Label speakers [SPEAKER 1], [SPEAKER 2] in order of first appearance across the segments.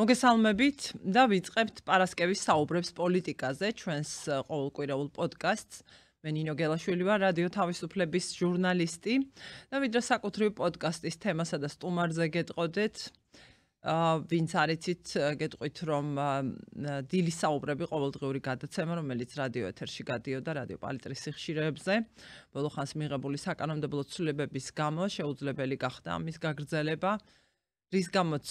[SPEAKER 1] მოგესალმებით და ვიწყებთ პარასკევის საუბრებს პოლიტიკაზე, ჩვენს ყოველკვირეულ პოდკასტს. მე ნინო გელაშვილი ვარ, რადიო თავისუფლების ჟურნალისტი და ვიდრე საკუთრივ პოდკასტის თემასა და სტუმარზე გეტყოდეთ, ვინც არიცით, გეტყვით, რომ დილის საუბრები ყოველდღიური გადაცემა, რომელიც რადიო ეთერში გადიოდა რადიო პალიტრის სიხშირეებზე, ბოლო ხანს მიღებული საკანონმდებლო ცვლილებების გამო შეუძლებელი გახდა ამის გაგრძელება. რის გამოც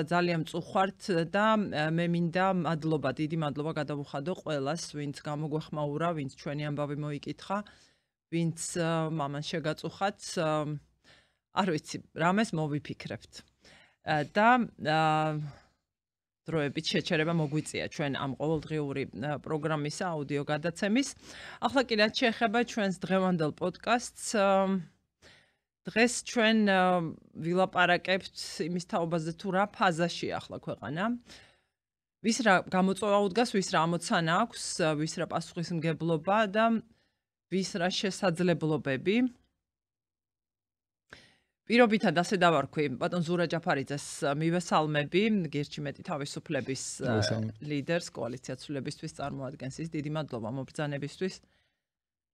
[SPEAKER 1] ძალიან მწუხვართ და მე მინდა დიდი მადლობა გადავუხადო ყველას, ვინც გამოგვეხმაურა, ვინც ჩვენი ამბავი მოიკითხა, ვინც მამან შეგაწუხათ, არ ვიცი, რამეს მოვიფიქრებთ. და დროებით შეჩერება მოგვიწია ჩვენ ამ ყოველდღიური პროგრამისა, აუდიო გადაცემის. ახლა კი რაც შეეხება ჩვენს დღევანდელ პოდკასტს, დღეს ჩვენ ვილაპარაკებთ იმის თაობაზე თუ რა ფაზაში ახლა ქვეყანა. ვის რა გამოწვევა უდგას, ვის რა ამოცანა აქვს, ვის რა პასუხისმგებლობა და ვის რა შესაძლებლობები. პირობითად ასე დავარქვი, ბატონ ზურა ჯაფარიძეს მივესალმები, გირჩი მეტი თავისუფლების ლიდერს, კოალიცია ცვლილებისთვის წარმოადგენს ის. დიდი მადლობა მობრძანებისთვის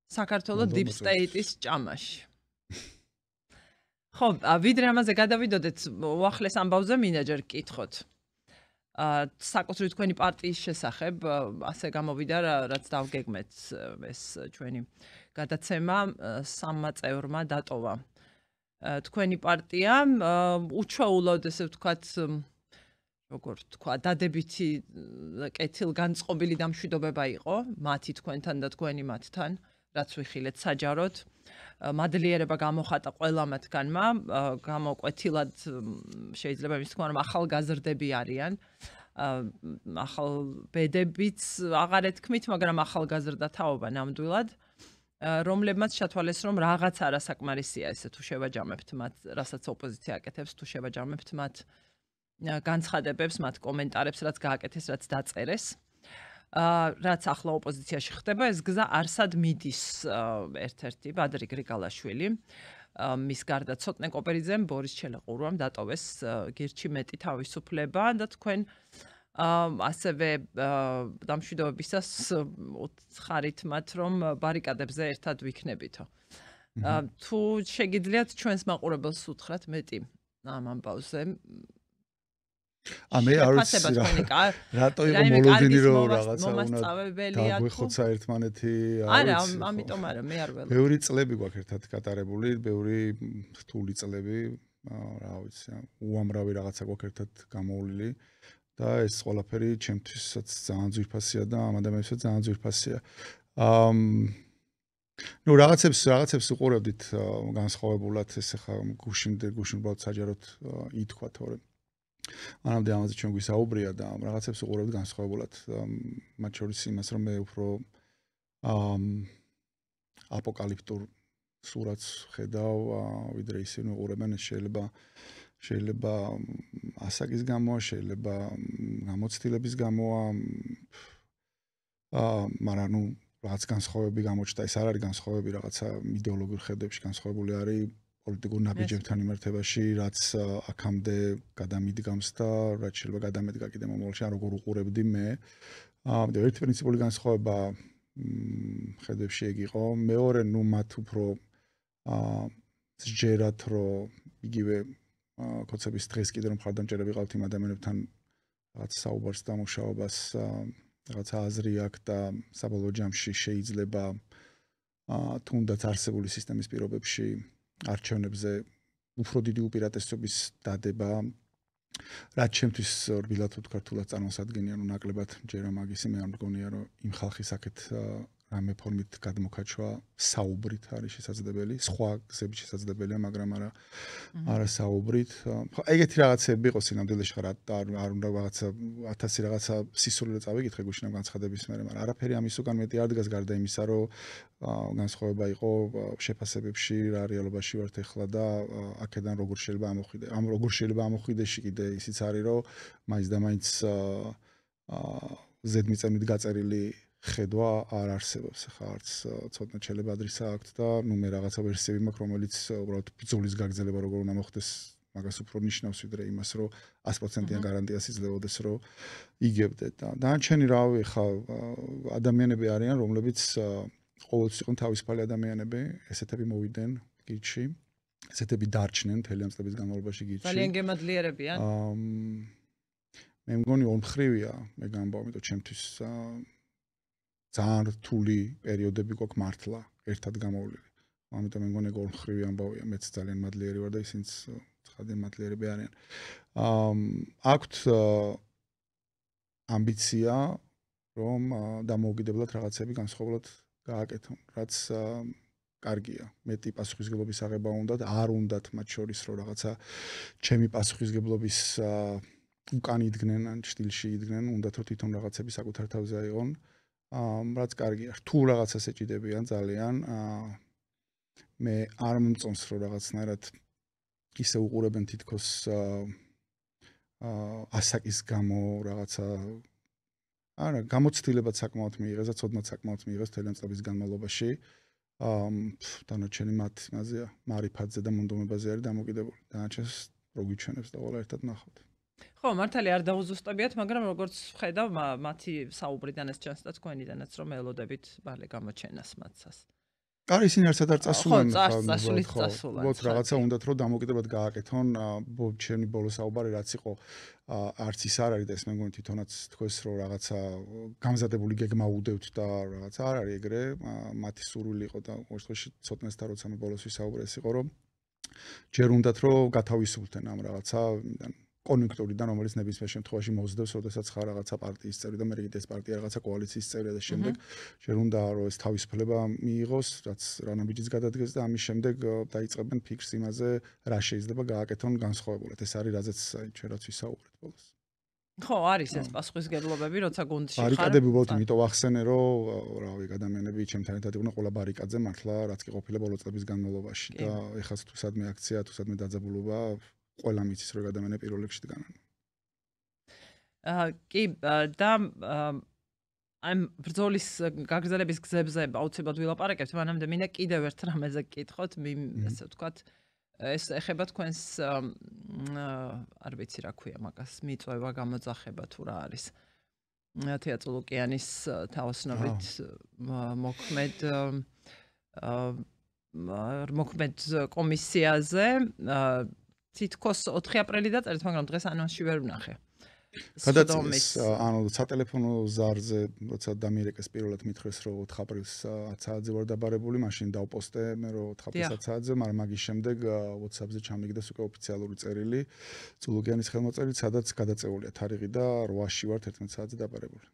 [SPEAKER 1] საქართველოს Deep State-ის ჭამაში. ხო, ვიდრე ამაზე გადავიდოდეთ, უახლეს ამბავზე მინდა ჯერ გკითხოთ. საკუთრივ თქვენი პარტიის შესახებ ასე გამოვიდა, რაც დავგეგმეთ ეს ჩვენი გადაცემა 3 წევრმა დატოვა. თქვენი პარტია უჩვეულოდ, ესე ვთქვათ, როგორ ვთქვა, დადებითი კეთილგანწყობილი დამშვიდობება იყო, მათი თქვენთან და თქვენი მათთან, რაც ვიხილეთ საჯაროდ. მადლიერება გამოხატა ყველა მათგანმა, გამოკვეთილად შეიძლება იმის თქვა, რომ ახალგაზრდები არიან. ახალ ბედებიც აღარ ეთქმით, მაგრამ ახალგაზრდა თაობა ნამდვილად, რომლებმაც ჩათვალეს, რომ რაღაც არასაკმარისია ესე თუ შევაჯამებთ მათ, რასაც ოპოზიცია აკეთებს, თუ შევაჯამებთ მათ განცხადებებს, მათ კომენტარებს, რაც გააკეთეს, რაც დაწერეს. რაც ახლა ოპოზიციაში ხდება, ეს გზა არსად მიდის ერთ-ერთი ბადრი გრიგალაშვილი. მის გარდა ცოტნე კოპერიძემ, ბორის ჩელეყურვამ დატოვეს გირჩი მეტი თავისუფლება და თქვენ ასევე დამშვიდობებისას უცხარით მათ, რომ ბარიკადებზე ერთად ვიქნებითო. თუ შეგიძლიათ ჩვენს მაყურებელს უთხრათ მეტი ამ ამბავზე.
[SPEAKER 2] მე არ ვიცი რატო იყო მოლოდინი რომ რაღაცა უნდა დაგვეხოთ საერთმანეთი
[SPEAKER 1] არა ამიტომ არა მე არ ველო
[SPEAKER 2] ბევრი წლები გვაქვს ერთად გატარებული ბევრი რთული წლები რა ვიცი უამრავი რაღაცა გვაქვს ერთად გამოვლილი და ეს ყველაფერი ჩემთვისაც ძალიან ძვირფასია და ამ ადამიანებსაც ძალიან ძვირფასია ნუ რაღაცებს უყურებდით განსხვავებულად ეს ახლა გუშინ უბრალოდ საჯაროდ ითქვა თორემ მანამდე ამაზე ჩვენ გვისაუბრია და რაღაცებს უყურებთ განსხვავებულად მათ შორის იმას რომ მე უფრო აპოკალიფტურ სურათს ხედავ ვიდრე ისინი უყურებენ შეიძლება ასაკის გამო შეიძლება გამოცდილების გამოა მაგრამ ნუ რაღაც განსხვავებები გამოჩნდა ეს არ არის განსხვავებები რაღაცა იდეოლოგიურ ხედებში განსხვავებული არის პოლიტიკურ ნაბიჯებთან იმართებაში, რაც აქამდე გადამიდგამს და რაც შეიძლება გადამედგა კიდე მომავალში, ან როგორ უყურებდი მე. ერთი პრინციპული განსხვავება ხედებში ეგ იყო. მეორე, ნუ მათ უფრო სჯერათ, რომ იგივე კონცეფციის დღეს კიდე რომ მხარდამჭერები ყავთ იმ ადამიანებთან რაღაც საუბარს და მუშაობას, რაღაც აზრი აქვს და საბოლოო ჯამში შეიძლება თუნდაც არსებული სისტემის პირობებში არჩევნებზე უფრო დიდი უპირატესობის დადება რაც ჩემთვის რბილად ვთქვათ წარმოსადგენია ნუ ნაკლებად ჯერა მაგისი მე არ მგონია რომ იმ ხალხის აქეთ რამე ფორმით გადმოქაჩვა საუბრით არის შესაძლებელი სხვა გზებით შესაძლებელია მაგრამ არა საუბრით ხო ეგეთი რაღაცები იყო სინამდვილეში ხარ არ უნდა რაღაცა 1000 რაღაცა სისულელე წავიკითხე გუშინ ამ განცხადების მერე მაგრამ არაფერი ამის უკან მეტი არ დგას გარდა იმისა რომ განსხვავება იყო შეფასებებში რა რეალობაში ვართ ეხლა და აქედან როგორ შეიძლება ამოხვიდე ამ როგორ შეიძლება ამოხვიდეში კიდე ისიც არის რომ მაინც და მაინც ზედმიწევნით გაწერილი ხედვა არ არსებობს ახლა არც ცოტა შეიძლება ადრისა აქვთ და ნუ მე რაღაცა ვერსიები მაქვს რომელიც უბრალოდ ბრძოლის გაგრძელება როგორ უნდა მოხდეს მაგას უფრო ნიშნავს ვიდრე იმას, რომ 100%-იან გარანტიას იძლეოდეს, რომ იგებდეთ და დანარჩენი რავი ხა ადამიანები არიან, რომლებიც ყოველთვის იყვნენ თავისუფალი ადამიანები, ესეთები მოვიდნენ გიჩი, ესეთები დარჩნენ მთელი ამ წლების განმავლობაში გიჩი.
[SPEAKER 1] ძალიან გემადლიერებიან.
[SPEAKER 2] მე მგონი ორმხრივია მე გამბავ, იმიტომ ჩემთვის ძალიან რთული პერიოდები გვაქვს მართლა ერთად გამოვლილი. ამიტომ მე მგონი ორმხრივი ამბავია, მეც ძალიან მადლიერი ვარ და ისინიც ცხადია მადლიერები არიან. აქვთ ამბიცია, რომ დამოუკიდებლად რაღაცები განსხვავებულად გააკეთონ, რაც კარგია. მეტი პასუხისგებლობის აღება უნდათ, არ უნდათ მათ შორის რომ რაღაცა ჩემი პასუხისგებლობის უკან იდგნენ ან ჭtildeში იდგნენ, უნდათ რომ თვითონ რაღაცები საკუთარ თავზე აიღონ. რაც კარგია. თუ რაღაცას ეჭიდებიან ძალიან, მე არ მომწონს რომ რაღაცნაირად ისე უყურებენ თითქოს ასაკის გამო რაღაცა არა, გამოცდილებად საკმაოდ მიიღეს და ცოდნად საკმაოდ მიიღეს მთელი წლების განმავლობაში. დანარჩენი მათ იმაზეა, მარიფატზე და მონდომებაზე არის დამოკიდებული. დანარჩენს რო გიჩვენებს და ყველა ერთად ნახავთ.
[SPEAKER 1] ხო, მართალი არ დაუზუსტებიათ, მაგრამ როგორც ვხედავ, მათი საუბრიდანაც ჩანს და თქვენიდანაც რომ ელოდებით ბალე გამოჩენას მათსას.
[SPEAKER 2] არ ისინი არცად არ წასულან
[SPEAKER 1] ხო,
[SPEAKER 2] რაღაცა უნდათ რომ დამოკიდებლად გააკეთონ, ჩემი ბოლო საუბარი რაც იყო, არც ის არ არის და ეს მე მგონი თვითონაც თქვენს რომ რაღაცა გამზადებული გეგმა უდევთ და რაღაცა არ არის ეგრე, მათი სურვილი იყო და ყოველ შემთხვევაში ცოტნესთან როცა მე ბოლოს ვისაუბრე ეს იყო რომ ჯერ უნდათ რომ გათავისუფლდნენ ამ რაღაცა კონიუნქტურიდან, რომელიც ნებისმიერ შემთხვევაში მოძდებს, როდესაც ხარ რაღაცა პარტიის წევრი და მე კიდე ეს პარტია რაღაცა კოალიციის წევრია და შემდეგ ჯერ უნდა რომ ეს თავისუფლება მიიღოს, რაც რანაბიჯიც გადადგეს და ამის შემდეგ დაიწყებენ ფიქრს იმაზე, რა შეიძლება გააკეთონ განსხვავებულად. ეს არის რაზეც ჩვენ რაც ვისაუბრეთ ბოლოს.
[SPEAKER 1] ხო, არის ეს პასუხისგებლობები, როცა გუნდში ხარ.
[SPEAKER 2] ბარიკადები უბრალოდ იმიტომ ვახსენე, რომ რავი, ადამიანები ჩემთან ერთად იყვნენ ყველა ბარიკადზე, მართლა რაც კი ყოფილა ბოლო წლების განმავლობაში და ეხლა თუ სადმე აქცია, თუ სადმე დაძაბულობა ყველა მიცის რომ ადამიანები პირველ რიგში დგანან.
[SPEAKER 1] კი, და ამ ბრძოლის გაგრძელების გზებზე აუცილებლად ვილაპარაკებთ, მანამდე მინდა კიდევ ერთ რამეზე გკითხოთ, ასე ვთქვათ, ეს ეხება თქვენს არ ვიცი რა ქვია მაგას, მიწვევა, გამოძახება თუ რა არის. თეატრო ლუკიანის თაოსნობით მოქმედ კომისიაზე თითქოს 4 აპრილი დაწერეთ, მაგრამ დღეს ანონსში ვერ ვნახე.
[SPEAKER 2] გადაწყვეტეს სატელეფონო ზარზე, როცა დამირეკეს პირველად მითხრეს, რომ 4 აპრილს 10 საათზე ვარ დაბარებული, მაშინ დავპოსტე მე რომ 4 აპრილს 10 საათზე, მაგრამ მაგის შემდეგ WhatsApp-ზე ჩამიგდეს უკვე ოფიციალური წერილი, წულუკიანის ხელმოწერით, სადაც გადაწეულია თარიღი და 8-ში ვარ 11 საათზე დაბარებული.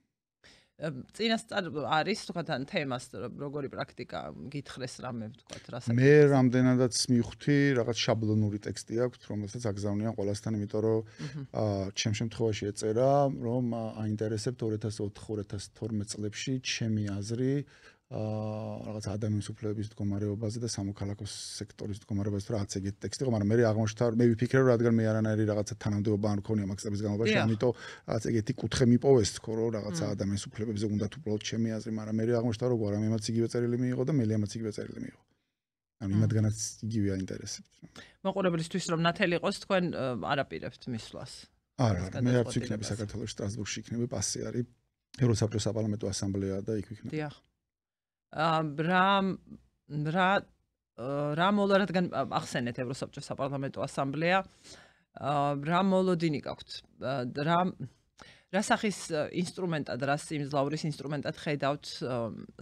[SPEAKER 1] წინასწარ არის თქვათ ან თემას როგორი პრაქტიკა გითხრეს რამე ვთქვათ რასაკეთებს.
[SPEAKER 2] მე რამდენადაც მივხვდი, რაღაც შაბლონური ტექსტი აქვს, რომელსაც აგზავნიან ყველასთან, იმიტომ რომ ჩემ შემთხვევაში ეწერა, რომ აინტერესებთ 2004-2012 წლებში ჩემი აზრი რაღაც ადამიანის უფლებების მდგომარეობაზე და სამოქალაქო სექტორის მდგომარეობაზე, რაც ეგეთი ტექსტი იყო, მაგრამ მე აღმოჩნდა, მე ვიფიქრე, რომ რადგან მე არანაირი რაღაცა თანამდებობა არ მქონია მაქსების განმავლობაში, ამიტომ რაღაც ეგეთი კუთხე მიპოვეს თქო, რომ რაღაცა ადამიანის უფლებებზე უნდათ უბრალოდ ჩემი აზრი, მაგრამ მე აღმოჩნდა, რომ გვარა მემაც იგივე წერილი მიიღო და მელიამაც იგივე წერილი მიიღო. ანუ იმათგანაც იგივე აინტერესებთ.
[SPEAKER 1] მოყურებლისთვის რომ ნათელი იყოს, თქვენ არაპირებთ მისვლას.
[SPEAKER 2] არა, მე არც ვიქნები საქართველოს სტრასბურგში იქნები, პასი არის ევროსაბჭოს საპარლამენტო ასამბლეა და იქ ვიქნები.
[SPEAKER 1] დიახ. რა მოლა რადგან ახსენეთ ევროსაბჭოს საპარლამენტო ასამბლეა, რა მოლოდინი გაქვთ? რა სახის ინსტრუმენტად, რა სიმძლავრის ინსტრუმენტად ხედავთ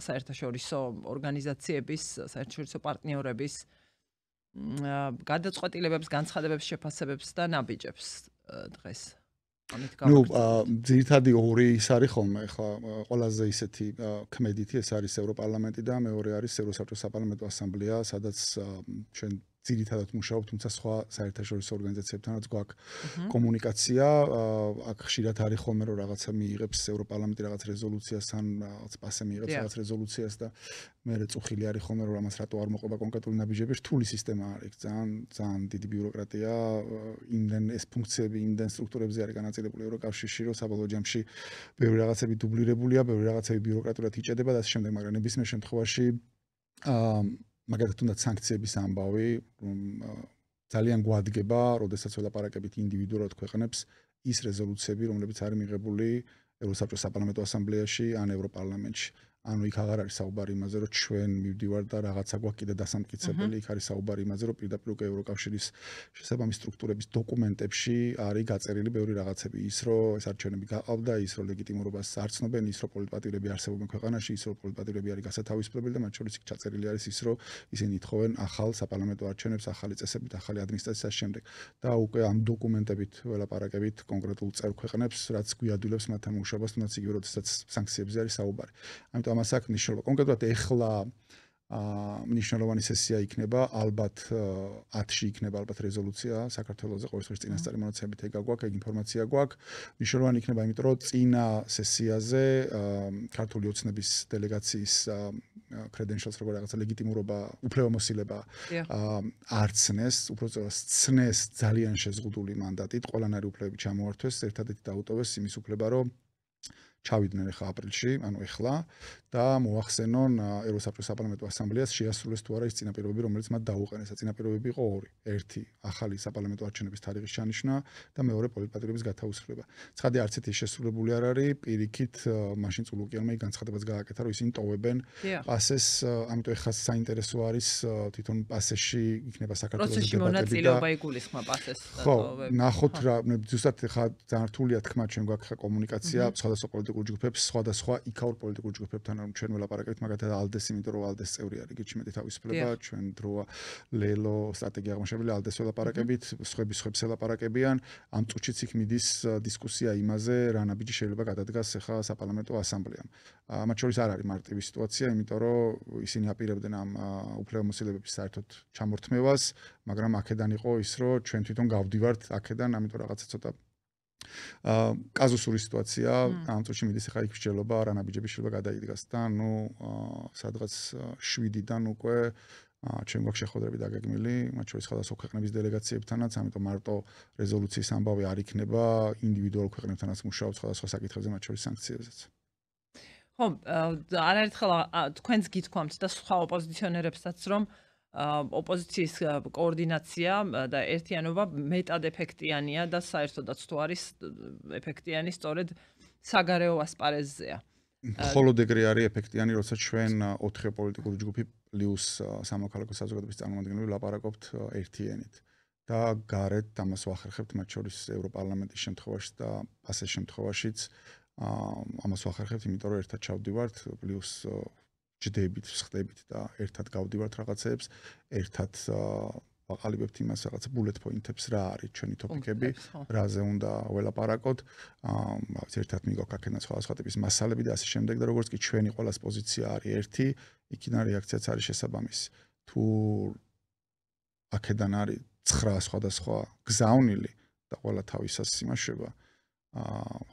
[SPEAKER 1] საერთაშორისო ორგანიზაციების, საერთაშორისო პარტნიორების გადაწყვეტილებებს, განცხადებებს, შეფასებებს და ნაბიჯებს დღეს?
[SPEAKER 2] ნუ ძირითადი ორი ის არის ხოლმე, ხა ყველაზე ისეთი ქმედითი ეს არის ევროპარლამენტი და მეორე არის ევროსაბჭოს საპარლამენტო ასამბლეა, სადაც ჩვენ ძირითადად მუშაობთ, თუმცა სხვა საერთაშორისო ორგანიზაციებთანაც გვაქვს კომუნიკაცია. აქ ხშირად არის ხოლმე რომ რაღაცა მიიღებს ევროპარლამენტი რაღაც რეზოლუციას ან რაღაც პასე მიიღებს რაღაც რეზოლუციას და მე წუხილი არის ხოლმე რომ ამას რატო არ მოყვება კონკრეტული ნაბიჯები, რთული სისტემა არის, ძალიან დიდი ბიუროკრატია, იმდენ ეს ფუნქციები, იმდენ სტრუქტურებზე არის განაწილებული ევროკავშირში, რომ საბოლოო ჯამში ბევრი რაღაცები დუბლირებულია, ბევრი რაღაცები ბიუროკრატულად იჭედება და ასე შემდეგ, მაგრამ ნებისმიერ შემთხვევაში მაგალითად თუნდაც სანქციების ამბავი, რომ ძალიან გვადგება, როდესაც ველაპარაკებით ინდივიდუალურად ქვეყნებს ის რეზოლუციები, რომლებიც არის მიღებული ევროსაბჭოს საპარლამენტო ასამბლეაში ან ევროპარლამენტში. ანუ იქ აღარ არის საუბარი იმაზე, რომ ჩვენ მივდივარ და რაღაცა გვაქვს კიდე დასამტკიცებელი, იქ არის საუბარი იმაზე, რომ პირდაპირ უკვე ევროკავშირის შესაბამის სტრუქტურების დოკუმენტებში არის გაწერილი ბევრი რაღაცები, ის რომ ეს არჩევნები გაყავდა, ის რომ ლეგიტიმურობას არ ცნობენ, ის რომ პოლიტპატიმრები არსებობენ ქვეყანაში, ის რომ პოლიტპატიმრები არის გასათავისუფლებელი და მათ შორის იქ ჩაწერილი არის ის, რომ ისინი ითხოვენ ახალ საპარლამენტო არჩევნებს, ახალი წესებით, ახალი ადმინისტრაციას შემდეგ. და უკვე ამ დოკუმენტებით ველაპარაკებით კონკრეტულ წევრ ქვეყნებს, რაც გვიადვილებს მათთან მუშაობას, თუნდაც იგივე როდესაც სანქციებზე არის საუბარი. ამიტომ ამას აქვს მნიშვნელობა. კონკრეტულად ეხლა მნიშვნელოვანი სესია იქნება, ალბათ 10-ში იქნება ალბათ რეზოლუცია საქართველოზე, ყოველთვის წინასწარი მონაცემებით ეგ გვაქვს, ეგ ინფორმაცია გვაქვს. მნიშვნელოვანი იქნება, იმიტომ რომ წინა სესიაზე ქართული ოცნების დელეგაციის credentials როგორ რაღაცა ლეგიტიმურობა, უფლებამოსილება არცნეს, უბრალოდ ცნეს ძალიან შეზღუდული მანდატით, ყველანაირი უფლებები ჩამოართვეს, ერთადერთი დაუტოვეს იმის უფლება, რომ ჩავიდნენ ახლა აპრილში, ანუ ახლა და მოახსენონ ევროსაბჭოს საპარლამენტო ასამბლეას შეასრულეს თუ არა ის წინაპირობები, რომელიც მათ დაუყენეს. წინაპირობები იყო ორი. ერთი, ახალი საპარლამენტო არჩევნების თარიღის ჩანიშვნა და მეორე პოლიტპატიმრების გათავისუფლება. ცხადია, არც ერთი შესრულებული არ არის, პირიქით, მაშინ წულუკიანმა იქ განცხადებაც გააკეთა, რომ ისინი ტოვებენ პასეს, ამიტომ ახლა საინტერესო არის თვითონ პასეში იქნება საქართველოს
[SPEAKER 1] პროცესში მონაწილეობა იგულისხმა პასეს
[SPEAKER 2] ტოვებაში. ხო, ნახოთ რა, ზუსტად ახლა ძალიან რთულია თქმა, ჩვენ გვაქვს კომუნიკაცია სხვადასხვა პოლიტიკურ ჯგუფებს, სხვადასხვა იქაურ პოლიტიკურ ჯგუფებთან რომ ჩვენ ველაპარაკებთ, მაგათაც ალდეს, იმიტომ რომ ალდეს წევრი არის, გიჩვენეთ მეტი თავისუფლება, ჩვენ დროა ლელო სტრატეგია აღმაშენებელი ალდეს ველაპარაკებით, სხვების ველაპარაკებიან, ამ წუთშიც იქ მიდის დისკუსია იმაზე, რა ნაბიჯი შეიძლება გადადგას ახლა საპარლამენტო ასამბლეამ. მათ შორის არ არის მარტივი სიტუაცია, იმიტომ რომ ისინი აპირებდნენ ამ უფლებამოსილებების საერთოდ ჩამორთმევას, მაგრამ აქედან იყო ის, რომ ჩვენ თვითონ გავდივართ აქედან, ამიტომ რაღაცა ცოტა კაზუსური სიტუაცია, ამ წუთში მიდის ახლა იქ მსჯელობა, რა ნაბიჯები შეიძლება გადაიდგას და ნუ სადღაც 7-დან უკვე ჩვენ გვაქვს შეხვედრები დაგეგმილი, მათ შორის სხვადასხვა ქვეყნების დელეგაციებთანაც, ამიტომ მარტო რეზოლუციის ამბავი არ იქნება, ინდივიდუალურ ქვეყნებთანაც მუშაობთ სხვადასხვა საკითხებზე, მათ შორის სანქციებზეც.
[SPEAKER 1] ხო, არაერთხელ თქვენს გითქვამთ და სხვა ოპოზიციონერებსაც, რომ ოპოზიციის კოორდინაცია და ერთიანობა მეტად ეფექტიანია და საერთოდაც თუ არის ეფექტიანი სწორედ საგარეო ასპარეზზეა.
[SPEAKER 2] მხოლოდ ეგრე არის ეფექტიანი, როცა ჩვენ 4 პოლიტიკური ჯგუფი პლუს სამოქალაქო საზოგადოების წარმომადგენლები ლაპარაკობთ ერთი ენით. და გარეთ ამას ვახერხებთ მათ შორის ევროპარლამენტის შემთხვევაში და პასეს შემთხვევაშიც ამას ვახერხებთ, იმიტომ რომ ერთად ჩავდივართ პლუს ჯდებით, ხდებით და ერთად გავდივართ რაღაცეებს, ერთად ვაყალიბებთ იმას რაღაცა bullet point-ებს რა არის ჩვენი ტოპიკები, რაზე უნდა ველაპარაკოთ, ერთად მიგვაქვს აქედან სხვადასხვა ტიპის მასალები და ასე შემდეგ და როგორც კი ჩვენი ყველას პოზიცია არის ერთი, იქიდან რეაქციაც არის შესაბამისი. თუ აქედან არის 9 სხვადასხვა გზავნილი და ყველა თავისას იმაშება,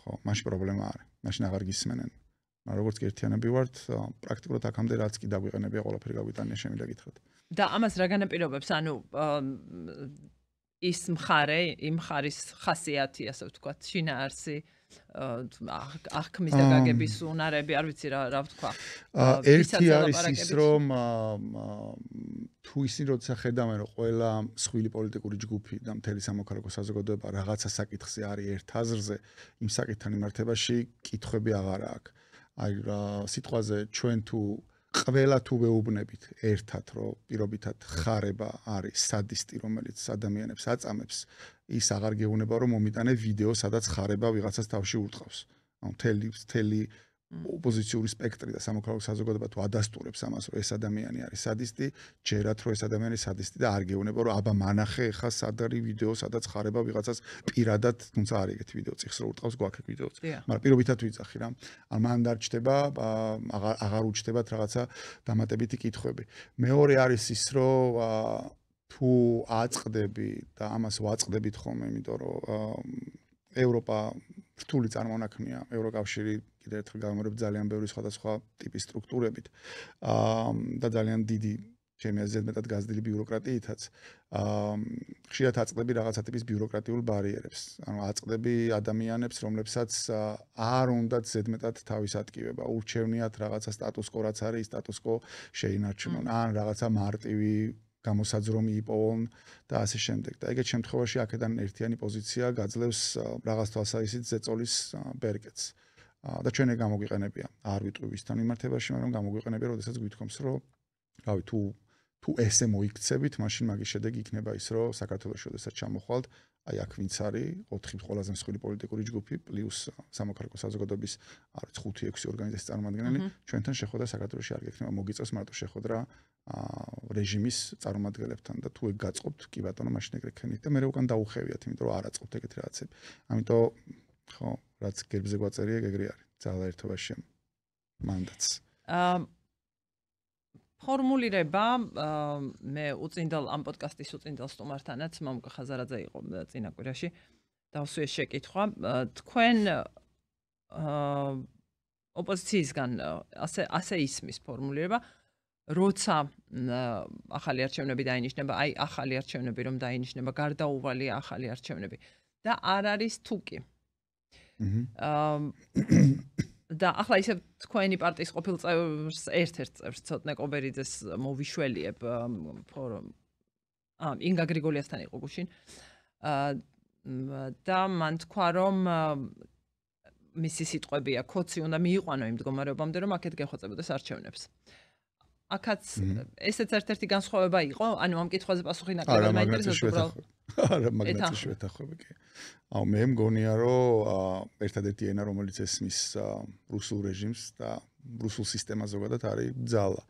[SPEAKER 2] ხო, მაშინ პრობლემა არის. მაშინ აღარ გისმენენ. როგორც კი ერთიანები ვართ, პრაქტიკულად აქამდე რაც კი დაგვიყენებია, ყველაფერი გაგვიტანია, შემიძლია გითხრათ.
[SPEAKER 1] და ამას რა განაპირობებს, ანუ ის მხარე, იმ მხარის ხასიათი, ასე ვთქვათ, შინაარსი, აღქმის და გაგების უნარები, არ ვიცი რა ვთქვა.
[SPEAKER 2] ერთი არის ის, რომ თუ ისინი როცა ხედავენ, რომ ყველა მსხვილი პოლიტიკური ჯგუფი და მთელი სამოქალაქო საზოგადოება რაღაცა საკითხზე არის ერთ აზრზე, იმ საკითხთან მიმართებაში კითხვები აღარ აქვს. აი სიტყვაზე ჩვენ თუ ყველა თუ ვეუბნებით ერთად, რომ პირობითად ხარება არის სადისტი, რომელიც ადამიანებს აწამებს, ის აღარ გეუბნება, რომ მომიტანე ვიდეო, სადაც ხარება ვიღაცას თავში ურტყავს. ანუ მთელი ოპოზიციური სპექტრი და სამოქალაქო საზოგადოება თუ ადასტურებს ამას, რომ ეს ადამიანი არის სადისტი, ჯერათ რომ ეს ადამიანი სადისტი და არ გეუბნება, რომ აბა მანახე ხა სად არის ვიდეო, სადაც ხარება ვიღაცას პირადად, თუმცა არ ეგეთი ვიდეო წიხს რო ურტყავს, გვაქვს ვიდეოც. მაგრამ პირობითად ვიძახი რა. მან დარჩდება, აღარ უჩნდებათ რაღაცა დამატებითი კითხვები. მეორე არის ის, რომ თუ აწყდები და ამას ვაწყდებით ხოლმე, იმიტომ რომ ევროპა რთული წარმონაქმნია, ევროკავშირი კიდევ ერთხელ გამორებ ძალიან ბევრი სხვადასხვა ტიპის სტრუქტურებით და ძალიან დიდი ჩემი აზრით მეტად გაზრდილი ბიუროკრატიითაც ხშირად აწყდები რაღაცა ტიპის ბიუროკრატიულ ბარიერებს. ანუ აწყდები ადამიანებს, რომლებსაც არ უნდათ ზედმეტად თავის ატკივება, ურჩევნიათ რაღაცა სტატუს-კო რაც არის, სტატუს-კო შეინარჩუნონ, ან რაღაცა მარტივი გამოსაძრომი იპოვონ და ასე შემდეგ. და ეგეთ შემთხვევაში აქედან ერთიანი პოზიცია გაძლევს რაღაც თვალსაზრისით ზეწოლის ბერკეტს. და ჩვენ ეგ გამოგვიყენებია. არ ვიტყვი ვისთან მიმართებაში, მაგრამ გამოგვიყენებია, როდესაც გვითქვამს, რომ რავი, თუ ესე მოიქცებით, მაშინ მაგის შედეგი იქნება ის, რომ საქართველოში როდესაც ჩამოხვალთ, აი აქ ვინც არის 4 ყველაზე მსხვილი პოლიტიკური ჯგუფი პლუს სამოქალაქო საზოგადოების 5-6 ორგანიზაციის წარმომადგენელი, ჩვენთან შეხვედრა საქართველოში არ გექნება, მოგიწევს მარტო შეხვედრა რეჟიმის წარმომადგენლებთან და თუ ეგ გაწყობთ, კი ბატონო, მაშინ ეგრე ქენით და მე უკან დაუხევიათ, იმიტომ რომ არ აწყობთ ეგეთი რაღაცები. ამიტომ ხო, რაც გერბზე გვაწერია, ეგრე არის. ძალა ერთობაში მანდატს.
[SPEAKER 1] ფორმულირება მე უწინდელ ამ პოდკასტის უწინდელ სტუმართანაც მომკა ხაზარაძე იყო წინა კვირაში დავსვიეს შეკითხვა თქვენ ოპოზიციისგან ასე ისმის ფორმულირება როცა ახალი არჩევნები დაინიშნება აი ახალი არჩევნები რომ დაინიშნება გარდაუვალი ახალი არჩევნები და არ არის თუკი და ახლა ისე თქვენი პარტიის ყოფილ წევრს ერთ-ერთ წევრს ცოტნე კობერიძეს მოვიშველიებ ინგა გრიგოლიასთან იყო გუშინ და მან თქვა რომ მისი სიტყვებია ქოცი უნდა მიიყვანო იმ მდგომარეობამდე რომ აქეთ გეხვეწებოდეს არჩევნებს აქაც ესეც ერთ-ერთი განსხვავება იყო ანუ ამ კითხვაზე პასუხი ნაკლებად მაინტერესებს უბრალოდ
[SPEAKER 2] არა მაგნაცი შევეთანხმები კი აუ მე მგონია რომ ერთადერთი ენა რომელიც ესმის რუსულ რეჟიმს და რუსულ სისტემას ზოგადად არის ძალა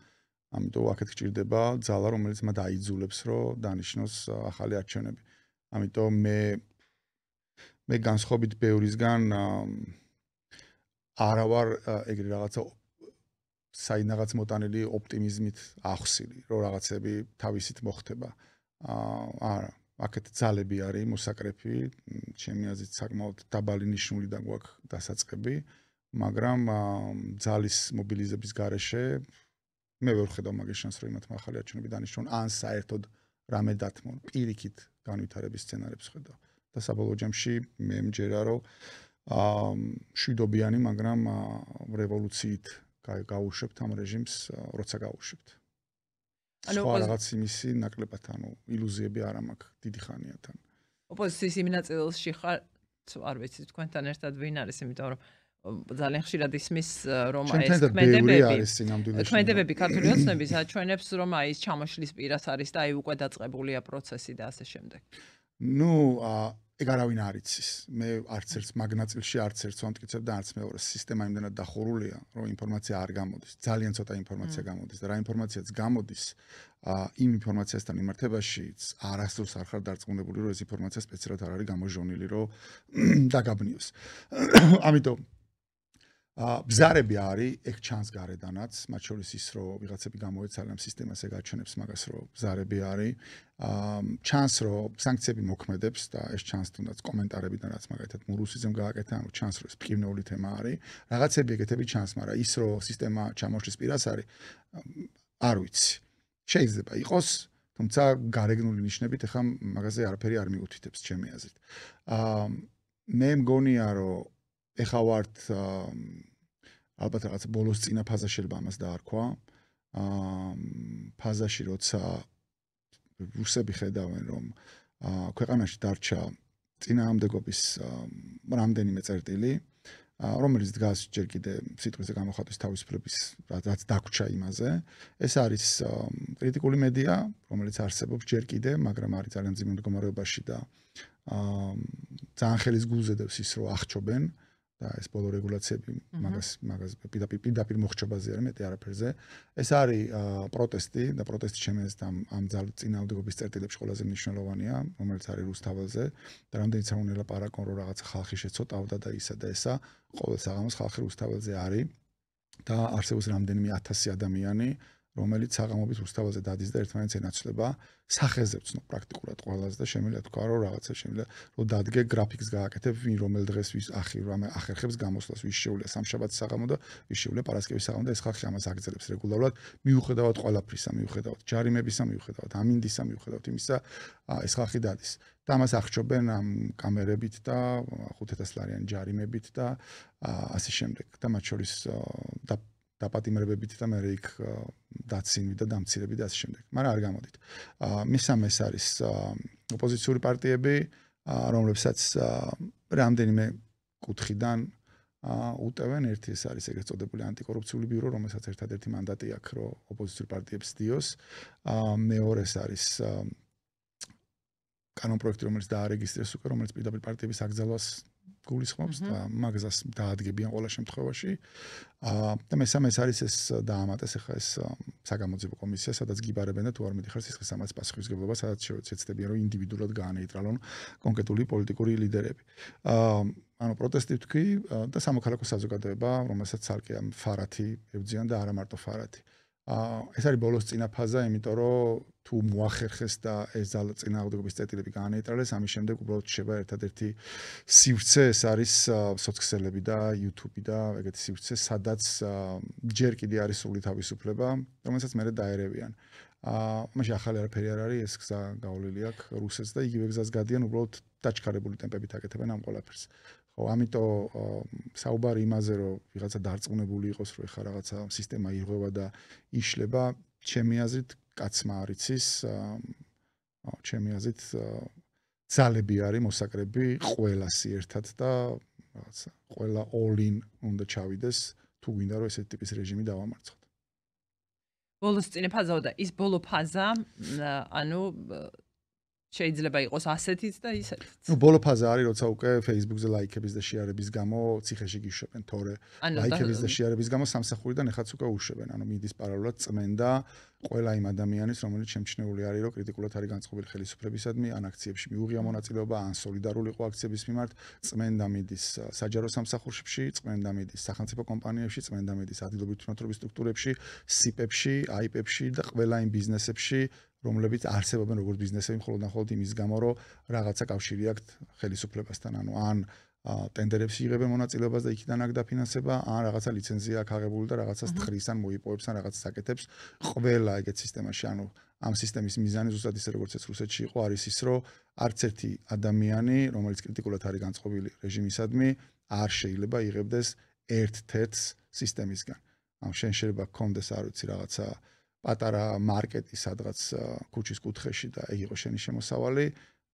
[SPEAKER 2] ამიტომ აქეთ გჭირდება ძალა რომელიც მათ აიძულებს რომ დანიშნოს ახალი არჩევნები ამიტომ მე განსხვავებით ბევრისგან არა ვარ ეგრე რაღაცა საინაღაც მოტანილი ოპტიმიზმით ახსილი რომ რაღაცები თავისით მოხდება არა აქეთ ძალები არის მოსაკრეფი ჩემი აზრით საკმაოდ დაბალი ნიშნული და გვაქვს დასაწყები მაგრამ ძალის მობილიზების გარეშე მე ვერ ხედავ მაგის შანსს რომ იმათ ახალი არჩევნები დანიშნონ ან საერთოდ რამე დათმონ პირიქით განვითარების სცენარებს ხედავ და საბოლოო ჯამში მე მჯერა რომ შვიდობიანი მაგრამ რევოლუციით გაუშვებთ ამ რეჟიმს როცა გაუშვებთ ანუ რაღაც იმისი ნაკლებად ანუ ილუზიები არ მაქვს დიდი ხანიათან
[SPEAKER 1] ოპოზიციის იმ ნაწილში ხარ არ ვიცი თქვენთან ერთად ვინ არის იმიტომ რომ ძალიან ხშირად ისმის რომ ეს ქმედებები ქართული ოცნების აჩვენებს რომ აი ეს ჩამოშლის პირას არის და აი უკვე დაწყებულია პროცესი და ასე შემდეგ
[SPEAKER 2] ნუ ეგ არავინ არ იცის მე არც ერთ მაგნაწილში არც ერთს ვამტკიცებ და არც მეორეს სისტემა იმდენად დახურულია რომ ინფორმაცია არ გამოდის ძალიან ცოტა ინფორმაცია გამოდის და რა ინფორმაციაც გამოდის იმ ინფორმაციასთან მიმართებაშიც არასდროს არ ხარ დარწმუნებული რომ ეს ინფორმაცია სპეციალურად არ არის გამოჟონილი რომ დაგაბნიოს ამიტომ ბზარები არის ეგ ჩანს გარედანაც მათ შორის ის რომ ვიღაცები გამოეცალენ სისტემას ეგ აჩვენებს მაგას რომ ბზარები არის ჩანს რომ სანქციები მოქმედებს და ეს ჩანს თუნდაც კომენტარებიდან რაც მაგალითად მურუსიზმ გააკეთა ანუ ჩანს რომ ეს მტკივნეული თემა არის რაღაცები ეგეთები ჩანს მაგრამ ის რომ სისტემა ჩამოშლის პირას არის არ ვიცი შეიძლება იყოს თუმცა გარეგნული ნიშნებით ახლა მაგაზე არაფერი არ მიუთითებს ჩემი აზრით მე მგონია რომ ეხა ვართ ალბათ რაღაც ბოლოს წინა ფაზაში შეიძლება ამას დაარქვა ფაზაში როცა რუსები ხედავენ რომ ქვეყანაში დარჩა წინააღმდეგობის რამდენიმე წერტილი რომელიც დგას ჯერ კიდე სიტყვაზე გამოხატვის თავისუფლების რაც დაგვრჩა იმაზე ეს არის კრიტიკული მედია რომელიც არსებობს ჯერ კიდე მაგრამ არის ძალიან ძიმე მდგომარეობაში და ძალიან ხელის გულზე დევს ის რომ აღჭობენ და ეს ბოლო რეგულაციები მაგას პირდაპირ მოხჭობაზე არის მეტი არაფერზე ეს არის პროტესტი და პროტესტი ჩემი აზრით ამ წინააღმდეგობის წერტილებში ყველაზე მნიშვნელოვანია რომელიც არის რუსთაველზე და რამდენიც არ უნდა ლაპარაკონ რომ რაღაც ხალხი შეცოტავდა და ისა და ესა ყოველ საღამოს ხალხი რუსთაველზე არის და არსებობს რამდენიმე 1000 ადამიანი რომელიც საღამობით რუსთაველზე დადის და ერთმანეთს ენაცვლება სახეზე ვცნობ პრაქტიკულად ყველას და შემიძლია თქვა რომ რაღაცა შემიძლია რომ დადგე გრაფიკს გააკეთებ ვინ რომელ დღეს ვის ახერხებს გამოსვლას ვის შეუძლია სამშაბათის საღამო და ვის შეუძლია პარასკევის საღამო და ეს ხალხი ამას აგრძელებს რეგულარულად მიუხედავად ყველაფრისა მიუხედავად ჯარიმებისა მიუხედავად ამინდისა მიუხედავად იმისა ეს ხალხი დადის და ამას აღჭობენ ამ კამერებით და 5000 ლარიანი ჯარიმებით და ასე შემდეგ და მათ შორის დაპატიმრებებით და მე იქ დაცინვი და დამცირები და ასე შემდეგ. მაგრამ არ გამოდით. მესამე ეს არის ოპოზიციური პარტიები, რომლებსაც რამდენიმე კუთხიდან უტევენ. ერთი ეს არის ეგრეთ წოდებული ანტიკორუფციული ბიურო, რომელსაც ერთადერთი მანდატი აქვს, რომ ოპოზიციურ პარტიებს დიოს. მეორე ეს არის კანონპროექტი, რომელიც დაარეგისტრეს უკვე, რომელიც პირდაპირ პარტიების აკრძალვას გულისხმობს და მაგაზას დაადგებიან ყველა შემთხვევაში. და მესამე ეს არის ეს დაამატეს ახლა ეს საგამოძიებო კომისია, სადაც გიბარებენ და თუ არ მიდიხარ სისხლისამაც პასუხისმგებლობა, სადაც შეეცდებიან რომ ინდივიდუურად გაანეიტრალონ კონკრეტული პოლიტიკური ლიდერები. ანუ პროტესტი თქვი და სამოქალაქო საზოგადოება, რომელსაც ცალკე ამ ფარათი ებრძიან და არა მარტო ფარათი. ეს არის ბოლოს წინა ფაზა, იმიტომ რომ თუ მოახერხეს და ეს წინააღმდეგობის წერტილები გაანეიტრალეს, ამის შემდეგ უბრალოდ შეება ერთადერთი სივრცე, ეს არის სოციქსელები და YouTube და ეგეთი სივრცე, სადაც ჯერ კიდე არის სრული თავისუფლება, რომელსაც მერე დაერევიან. მაშინ ახალი არაფერი არ არის, ეს გზა გავლილი აქვს რუსეთს და იგივე გზას გადიან, უბრალოდ დაჩქარებული ტემპებით აკეთებენ ამ ყველაფერს. ხო, ამიტომ საუბარი იმაზე, რომ ვიღაცა დარწმუნებული იყოს, რომ ეხლა რაღაცა სისტემა ირღვევა და იშლება, ჩემი აზრით, კაცმა არ იცის, ჩემი აზრით, ძალები არის მოსაკრები ყველასი ერთად და რაღაცა ყველა all in უნდა ჩავიდეს, თუ გვინდა რომ ესეთი ტიპის რეჟიმი დავამარცხოთ.
[SPEAKER 1] ბოლოს წინა ფაზაა და ის ბოლო ფაზა, ანუ შეიძლება იყოს ასეთიც და ისეთიც.
[SPEAKER 2] ნუ ბოლო ფაზა არის, როცა უკვე Facebook-ზე ლაიქების და შეარების გამო ციხეში გიშვებენ, თორე ლაიქების და შეარების გამო სამსახურიდან ეხაც უკვე უშვებენ. ანუ მიდის პარალელურად წმენდა ყველა იმ ადამიანის, რომელიც შემჩნეული არის, რომ კრიტიკულად არის განწყობილი ხელისუფლებისადმი, ან აქციებში მიუღია მონაწილეობა, ან სოლიდარული იყო აქციების მიმართ, წმენდა მიდის საჯარო სამსახურში, წმენდა მიდის სახელმწიფო კომპანიებში, წმენდა მიდის ადგილობრივი თვითმმართველობის სტრუქტურებში, SIP-ებში, IP-ებში და ყველა იმ ბიზნესებში, რომლებიც არსებობენ როგორც ბიზნესები, მხოლოდ იმის გამო, რომ რაღაცა კავშირი აქვს ხელისუფლებასთან, ანუ ან ტენდერებში იღებენ მონაწილეობას და იქიდან აქვს დაფინანსება, ან რაღაცა ლიცენზია აქვს აღებული და რაღაცას თხრის ან მოიპოვებს ან რაღაცას აკეთებს. ყველა ეგეთ სისტემაში, ანუ ამ სისტემის მიზანი ზუსტად ისე როგორც ეს რუსეთში იყო, არის ის, რომ არც ერთი ადამიანი, რომელიც კრიტიკულად არის განწყობილი რეჟიმისადმი, არ შეიძლება იღებდეს ერთ-ერთს სისტემისგან. ანუ შენ შეიძლება გქონდეს, არ ვიცი, რაღაცა პატარა მარკეტი სადღაც ქუჩის კუთხეში და ეგ იყო შენი შემოსავალი,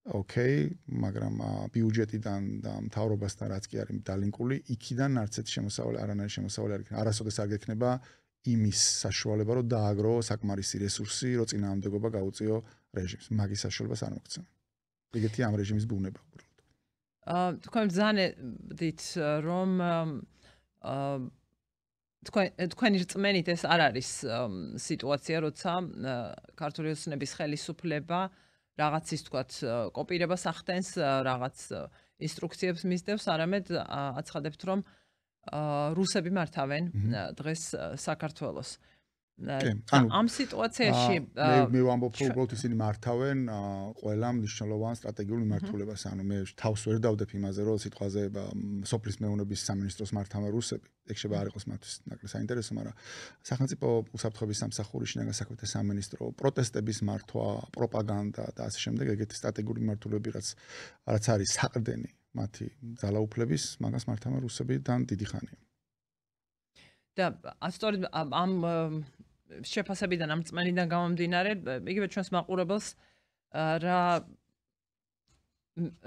[SPEAKER 2] ოკეი, მაგრამ ბიუჯეტიდან და მთავრობასთან რაც კი არის დალინკული, იქიდან არც ერთი შემოსავალი, არანაირი შემოსავალი არ იქნება. არასოდეს არ გექნება იმის საშუალება, რომ დააგრო საკმარისი რესურსი, რომ წინააღმდეგობა გაუწიო რეჟიმს. მაგის საშუალებას არ მოგცემ. ეგეთი ამ რეჟიმის ბუნება უბრალოდ.
[SPEAKER 1] თქვენ ბრძანებთ, რომ თქვენი რწმენით ეს არ არის სიტუაცია, როცა ქართული ოცნების ხელისუფლება რაღაცის თქვათ კოპირებას ახდენს, რაღაც ინსტრუქციებს მისდევს, არამედ აცხადებთ, რომ რუსები მართავენ დღეს საქართველოს. ამ სიტუაციაში
[SPEAKER 2] მე ვამბობ, რომ უბრალოდ ისინი მართავენ ყველა მნიშვნელოვან სტრატეგიულ მიმართულებას. ანუ მე თავს ვერ დავდებ იმაზე, რომ სიტყვაზე სოფლის მეურნეობის სამინისტროს მართავენ რუსები. ეგ შეიძლება არ იყოს მათთვის ნაკლი საინტერესო, მაგრამ სახელმწიფო უსაფრთხოების სამსახური, შინაგან საქმეთა სამინისტრო, პროტესტების მართვა, პროპაგანდა და ასე შემდეგ, ეგეთი სტრატეგიული მიმართულებები, რაც არის საყრდენი მათი ძალაუფლების, მაგას მართავენ რუსებიდან დიდი ხანია.
[SPEAKER 1] და სწორედ ამ შეფასებიდან ამ წმენიდან გამომდინარე, იგივე ჩვენს მაყურებელს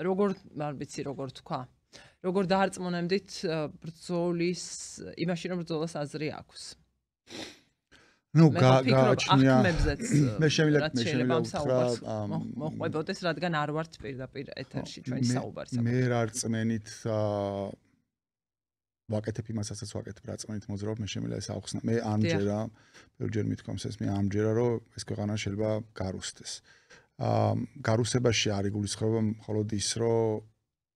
[SPEAKER 1] როგორ არ ვიცი როგორ თქვა, როგორ დაარწმუნებდით ბრძოლის იმაში, რომ ბრძოლას აზრი აქვს.
[SPEAKER 2] ნუ გააჩნია მე
[SPEAKER 1] შეიძლება მოყვებოდეს, რადგან არ ვართ პირდაპირ ეთერში ჩვენი საუბარი.
[SPEAKER 2] მე რა რწმენით ვაკეთებ იმასაც ვაკეთებ, რა წმენით მოძრაობ, მე შემიძლია ეს ავხსნა. მე ამჯერა, ბევრჯერ მithkoms ეს, მე ამჯერა, რომ ეს ქვეყანა შეიძლება გარუსტეს. გარუსებაში არ იგულისხმება მხოლოდ ის, რომ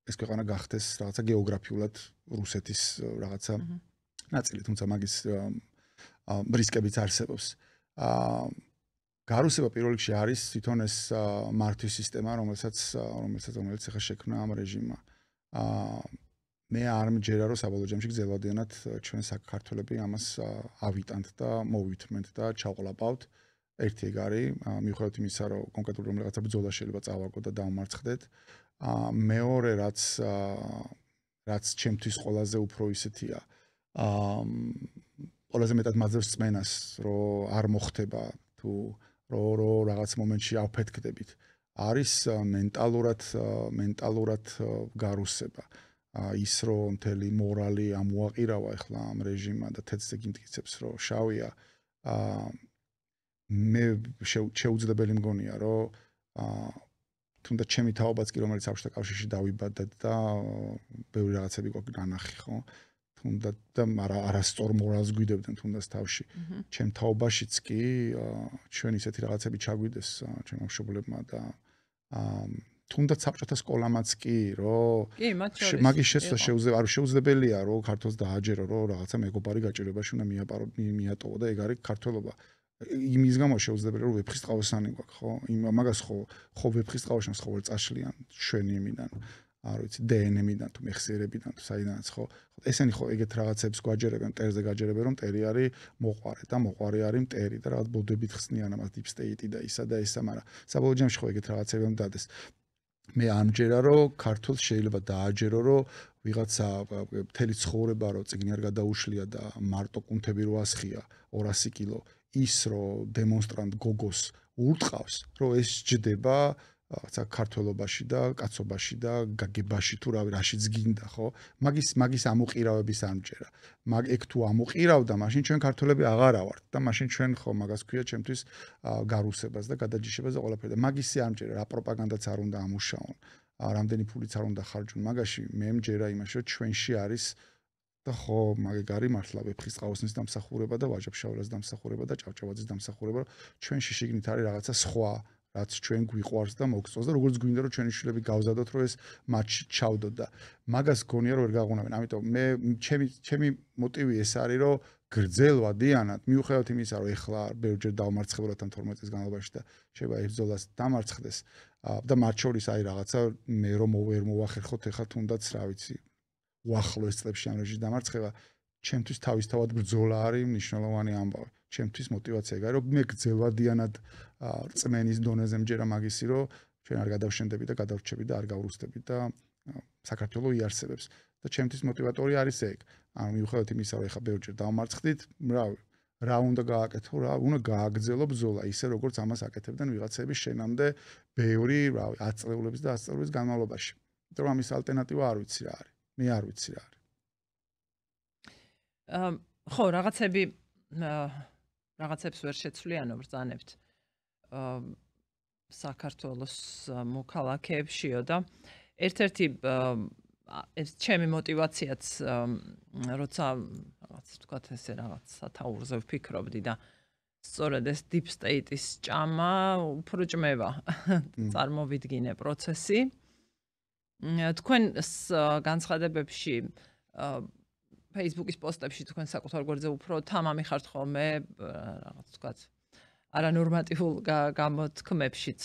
[SPEAKER 2] ეს ქვეყანა გახდეს რაღაცა გეოგრაფიულად რუსეთის რაღაცა ნაწილი, თუმცა მაგის რისკებიც არსებობს. გარუსება პირველ რიგში არის თვითონ ეს მართვის სისტემა, რომელიც ახლა შექმნა ამ რეჟიმმა. მე არ მჯერა, რომ საბოლოო ჯამში გრძელვადიანად ჩვენ საქართველები ამას ავიტანთ და მოვითმენთ და ჩავყლაპავთ. ერთი ეგ არის, მიუხედავად იმისა, რომ კონკრეტულად რაღაცა ბრძოლა შეიძლება წავაგო და დავმარცხდეთ. მეორე რაც ჩემთვის ყველაზე უფრო ისეთია, ყველაზე მეტად მაძლევს წმენას, რომ არ მოხდება თუ რომ რაღაც მომენტში ავფეთქდებით. არის მენტალურად გარუსება. ის რომ მთელი მორალი ამოაყირავა ახლა ამ რეჟიმმა და თეთრზე გიმტკიცებს რომ შავია. მე შეუძლებელი მგონია რომ თუნდაც ჩემი თაობაც კი რომელიც საბჭოთა კავშირში დავიბადა და ბევრი რაღაცები გვაქვს განახი, ხო? თუნდაც და არასწორ მორალს გვიდებდნენ თუნდაც თავში. ჩემ თაობაშიც კი ჩვენ ისეთი რაღაცები ჩაგვიდეს ჩემ მშობლებმა და თუნდაც საბჭოთა სკოლამაც კი რომ მაგის შეცვლა შეუძლებელია რომ ქართულს დააჯერო რომ რაღაცა მეგობარი გაჭირებაში უნდა მიატოვო და ეგ არის ქართველობა. იმის გამო შეუძლებელია რომ ვეფხისტყაოსანი გვაქვს, ხო? მაგას ხო ვეფხისტყაოსანს ხო ვერ წაშლიან ჩვენი იმიდან, არ ვიცი, დნმ-დან თუ მეხსიერებიდან თუ საიდანაც, ხო? ესენი ხო ეგეთ რაღაცებს გვაჯერებენ, მტერზე გაჯერებენ, რომ მტერი არის მოყვარე და მოყვარე არის მტერი და რაღაც ბოდებით ხსნიან ამას deep state და ისა და ისა, მაგრამ საბოლოო ჯამში ხო ეგეთ რაღაცები უნდა დადეს. მე ამჯერა რომ ქართულს შეიძლება დააჯერო რომ ვიღაცა მთელი ცხოვრება რომ წიგნი არ გადაუშლია და მარტო კუნთები რო ასხია 200 კილო ის რომ დემონსტრანტ გოგოს ურტყავს რომ ეს ჯდება რაღაცა ქართველობაში და კაცობაში და გაგებაში თუ რაშიც გინდა ხო მაგის ამოყირავების ამჯერა ეგ თუ ამოყირავდა მაშინ ჩვენ ქართველები აღარა ვართ და მაშინ ჩვენ ხო მაგას ქვია ჩემთვის გარუსებას და გადაჯიშებას და ყველაფერი და მაგისი ამჯერა რა პროპაგანდაც არ უნდა ამუშაონ რამდენი ფულიც არ უნდა ხარჯონ მაგაში მე მჯერა იმაში რომ ჩვენში არის და ხო მაგ არის მართლა ვეფხისტყაოსნის დამსახურება და ვაჟა-ფშაველას დამსახურება და ჭავჭავაძის დამსახურება რომ ჩვენში შიგნით არის რაღაცა სხვა რაც ჩვენ გვიყვარს და მოგწონს და როგორც გვინდა რომ ჩვენი შვილები გავზადოთ რომ ეს მატჩი ჩავდოთ და მაგას გონია რომ ვერ გაღუნავენ ამიტომ მე ჩემი მოტივი ეს არის რომ გრძელვადიანად მიუხედავად იმისა რომ ეხლა ბევრჯერ დავმარცხებულთან 12 წლის განმავლობაში და შეიძლება ეს ბრძოლას დამარცხდეს და მათ შორის აი რაღაცა მე რომ ვერ მოვახერხოთ ეხლა თუნდაც რა ვიცი უახლოეს წლებში ამ რეჟიმის დამარცხება ჩემთვის თავისთავად ბრძოლა არის მნიშვნელოვანი ამბავი ჩემთვის мотивация ეგ არის რომ მე გრძელვადიანად წმენის დონეზე მჯერა მაგისი რომ ჩვენ არ გადავშენდები და გადავრჩები და არ გავრუსტები და საქართველოს იარსებებს და ჩემთვის мотиваტორი არის ეგ ანუ მიუხედავად იმისა რომ ეხა ბევრჯერ დავმარცხდით რა უნდა გააკეთო რა უნდა გააგრძელო ბრძოლა ისე როგორც ამას აკეთებდნენ ვიღაცები შენამდე ბევრი რა 10 წლების და 100 წლების განმავლობაში იმიტომ რომ ამის ალტერნატივა არ ვიცი რა არის მე არ ვიცი რა არის
[SPEAKER 1] ხო რაღაცებს ვერ შეცვლიანო ბრძანებთ საქართველოს მოქალაქეებშიო და ერთ-ერთი ჩემი мотиваციაც როცა რაღაც თქვათ ესე რაღაც სათაურზე ვფიქრობდი და სწორედ ეს deep state-ის ჭამა უფრო ჭმევა წარმოვიდგინე პროცესი თქვენ განცხადებებში Facebook-ის პოსტებში თქვენ საკუთარ გვერდზე უფრო თამამი ხართ ხოლმე რაღაც თქვათ არანორმატიულ გამოთქმებშიც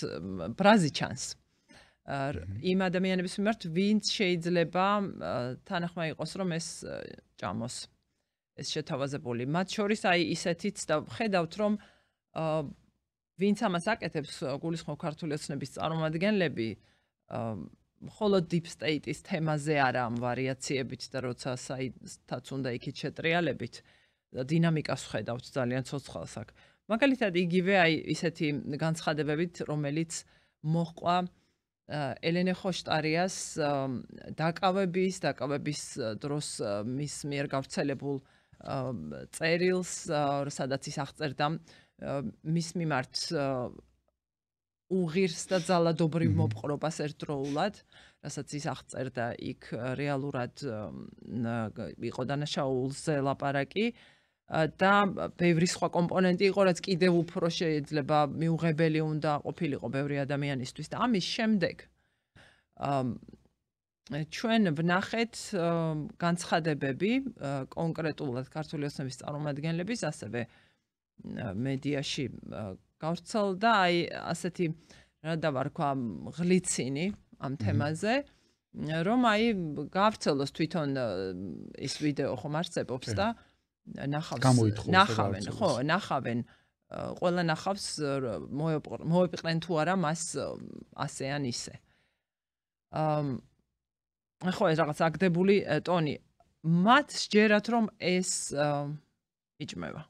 [SPEAKER 1] ბრაზი ჩანს იმ ადამიანების მიმართ ვინც შეიძლება თანახმა იყოს რომ ეს ჭამოს ეს შეთავაზებული მათ შორის აი ისეთიც და ხედავთ რომ ვინც ამას აკეთებს გულისხმობ ქართული ოცნების წარმომადგენლები მხოლოდ deep state-ის თემაზე არა ამ ვარიაციებით და როცა საიდაც უნდა იქით შეტრიალებით დინამიკას ხედავთ ძალიან ცოცხალს აქ მაგალითად იგივე აი ისეთი განცხადებებით რომელიც მოჰყვა ელენე ხოშტარიას დაკავების დროს მის მიერ გავრცელებულ წერილს სადაც ის აღწერდა მის მიმართ უღირს და ძალადობრივ მოპყრობას ერთდროულად, რასაც ის აღწერდა იქ რეალურად იყო დანაშაულზე ლაპარაკი და ბევრი სხვა კომპონენტი იყო, რაც კიდევ უფრო შეიძლება მიუღებელი უნდა ყოფილიყო ბევრი ადამიანისთვის და ამის შემდეგ ჩვენ ვნახეთ განცხადებები კონკრეტულად ქართული ოცნების წარმომადგენლების ასევე მედიაში გავრცელდა აი ასეთი რა დავარქვა ღლიცინი ამ თემაზე რომ აი გავრცელოს თვითონ ის ვიდეო ხომ არსებობს და ნახავენ ყველა ნახავს მოეპყრენ თუ არა მას ასე ან ისე ხო ეს რაღაც აგდებული ტონი მათ სჯერათ რომ ეს იჭმება.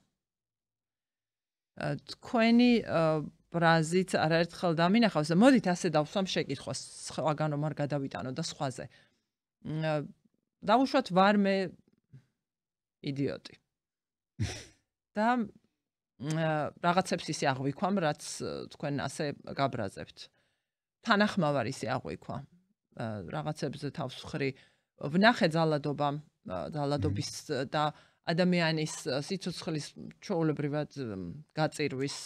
[SPEAKER 1] თქვენი ბრაზით არაერთხელ დამინახავს და მოდით ასე დავსვამ შეკითხვას, სხვაგან რომ არ გადავიტანო და სხვაზე. დავუშვათ ვარ მე იდიოტი. და რაღაცებს ისე აღვიქვამ, რაც თქვენ ასე გაბრაზებთ. თანახმავარ ისე აღვიქვა. რაღაცებზე თავს ვხრი, ვნახე ძალადობის და ადამიანის სიცოცხლის ჩვეულებრივად გაწირვის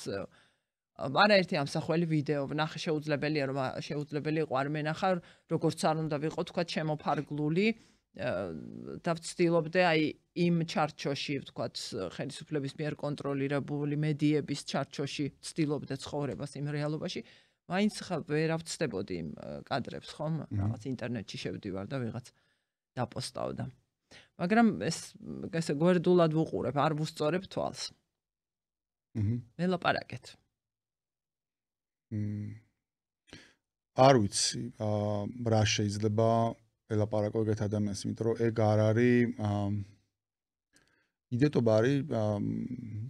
[SPEAKER 1] არაერთი ამსახველი ვიდეო ვნახე, შეუძლებელია რომ შეუძლებელი იყო არ მენახა, როგორც არ უნდა ვიყო თქვა შემოფარგლული და ვცდილობდე აი იმ ჩარჩოში ვთქვათ ხელისუფლების მიერ კონტროლირებული მედიების ჩარჩოში ვცდილობდე ცხოვრებას იმ რეალობაში, მაინც ვერ ავწდებოდი იმ კადრებს, ხომ? რაღაც ინტერნეტში შევდივარ და ვიღაც დაპოსტავდა. მაგრამ ესე გვერდულად ვუყურებ, არ ვუსწორებ თვალს. მელაპარაკეთ.
[SPEAKER 2] არ ვიცი, რა შეიძლება ელაპარაკო ეგეთ ადამიანს, იმიტომ რომ ეგ არ არის იდიოტობა არის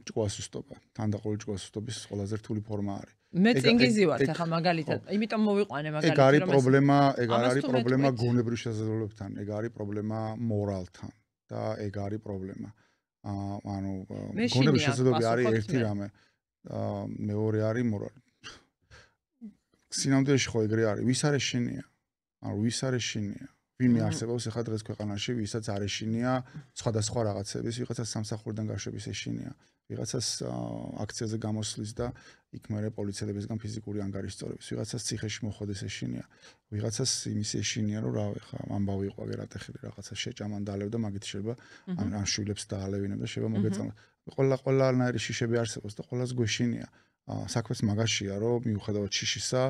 [SPEAKER 2] ჭკუასუსტობა. თანდაყოლი ჭკუასუსტობის ყველაზე რთული ფორმა არის.
[SPEAKER 1] მე წინგიზი ვარ ახლა მაგალითად, იმიტომ მოვიყვანე მაგალითად,
[SPEAKER 2] ეგ არის პრობლემა, ეგ არ არის პრობლემა გონებრივ შესაძლებლობებთან, ეგ არის პრობლემა მორალთან და ეგ არის პრობლემა. ანუ გონებრივ შესაძლებლობები არის ერთი რამე. მეორე არის მორალი. სინამდვილეში ხო ეგრე არის, ვის არ ეშინია? ანუ ვის არ ეშინია? ვინმე არსებობს ახლა დღეს ქვეყანაში, ვისაც არ ეშინია სხვადასხვა რაღაცების, ვიღაცას სამსახურიდან გაშვების ეშინია, ვიღაცას აქციაზე გამოსვლის და იქ მერე პოლიციელებისგან ფიზიკური ანგარიშწორების, ვიღაცას ციხეში მოხვედეს ეშინია, ვიღაცას იმის ეშინია, რომ რა ხა ამბავი იყო აგერატეხილი რაღაცა შეჭამან დაალევ და მაგით შეიძლება ან შვილებს დაალევინებ და შეიძლება მოგეწამოთ. ყველანაირი შიშები არსებობს და ყველას გვეშინია. საქმეც მაგაშია, რომ მიუხედავად შიშისა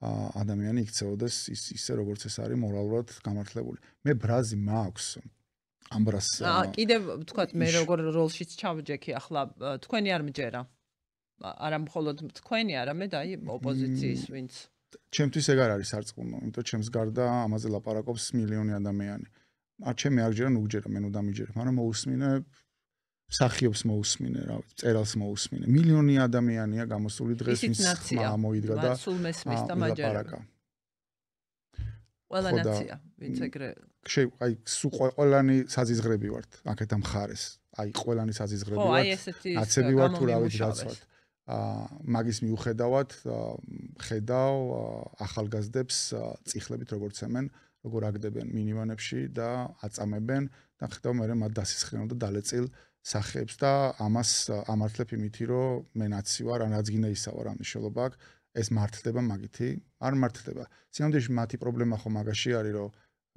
[SPEAKER 2] ადამიანი იქცეოდეს ისე როგორც ეს არის მორალურად გამართლებული. მე ბრაზი მაქვს ამ ბრას.
[SPEAKER 1] კიდევ ვთქვათ მე როგორ როლშიც ჩავჯექი ახლა თქვენი არ მჯერა. არა მხოლოდ თქვენი, არამედ აი ოპოზიციის ვინც.
[SPEAKER 2] ჩემთვის ეგ არ არის სარწყმუნო, იმიტომ ჩემს გარდა ამაზე ლაპარაკობს მილიონი ადამიანი. ჩემი არ ჯერა, ნუ ჯერა, მე ნუ დამიჯერებ, მაგრამ მოусმინე მსახიობს მოусმინე, რა ვიცი, წერალს მოусმინე. მილიონი ადამიანია გამოსული დღეს ის ხმა მოიდგა და
[SPEAKER 1] სულ მესმის და მაჯერა. ყველა ნაცია, ვინც ეგრე.
[SPEAKER 2] აი სულ ყველანი საზიზღრები ვართ, აქეთა მხარეს. აი ყველანი საზიზღრები ვართ.
[SPEAKER 1] ხო, აი ესეთი
[SPEAKER 2] აცები ვართ თუ რა ვიცი რაცვართ. მაგის მიუხედავად ხედავ ახალგაზრდებს წიხლებით როგორც ემენ, როგორ აგდებენ მინივანებში და აწამებენ და ხედავ მე მათ დასისხლენ და დალეწილ სახეებს და ამას ამართლებ იმითი რომ მე ნაცი ვარ, ან რაც გინდა ისა ვარ ამ მნიშვნელობა აქვს, ეს მართლდება მაგითი? არ მართლდება. სინამდვილეში მათი პრობლემა ხო მაგაში არის, რომ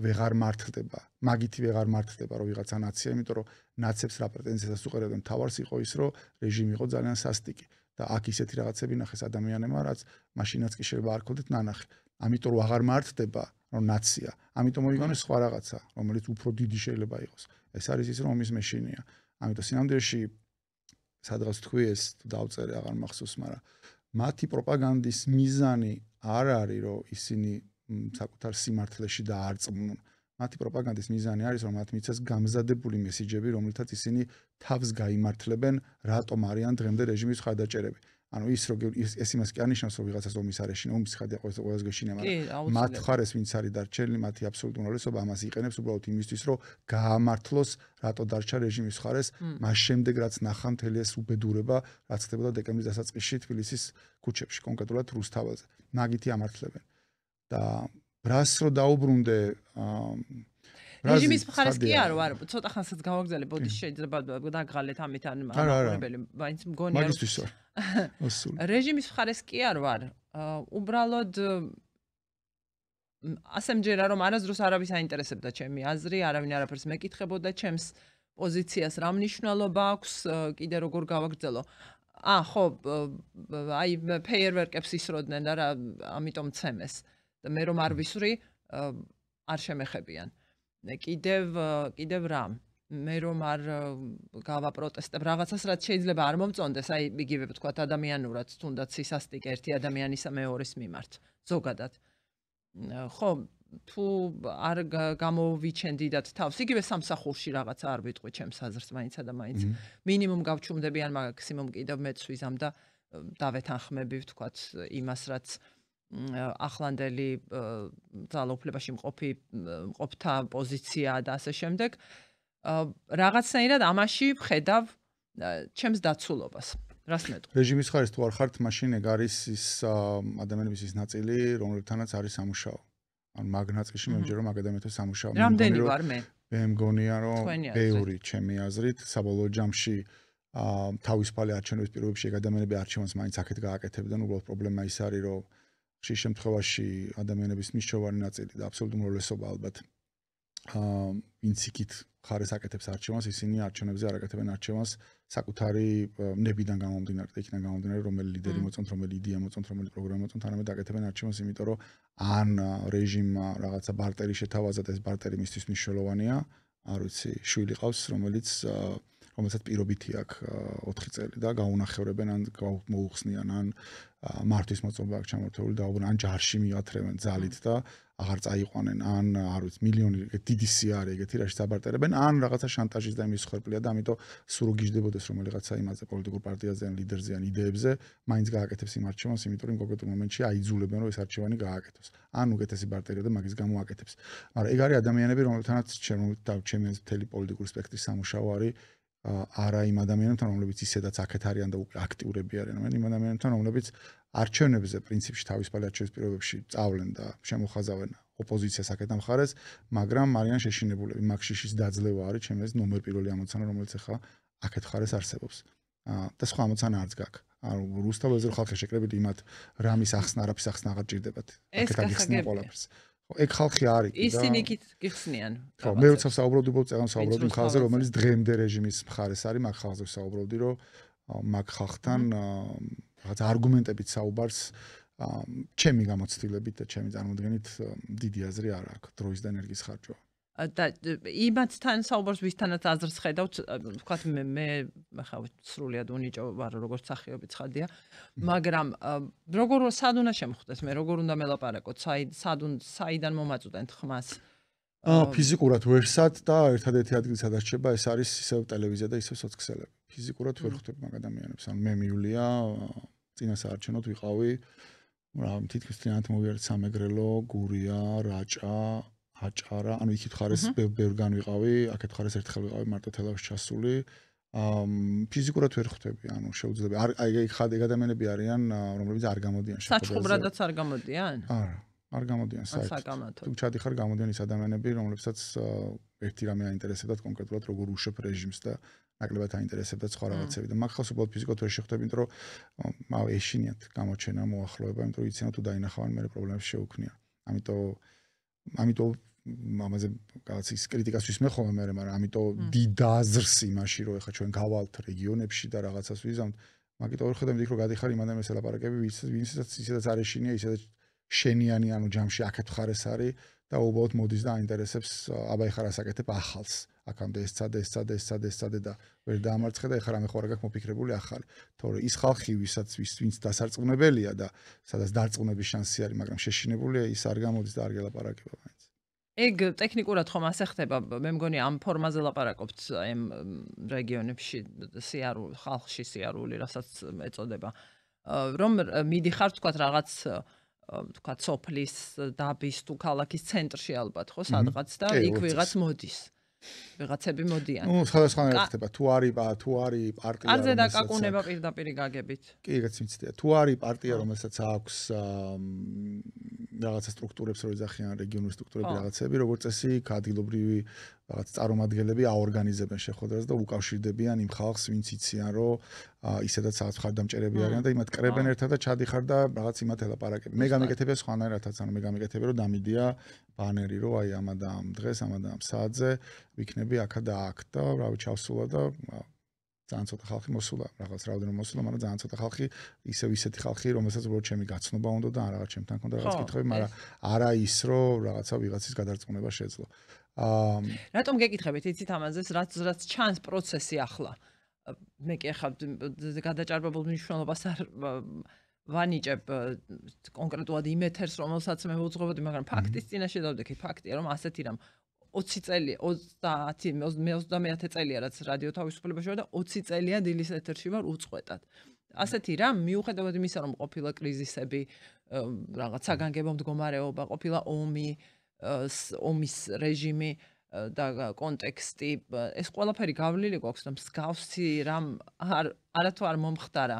[SPEAKER 2] ვეღარ მართლდება. მაგითი ვეღარ მართლდება, რომ ვიღაცა ნაცია, იმიტომ რომ ნაცებს რა პრეტენზიას უყურებენ, თავარს იყო ის, რომ რეჟიმი იყო ძალიან სასტიკი და აქ ისეთი რაღაცები ნახეს ადამიანებმა, რაც მაშინაც კი შეიძლება არ ქონდეთ ნანახი. ამიტომ რომ აღარ მართლდება, რომ ნაცია. ამიტომ მოიგონეს სხვა რაღაცა, რომელიც უფრო დიდი შეიძლება იყოს. ეს არის ის, რომ ომის მეშინია. ამიტომ სინამდვილეში სადღაც თქვი ეს დავწერე აღარ მახსოვს, მაგრამ მათი პროპაგანდის მიზანი არ არის, რომ ისინი საკუთარ სიმართლეში დაარწმუნონ. მათი პროპაგანდის მიზანი არის, რომ მათ მიცეს გამზადებული მესიჯები, რომელთაც ისინი თავს გაიმართლებენ, რატომ არიან დღემდე რეჟიმის მხარდაჭერები. ანუ ის რომ ეს იმას კი არნიშნავს, რომ ვიღაცას ომის არ ეშინა, ომის ხარდია ყოველას გეშინა, მაგრამ მათ ხარეს ვინც არის დარჩენილი, მათი აბსოლუტური უმრავლესობა ამას იყენებს უბრალოდ იმისთვის, რომ გაამართლოს, რატო დარჩა რეჟიმის მხარეს, მას შემდეგ რაც ნახა მთელი ეს უბედურება, რაც ხდებოდა დეკემბრის დასაწყისში თბილისის ქუჩებში, კონკრეტულად რუსთაველზე. მაგითი ამართლებენ. და ბრას რო დაუბრუნდე
[SPEAKER 1] რეჟიმის მხარეს კი არ ვარ, ცოტა ხანსაც გავაგზავნე, ბოდი შეიძლება დაგღალეთ ამით ან მაყურებელი, მაინც მგონია რომ
[SPEAKER 2] მაგისთვის ვარ. მოსული.
[SPEAKER 1] რეჟიმის მხარეს კი არ ვარ. უბრალოდ ასე მჯერა რომ არასდროს არავის აინტერესებდა ჩემი აზრი, არავინ არაფერს მეკითხებოდა ჩემს პოზიციას, რა მნიშვნელობა აქვს, კიდე როგორ გავაგრძელო. ხო, აი ფეიერვერკებს ისროდნენ და რა, ამიტომ ცემეს. და მე რომ არ ვისვრი, არ შემეხებიან. კიდევ რა, მე რომ არ გავაპროტესტებ რაღაცას, რაც შეიძლება არ მომწონდეს, აი იგივე ვთქვათ ადამიანურად, თუნდაც სისასტიკე ერთი ადამიანისა მეორეს მიმართ, ზოგადად. ხო, თუ არ გამოვიჩენდიდათ თავს, იგივე სამსახურში რაღაცა არ ვიტყვი ჩემს აზრს მაინცა და მაინც მინიმუმ გავჩუმდები ან მაქსიმუმ კიდევ მეც ვიზამ და დავეთანხმები ვთქვათ იმას, რაც ახლანდელი ძალაუფლებაში მყოფთა პოზიცია და ასე შემდეგ. რაღაცნაირად ამაში ვხედავ ჩემს დაცულობას. რას მეტყვი?
[SPEAKER 2] რეჟიმის ხარეს თუ არ ხართ, მაშინ ეგ არის ის ადამიანების ის ნაწილი, რომლებთანაც არის სამუშაო. ან მაგ ნაწილში მე ვჯერ რომ აკადემიათო სამუშაო.
[SPEAKER 1] რამდენი ვარ მე?
[SPEAKER 2] მე მგონია რომ ბევრი ჩემი აზრით საბოლოო ჯამში თავისუფალი არჩევნების პირობებში ეგ ადამიანები არჩევანს მაინც აქეთ გააკეთებდნენ, უბრალოდ პრობლემა ის არის რომ ხშირ შემთხვევაში ადამიანების მნიშვნელოვანი ნაწილი და აბსოლუტური უმრავლესობა ალბათ ვინც იქით ხარეს აკეთებს არჩევანს, ისინი არჩევნებზე არ აკეთებენ არჩევანს საკუთარი ნებიდან გამომდინარე და იქიდან გამომდინარე, რომელი ლიდერი მოწონთ, რომელი იდეა მოწონთ, რომელი პროგრამა მოწონთ, არამედ აკეთებენ არჩევანს, იმიტომ რომ ან რეჟიმმა რაღაცა ბარტერი შეთავაზა და ეს ბარტერი მისთვის მნიშვნელოვანია, არ ვიცი, შვილი ყავს, რომელსაც პირობითი აქვს 4 წელი და გაუნახევრებენ ან მოუხსნიან ან მართვის მოწმობა აქვს ჩამორთული და ან ჯარში მიათრევენ ძალით და აღარ წაიყვანენ ან არ ვიცი მილიონი დიდი სიარე ეგეთი რაში საბარტერებენ ან რაღაცა შანტაჟის და იმის ხერპლია და ამიტომ სულ გიждდებოდეს რომ რაღაცა იმაზე პოლიტიკურ პარტიაზე ან ლიდერზე ან იდეებზე მაინც გააკეთებს იმ არჩევანს იმიტომ რომ კონკრეტულ მომენტში აიძულებენ რომ ეს არჩევანი გააკეთოს ან უკეთესი პარტია და მაგის გამო აკეთებს მაგრამ ეგ არის ადამიანები რომელთანაც ჩემი მთელი პოლიტიკური სპექტრის სამუშაო არის არა იმ ადამიანებთან რომლებიც ისედაც აქეთ არიან და უკვე აქტიურები არიან მაგრამ იმ ადამიანებთან რომლებიც არჩევნებზე პრინციპში თავისუფალი არჩევნების პირობებში წავლენ და შემოხაზავენ ოპოზიციას აქეთან მხარეს, მაგრამ არიან შეშინებულები. მაგ შიშის დაძლევა არის ჩემი აზრით ნომერ პირველი ამოცანა, რომელიც ახლა აქეთ მხარეს არსებობს. და სხვა ამოცანა არც გაქვს. ანუ რუსთაველზე ხალხი შეკრებით იმათ რამის ახსნა, არაფის ახსნა აღარ ჭირდებათ. აქეთან იხსნა ყველაფერს. ეგ ხალხი არის და
[SPEAKER 1] ისინი იქით გიხსნიან.
[SPEAKER 2] ხო, მე როცა საუბრობდი, საუბრობდი ხალხზე, რომელიც დღემდე რეჟიმის მხარეს არის, მაგ ხალხზე საუბრობდი, რომ მაგ ხალხთან რაღაც არგუმენტებით საუბარს ჩემი გამოცდილებით და ჩემი წარმოდგენით დიდი აზრი არ აქვს დროის და ენერგიის ხარჯვა.
[SPEAKER 1] და იმათთან საუბარს ვისთანაც აზრს ხედავთ, ვთქვათ მე ხა სრულიად უნიჭო ვარ როგორც სახიობი ცხადია, მაგრამ სად უნდა შემოხვდეს მე როგორ უნდა მელაპარაკოთ, საიდან მომაწვდენთ ხმას?
[SPEAKER 2] ფიზიკურად ვერსად და ერთადერთი ადგილი სადაც რჩება ეს არის ისევ ტელევიზია და ისევ სოციალები. ფიზიკურად ვერ ხვდები მაგ ადამიანებს. ანუ მე მივლია წინა საარჩევნოდ ვიყავი რა თითქოს თიანთ მოვიარეთ სამეგრელო, გურია, რაჭა, აჭარა, ანუ იქით ხარეს ბევრგან ვიყავი, აქეთ ხარეს ერთხელ ვიყავი მარტო თელავში ჩასული. ფიზიკურად ვერ ხვდები, ანუ შეუძლებელი. აი ხადი ადამიანები არიან, რომლებიც არ გამოდიან
[SPEAKER 1] შეხვედრაზე. საჩუბრადაც არ გამოდიან?
[SPEAKER 2] არა, არ გამოდიან საერთოდ. თუ ჩადიხარ გამოდიან ის ადამიანები, რომლებსაც ერთი რამე აინტერესებდათ კონკრეტულად როგორ უშვებ რეჟიმს და ნაკლებად აინტერესებდათ სხვა რაღაცები და მაგ ხალხს უბრალოდ ფიზიკურად ვერ შეხვდები, იმიტომ რომ ეშინიათ გამოჩენა, მოახლოება, იმიტომ რომ იციან თუ დაინახავენ მე პრობლემებს შეუქმნიან. ამიტომ ამაზე რაღაც ის კრიტიკას ვისმენ ხოლმე მე, მაგრამ ამიტომ დიდ აზრს იმაში რომ ეხლა ჩვენ გავალთ რეგიონებში და რაღაცას ვიზამთ, მაგიტომ ვერ ხედავთ იქ რომ გადიხარ იმ ადამიანებს ელაპარაკები, ვინცაც ისედაც არ ეშინია, ისედაც შენიანი, ანუ ჯამში აქეთ ხარეს არის და უბრალოდ მოდის და აინტერესებს, აბა ეხლა რას აკეთებ ახალს. აქამდე ეს წადე და ვერ დაამარცხე და ეხლა რამე ხო არ გაქვს მოფიქრებული ახალი. თორე ის ხალხი, ვინც დასარწმუნებელია და სადაც დარწმუნების შანსი არის, მაგრამ შეშინებულია, ის არ გამოდის და არ გელაპარაკება მაინც.
[SPEAKER 1] ეგ ტექნიკურად ხომ ასე ხდება, მე მგონი ამ ფორმაზე ლაპარაკობთ ამ რეგიონებში ხალხში სიარული, რასაც ეწოდება. რომ მიდიხარ თქვათ რაღაც თქვათ სოფლის დაბის თუ ქალაქის ცენტრში ალბათ ხო სადღაც და იქ ვიღაც მოდის. ვიღაცები მოდიან.
[SPEAKER 2] სხვადასხვანაირად ხდება. თუ არის პარტია,
[SPEAKER 1] არზე დაკაკუნება პირდაპირ გაგებით.
[SPEAKER 2] კი, ეგაც მიცდია. თუ არის პარტია, რომელსაც აქვს რაღაცა სტრუქტურებს რო ეძახიან რეგიონული სტრუქტურები რაღაცები, როგორც წესი, ადგილობრივი რაღაც წარმომადგენლები აორგანიზებენ შეხვედრას და უკავშირდებიან იმ ხალხს, ვინც იციან, რომ ისედაც რაღაც მხარდამჭერები არიან და იმათ კრებენ ერთად და ჩადიხარ და რაღაც იმათ ელაპარაკები. მე გამიკეთებია სხვანაირადაც, ანუ მე გამიკეთებია, რომ დამიდია ბანერი, რომ აი ამა და ამ დღეს, ამა და ამ საათზე ვიქნები აქა და აქ და რავი ჩავსულა და ძალიან ცოტა ხალხი მოსულა, რაღაც რაოდენობა მოსულა, მაგრამ ძალიან ცოტა ხალხი, ისევ ისეთი ხალხი, რომელსაც უბრალოდ ჩემი გაცნობა უნდა და რაღაც ჩემთან ქონდა რაღაც კითხვები, მაგრამ არა ის, რომ რაღაცა ვიღაცის გადარწმუნება შეძლო.
[SPEAKER 1] რატომ გეკითხებით იცით ამაზე, რაც ჩანს პროცესი ახლა. მე კი ახლა გადაჭარბებულ მნიშვნელობას ვანიჭებ კონკრეტულად იმ ეთერს, რომელსაც მე ვუძღვებოდი, მაგრამ ფაქტის წინაშე დავდექი, ფაქტია, რომ ასეთი რამ 20 წელი, 30 წელია, რაც რადიო თავისუფლებაში ვარ და 20 წელია დილის ეთერში ვარ უწყვეტად. ასეთი რამ მიუხედავად იმისა, რომ ყოფილა კრიზისები, რაღაც საგანგებო მდგომარეობა, ყოფილა ომის რეჟიმი და კონტექსტი, ეს ყველაფერი გავლილი გვაქვს და მსგავსი რამ არათუ არ მომხდარა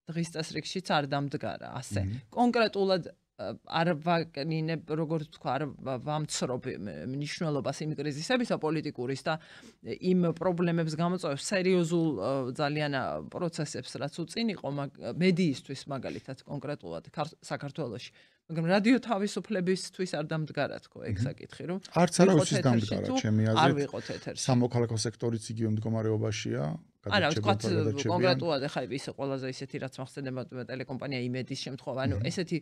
[SPEAKER 1] დღის წესრიგშიც არ დამდგარა ასე. კონკრეტულად არ ვაკნინებ, როგორ თქვა, არ ვამცრობ მნიშვნელობას იმ კრიზისებისა პოლიტიკურის და იმ პრობლემებს გამოწვევს სერიოზულ ძალიან პროცესებს, რაც უწინ იყო მედიისთვის მაგალითად კონკრეტულად საქართველოში. მაგრამ რადიო თავისუფლებისთვის არ დამდგარა თქო, ეგ საკითხი, რომ
[SPEAKER 2] არც არავისთვის დამდგარა, ჩემი აზრით.
[SPEAKER 1] არ ვიყოთ ეთერში.
[SPEAKER 2] სამოქალაქო სექტორიც იგივე მდგომარეობაშია.
[SPEAKER 1] არა, ვთქვათ კონკრეტულად ახლა ის ყველაზე ისეთი რაც მახსენდება ტელეკომპანია იმედის შემთხვევა, ანუ ესეთი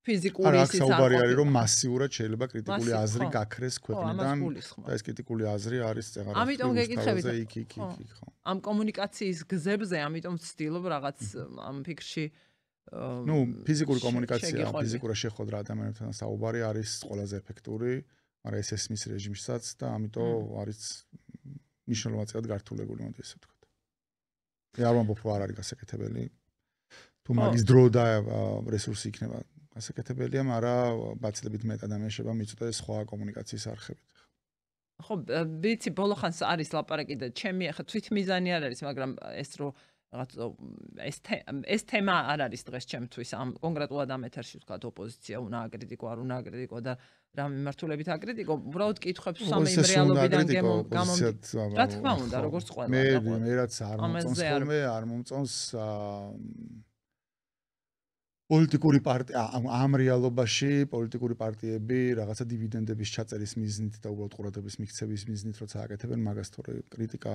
[SPEAKER 1] ფიზიკური
[SPEAKER 2] ისიც საუბარი არის, რომ მასიურად შეიძლება კრიტიკული აზრი გაქრეს ქვეყნიდან და ეს კრიტიკული აზრი არის წეღარას.
[SPEAKER 1] ამიტომ გეკითხებით, ხო. ამ კომუნიკაციის გზებზე, ამიტომ ვცდილობ რაღაც ამ ფიქრში
[SPEAKER 2] ფიზიკური კომუნიკაცია, ფიზიკურად შეხვედრა ადამიანებთან საუბარი არის ყველაზე ეფექტური, მაგრამ ეს ესმის რეჟიმშიც და ამიტომ არის მნიშვნელოვნად გართულებული, მოდი ესე ვთქვათ. არ ვამბობ, რომ არ არის გასაკეთებელი. თუ მაგის დრო და რესურსი იქნება გასაკეთებელია, მაგრამ ბაცილებით მეტ ადამიანს შეიძლება მიწოდოს სხვა კომუნიკაციის არხებით.
[SPEAKER 1] ხო, ვიცი, ბოლო ხანს არის ლაპარაკი და ჩემი ახლა თვითმიზანი არ არის, მაგრამ ეს რო რაღაც ეს თემა არ არის დღეს ჩემთვის ამ კონკრეტულად ამ ეთერში ვთქვათ ოპოზიცია უნდა აკრიტიკო, არ უნდა აკრიტიკო და რა მიმართულებით აკრიტიკო, უბრალოდ კითხებს სამ იმ რეალობიდან გამომდის. რა თქმა უნდა, როგორც ყველა.
[SPEAKER 2] მე რაც არ მომწონს პოლიტიკური პარტია ამ რეალობაში პოლიტიკური პარტიები რაღაცა დივიდენდების ჩაწერის მიზნით და უბრალოდ ყურადღების მიქცევის მიზნით როცა აკეთებენ მაგას თორე კრიტიკა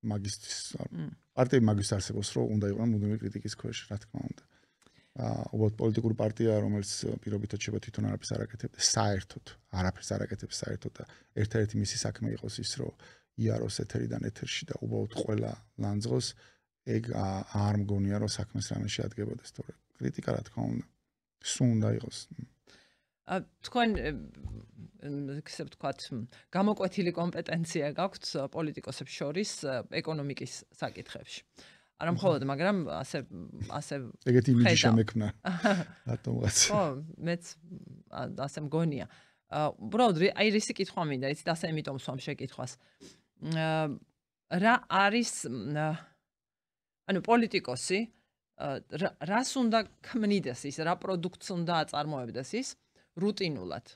[SPEAKER 2] მაგისტრის პარტიები მაგის არსებობს რომ უნდა იყვნენ მუდმივი კრიტიკის ქვეშ რა თქმა უნდა უბრალოდ პოლიტიკური პარტია რომელიც პირობითად შეიძლება თვითონ არაფერს არ აკეთებს საერთოდ არაფერს არ აკეთებს საერთოდ და ერთ-ერთი მისი საქმე იყოს ის რომ იაროს ეთერიდან ეთერში და უბრალოდ ყველა ლანძღოს ეგ არ მგონია რომ საქმეს რამე შეადგებოდეს თორე კრიტიკა რა თქმა უნდა სულ უნდა იყოს
[SPEAKER 1] თქვენ ისე ვთქვათ გამოკვეთილი კომპეტენცია გაქვთ პოლიტიკოსებს შორის ეკონომიკის საკითხებში არა მხოლოდ მაგრამ ასე
[SPEAKER 2] ეგეთი იმიჯი შემექმნა რატომღაც
[SPEAKER 1] ხო მეც ასე მგონია უბრალოდ აი რისი კითხვა მინდა იცით ასე იმიტომ სვამ შეკითხვას რა არის ანუ პოლიტიკოსი რას უნდა ქმნიდეს ის რა პროდუქტს უნდა აწარმოებდეს ის რუტინულად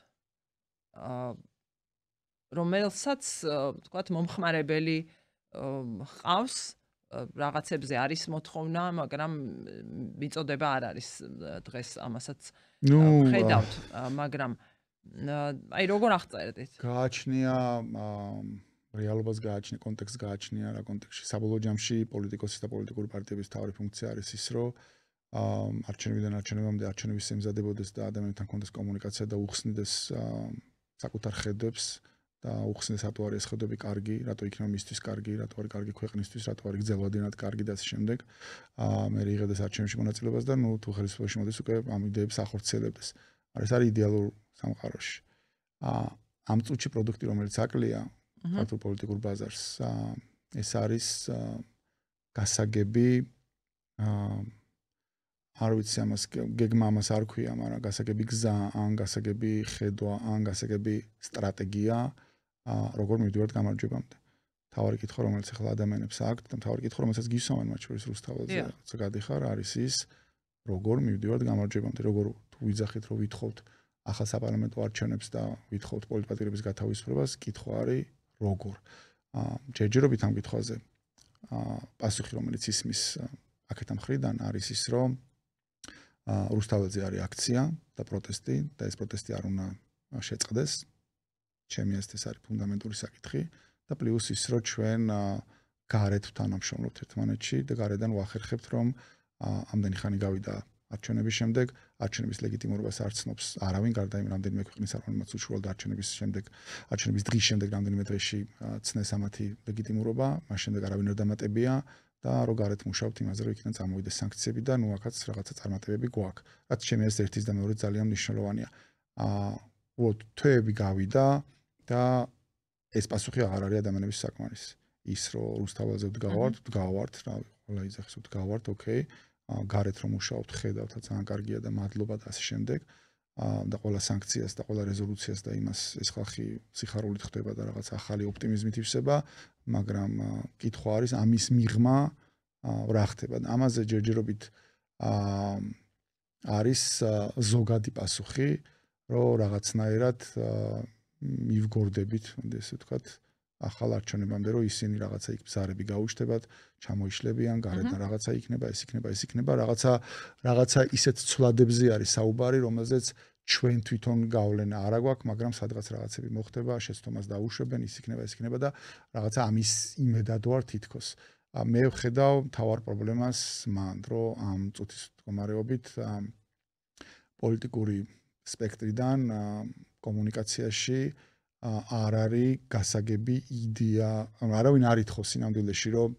[SPEAKER 1] რომელსაც ვთქვათ მომხმარებელი ყავს რაღაცებზე არის მოთხოვნა მაგრამ მიწოდება არ არის დღეს ამასაც ხედავთ მაგრამ აი როგორ აღწერდით
[SPEAKER 2] გააჩნია რეალობას გააჩნია კონტექსტს გააჩნია რა კონტექსტში საბოლოო ჯამში პოლიტიკოსის და პოლიტიკური პარტიების თავი ფუნქცია არის ის რომ არჩევნებიდან არჩევნებამდე არჩევნების ემზადებოდეს და ადამიანთან კონდეს კომუნიკაცია და უხსნიდეს საკუთარ ხედვებს და უხსნიდეს რატო არის ეს ხედვები კარგი, რატო იქნება მისთვის კარგი, რატო არის კარგი ქვეყნისთვის, რატო არის გრძელვადიანად კარგი და ასე შემდეგ. მე იღებდეს არჩევნებში მონაწილეობას და ნუ თუ ხელისუფლებაში მოდის უკვე ამ იდეებს ახორციელებდეს. ეს არის იდეალურ სამყაროში. ამ წუთში პროდუქტი რომელიც აკლია ქართულ პოლიტიკურ ბაზარს, ეს არის გასაგები არ ვიცი ამას გეგმა ამას არ ქვია, მაგრამ გასაგები გზა, ან გასაგები ხედვა, ან გასაგები სტრატეგია, როგორ მივდივართ გამარჯვებამდე. თავარი კითხვა, რომელიც ახლა ადამიანებს აქვთ, და თავარი კითხვა, რომელსაც გისვამენ მათ შორის რუსთაველზე, როცა გადიხარ, არის ის, როგორ მივდივართ გამარჯვებამდე, როგორ თუ ვიძახით, რომ ვითხოვთ ახალ საპარლამენტო არჩევნებს და ვითხოვთ პოლიტპატიმრების გათავისუფლებას, კითხვა არის როგორ. ჯერჯერობით ამ კითხვაზე პასუხი, რომელიც ისმის აქეთ მხრიდან არის ის, რომ რუსთაველზე არის აქცია და პროტესტი და ეს პროტესტი არ უნდა შეწყდეს. ჩემი აზრით ეს არის ფუნდამენტური საკითხი და პლუს ის რომ ჩვენ გარეთ თანამშრომლობთ ერთმანეთში და გარედან ვახერხებთ რომ ამდენი ხანი გავიდა არჩევნების შემდეგ არჩევნების ლეგიტიმურობას არ ცნობს არავინ გარდა იმ რამდენიმე ქვეყნის არჩევნებიც უშუალოდ არჩევნების შემდეგ არჩევნების დღის შემდეგ რამდენიმე დღეში ცნეს ამათი ლეგიტიმურობა მას შემდეგ არავინ არ დამატებია და რო გარეთ მუშაობთ იმაზე, რომ იქიდან წამოვიდეს სანქციები და ნუ აქაც რაღაცა წარმატებები გვაქვს. რაც ჩემი აზრით ერთის და მეორე ძალიან მნიშვნელოვანია. თვეები გავიდა და ეს პასუხი აღარ არის ადამიანების საკმარისი. ის რომ რუსთაველზე ვდგავართ, რა ყველა იძახის ვდგავართ, ოკეი. გარეთ რომ მუშაობთ, ხედავთ, ძალიან კარგია და მადლობა და ასე შემდეგ. და ყველა სანქციას და ყველა რეზოლუციას და იმას ეს ხალხი სიხარულით ხდება და რაღაც ახალი ოპტიმიზმით ივსება, მაგრამ კითხვა არის ამის მიღმა რა ხდება. ამაზე ჯერჯერობით არის ზოგადი პასუხი, რომ რაღაცნაირად მივგორდებით, ესე ვთქვათ, ახალ არჩევნებამდე, რომ ისინი რაღაცა იქ ბზარები გაუჩნდებათ, ჩამოიშლებიან, გარედან რაღაცა იქნება, ეს იქნება, რაღაცა ისეთ ცვლადებზე არის საუბარი, რომელზეც ჩვენ თვითონ გავლენა არ აქვს, მაგრამ სადღაც რაღაცები მოხდება, შეცდომას დაუშვებენ, ის იქნება და რაღაცა ამის იმედად ვარ თითქოს. მე ვხედავ მთავარ პრობლემას მანდ, რომ ამ წუთის მდგომარეობით პოლიტიკური სპექტრიდან კომუნიკაციაში არ არის გასაგები იდეა, არავინ არ ითხოვს სინამდვილეში, რომ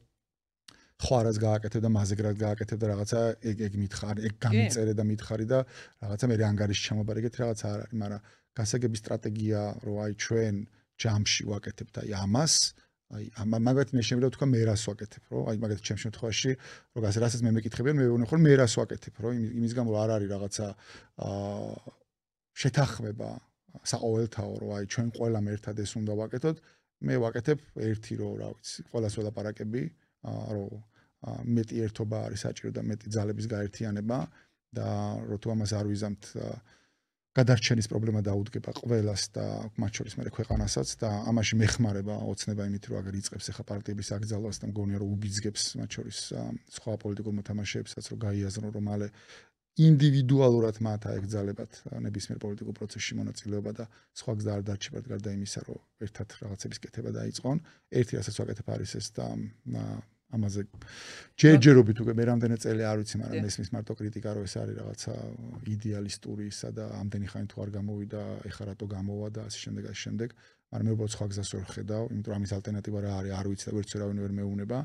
[SPEAKER 2] ხვარას გააკეთებ და მაზეგრად გააკეთებ და რაღაცა ეგ მითხარი, ეგ გამიწერე და მითხარი და რაღაცა მე ანგარიში ჩამობარეგეთ რაღაცა არ არის, მაგრამ გასაგები სტრატეგია, რომ აი ჩვენ ჯამში ვაკეთებთ აი ამას, აი მაგათ მე შემიძლია ვთქვა მე რას ვაკეთებ, რომ აი მაგათ ჩემ შემთხვევაში, რომ რასაც მე მეკითხებიან, მე ვეუბნები ხოლმე მე რას ვაკეთებ, რომ იმის გამო არ არის რაღაცა შეთანხმება საყოველთაო, რომ აი ჩვენ ყველამ ერთად ეს უნდა ვაკეთოთ, მე ვაკეთებ ერთი რომ რა ვიცი, ყველას ველაპარაკები, რომ მეტი ერთობა არის საჭირო და მეტი ძალების გაერთიანება და რომ თუ ამას არ ვიზამთ გადარჩენის პრობლემა დაუდგება ყველას და მათ შორის მე ქვეყანასაც და ამაში მეხმარება ოცნება იმით რომ აგერ იწყებს ახლა პარტიების აკრძალვას და მგონია რომ უბიძგებს მათ შორის სხვა პოლიტიკურ მოთამაშეებსაც რომ გაიაზრონ რომ მალე ინდივიდუალურად მათ აეკრძალებათ ნებისმიერ პოლიტიკურ პროცესში მონაწილეობა და სხვა გზა არ დარჩებათ გარდა იმისა რომ ერთად რაღაცების კეთება დაიწყონ. ერთი რასაც ვაკეთებ არის ეს და ამაზე ჯერჯერობით უკვე მე რამდენი წელი არ ვიცი, მაგრამ მესმის მარტო კრიტიკა რომ ეს არის რაღაცა იდეალისტური ისა და ამდენი ხანი თუ არ გამოვიდა, ეხლა რატო გამოვა და ასე შემდეგ. მაგრამ მე უბრალოდ სხვა გზას ვერ ხედავ, იმიტომ რომ ამის ალტერნატივა რა არის, არ ვიცი და ვერც ვერავინ ვერ მეუნება.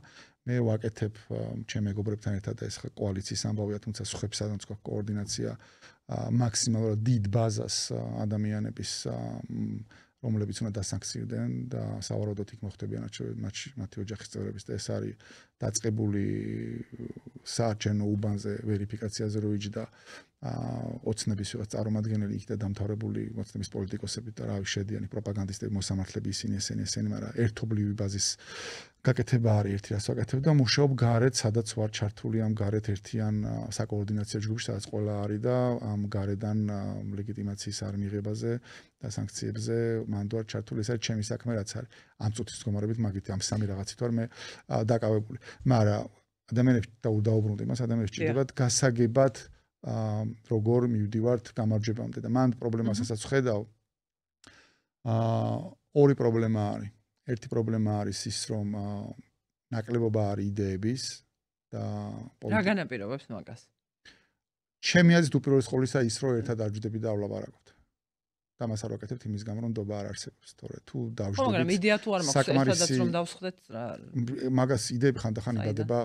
[SPEAKER 2] მე ვაკეთებ ჩემ მეგობრებთან ერთად და ეს ხა კოალიციის ამბავია, თუმცა სხვებსადაც გვაქვს კოორდინაცია მაქსიმალურად დიდ ბაზას ადამიანების რომლებიც უნდა დასანქცირდნენ და სავარაუდოდ იქ მოხდებიან მათი ოჯახის წევრების და ეს არის დაწყებული საარჩევნო უბანზე ვერიფიკაციაზე რო იჯდა ოცნების ვიღაც წარმომადგენელი იქ და დამთავრებული ოცნების პოლიტიკოსები და რავი შედიანი პროპაგანდისტები მოსამართლები ისინი ესენი, მაგრამ ერთობლივი ბაზის გაკეთება არის ერთი რას ვაკეთებ და მუშაობ გარეთ, სადაც ვარ ჩართული ამ გარეთ ერთიან საკოორდინაციო ჯგუფში, სადაც ყველა არის და ამ გარედან ლეგიტიმაციის არ მიღებაზე და სანქციებზე მანდ ვარ ჩართული, ეს არის ჩემი საქმე რაც არის. ამ წუთის მდგომარეობით მაგით ამ სამი რაღაცით ვარ მე დაკავებული. მაგრამ ადამიანებს დაუბრუნდი მას, ადამიანებს ჭირდებათ გასაგებად როგორ მივდივართ გამარჯვებამდე და მანდ პრობლემასაც ვხედავ. ორი პრობლემა არის. ერთი პრობლემა არის ის, რომ ნაკლებობა არის იდეების და
[SPEAKER 1] რა განაპირობებს მაგას?
[SPEAKER 2] ჩემი აზრით უპირველეს ყოვლისა ის, რომ ერთად არ ვჯდები და ავლაპარაკობთ. და მას არ ვაკეთებთ იმის გამო, რომ ნდობა არ არსებობს, თორე თუ დავждდებით.
[SPEAKER 1] მაგრამ იდეა თუ არ მაქვს, ერთადაც რომ დავსხდეთ რა.
[SPEAKER 2] მაგას იდეები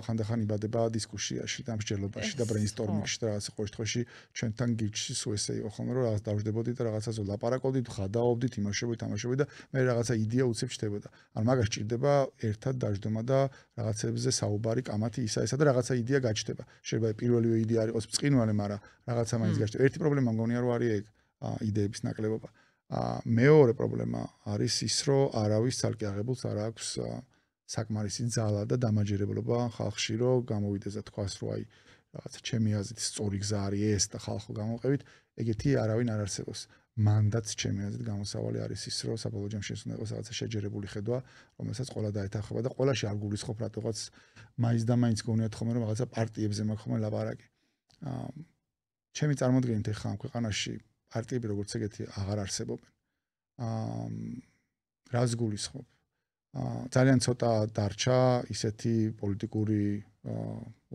[SPEAKER 2] ხანდახან იბადება დისკუსიაში და მსჯელობაში და ბრეინსტორმინგში და რაღაც ყოველ შემთხვევაში ჩვენთან გიჩი სულ ესე იყო ხოლმე, რომ რაღაც დავждდებოდით და რაღაცაზე ლაპარაკობდით, ხადაობდით, იმაშობდით და მე რაღაცა იდეა უცებ ჩდებოდა. ან მაგას ჭირდება ერთად დაждდომა და რაღაცებზე საუბარი, კამათი ისა და რაღაცა იდეა გაჩნდება. შეიძლება პირველივე იდეა იყოს ბრწყინვალე, მაგრამ რაღაცა მაინც გაჩნდება. ერთი პრობლემა მგონია რომ არის ეგ იდეების ნაკლებობა. მეორე პრობლემა არის ის, რომ არავის ცალკე აღებულს არ აქვს საკმარისი ძალა და დამაჯერებლობა ხალხში, რომ გამოვიდეს და თქვას, რომ აი რაღაცა ჩემი აზრით სწორი გზა არის ეს და ხალხო გამოვყევით, ეგეთი არავინ არ არსებობს. მანდაც ჩემი აზრით გამოსავალი არის ის, რომ საბოლოო ჯამში ეს უნდა იყოს რაღაცა შეჯერებული ხედვა, რომელსაც ყველა დაეთანხმება და ყველაში არ გულისხმობ რატოღაც მაინც და მაინც გონიათ ხოლმე რომ რაღაცა პარტიებზე მაქვს ხოლმე ლაპარაკი. ჩემი წარმოდგენით ეხლა ამ ქვეყანაში პარტიები როგორც ეგეთი აღარ არსებობენ. რას გულისხმობ? ძალიან ცოტა დარჩა ისეთი პოლიტიკური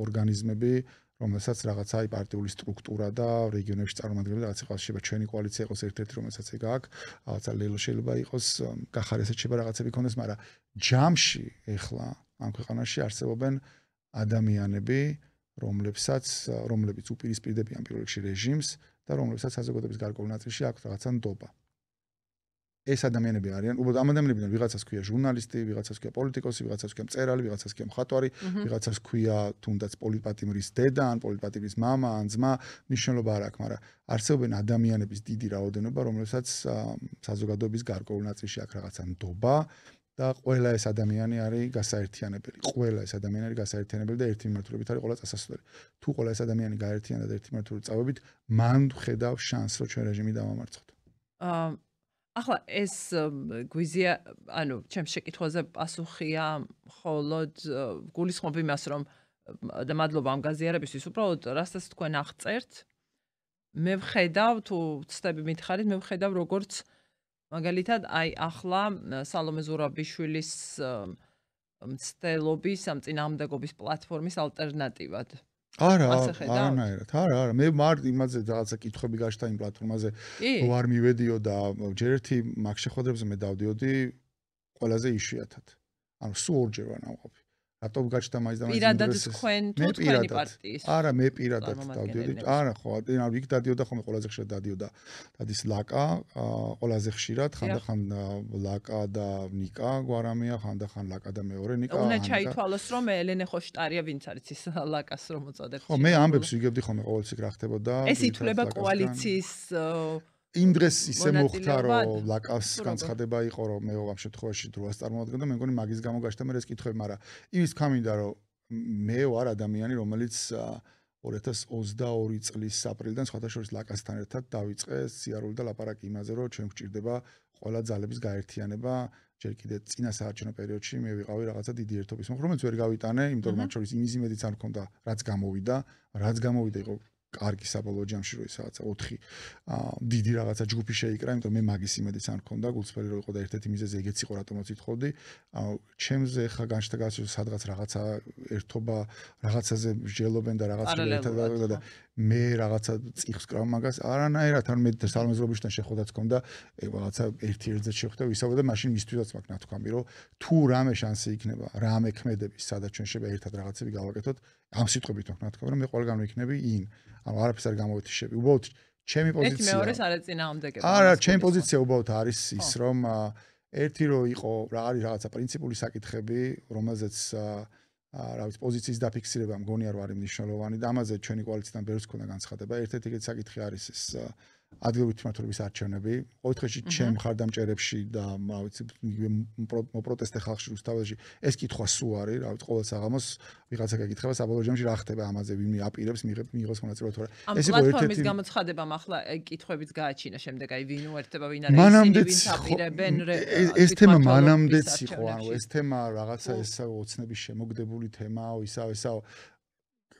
[SPEAKER 2] ორგანიზმები, რომელსაც რაღაცა აი პარტიული სტრუქტურა და რეგიონებში წარმომადგენლები რაღაც იყოს, შეიძლება ჩვენი კოალიცია იყოს ერთ-ერთი, რომელსაც ეგ აქვს, რაღაცა ლელო შეიძლება იყოს, გახარესად შეიძლება რაღაცები ქონდეს, მაგრამ ჯამში ეხლა ამ ქვეყანაში არსებობენ ადამიანები, რომლებიც უპირისპირდებიან პირველ რიგში რეჟიმს და რომლებსაც საზოგადოების გარკვეულ ნაწილში აქვს რაღაცა ნდობა. ეს ადამიანები არიან, უბრალოდ ამ ადამიანებიდან ვიღაცას ქვია ჟურნალისტი, ვიღაცას ქვია პოლიტიკოსი, ვიღაცას ქვია მწერალი, ვიღაცას ქვია მხატვარი, ვიღაცას ქვია თუნდაც პოლიტპატიმრის დედა, ან პოლიტპატიმრის მამა, ან ძმა, მნიშვნელობა არ აქვს, მაგრამ არსებობენ ადამიანების დიდი რაოდენობა, რომლებსაც საზოგადოების გარკვეულ ნაწილში აქვს რაღაცა ნდობა და ყველა ეს ადამიანი არის გასაერთიანებელი. ყველა ეს ადამიანი არის გასაერთიანებელი და ერთი მიმართულებით არის ყველა წასასვლელი. თუ ყველა ეს ადამიანი გაერთიანდა და ერთი მიმართულებით წავებით, მან ხედავ შანსს, რომ ჩვენ რეჟიმი დავამარცხოთ.
[SPEAKER 1] ახლა ეს გვიზია, ანუ ჩემს შეკითხვაზე პასუხია მხოლოდ გულისხმობ იმას, რომ და მადლობა ამ გაზიარებისთვის, უბრალოდ რასაც თქვენ აღწერთ, მე ვხედავ, თუ ცდები მითხარით, მე ვხედავ როგორც მაგალითად, აი ახლა სალომე ზურაბიშვილის მცდელობის ამ წინააღმდეგობის პლატფორმის ალტერნატივად.
[SPEAKER 2] არანაირად, არა, მე მარტო იმაზე რაღაცა კითხვები გაჩნდა იმ პლატფორმაზე, რომ არ მივედიო და ჯერ ერთი მაგ შეხვედრებზე მე დავდიოდი ყველაზე იშვიათად. ანუ სულ ორჯერ ვარ ნამყოფი. რატო გაჩნდა მაინც და მაინც
[SPEAKER 1] პირადად თქვენ თუ თქვენი პარტიის?
[SPEAKER 2] არა, მე პირადად დავდიოდი. არა, ხო, ანუ იქ დადიოდა ხოლმე ყველაზე ხშირად დადიოდა. დადის ლაკა, ყველაზე ხშირად, ხანდახან ლაკა და ნიკა გვარამია, ხანდახან ლაკა და მეორე ნიკა.
[SPEAKER 1] უნდა ჩაითვალოს, რომ ელენე ხოშტარია ვინც არის ის ლაკას რომ მოწოდებს.
[SPEAKER 2] ხო, მე ამბებს ვიგებდი ხოლმე ყოველთვის რა ხდებოდა.
[SPEAKER 1] ეს ითვლება კოალიციის
[SPEAKER 2] იმ დღეს ისე მოხდა, რომ ლაკას განცხადება იყო, რომ მე ამ შემთხვევაში დროას წარმოადგენდა, მე მგონი მაგის გამო გაჩნდა მე ეს კითხვები, მაგრამ იმის თქამინდა, რომ მე ვარ ადამიანი, რომელიც 2022 წლის აპრილიდან სხვათა შორის ლაკასთან ერთად დავიწყე სიარული და ლაპარაკი იმაზე, რომ ჩვენ გვჭირდება ყველა ძალების გაერთიანება, ჯერ კიდე წინა საარჩევნო პერიოდში მე ვიყავი რაღაცა დიდი ერთობის მომხრე, რომელიც ვერ გავიტანე, იმიტომ რომ მათ შორის იმის იმედიც არ მქონდა, რაც გამოვიდა იყო კარგი საბოლოო ჯამში რო ის რაღაცა 4 დიდი რაღაცა ჯგუფი შეიკრა, იმიტომ მე მაგის იმედიც არ მქონდა, გულწრფელი რო იყო და ერთ-ერთი მიზეზი ეგეც იყო, რატომაც ვითხოვდი. ჩემზე ხა განშთა გასულ სადღაც რაღაცა ერთობა რაღაცაზე მსჯელობენ და რაღაცა ერთად და მე რაღაცა წიხს კრავ მაგას, არანაირად არ მე სალომე ზურაბიშვილთან შეხვედრაც მქონდა, რაღაცა ერთ-ერთზე შეხვდა, ვისაუბრე და მაშინ მისთვის მაქვს ნათქვამი, რომ თუ რამე შანსი იქნება, რამე ქმედების, სადაც ჩვენ შეიძლება ერთად რაღაცები გავაკეთოთ, ამ სიტყვებით მაქვს ნათქვამი, რომ მე ყველგან ვიქნები ინ. ანუ არაფერს არ გამოვეთიშები. უბრალოდ ჩემი პოზიცია.
[SPEAKER 1] ეს მეორეს არ ეწინააღმდეგება.
[SPEAKER 2] არა, ჩემი პოზიცია უბრალოდ არის ის, რომ ერთი რო იყო, რა არის რაღაცა პრინციპული საკითხები, რომელზეც რა ვიცი, პოზიციის დაფიქსირება მგონი არ არის მნიშვნელოვანი და ამაზე ჩვენი კოალიციიდან ბევრს ქონდა განცხადება. ერთ-ერთი ეგეთი საკითხი არის ეს ადგილობრივი თვითმმართველობის არჩევნები. ყოველ დღეში ჩემ მხარდამჭერებში და რა ვიცი, მოპროტესტე ხალხში რუსთაველში ეს კითხვა სულ არის, რა ვიცი, ყოველ საღამოს ვიღაცა გეკითხება საბოლოო ჯამში რა ხდება ამაზე, ვინმე აპირებს მიიღოს მონაწილეობა თუ არა.
[SPEAKER 1] ეს იყო ერთ-ერთი გამოცხადებამ ახლა კითხვებიც გააჩინა შემდეგ, აი ვინ უერთდება, ვინ არის ისინი, ვინ აპირებენ
[SPEAKER 2] ეს თემა მანამდეც იყო, ანუ ეს თემა რაღაცა ეს ოცნების შემოგდებული თემაა, ისავ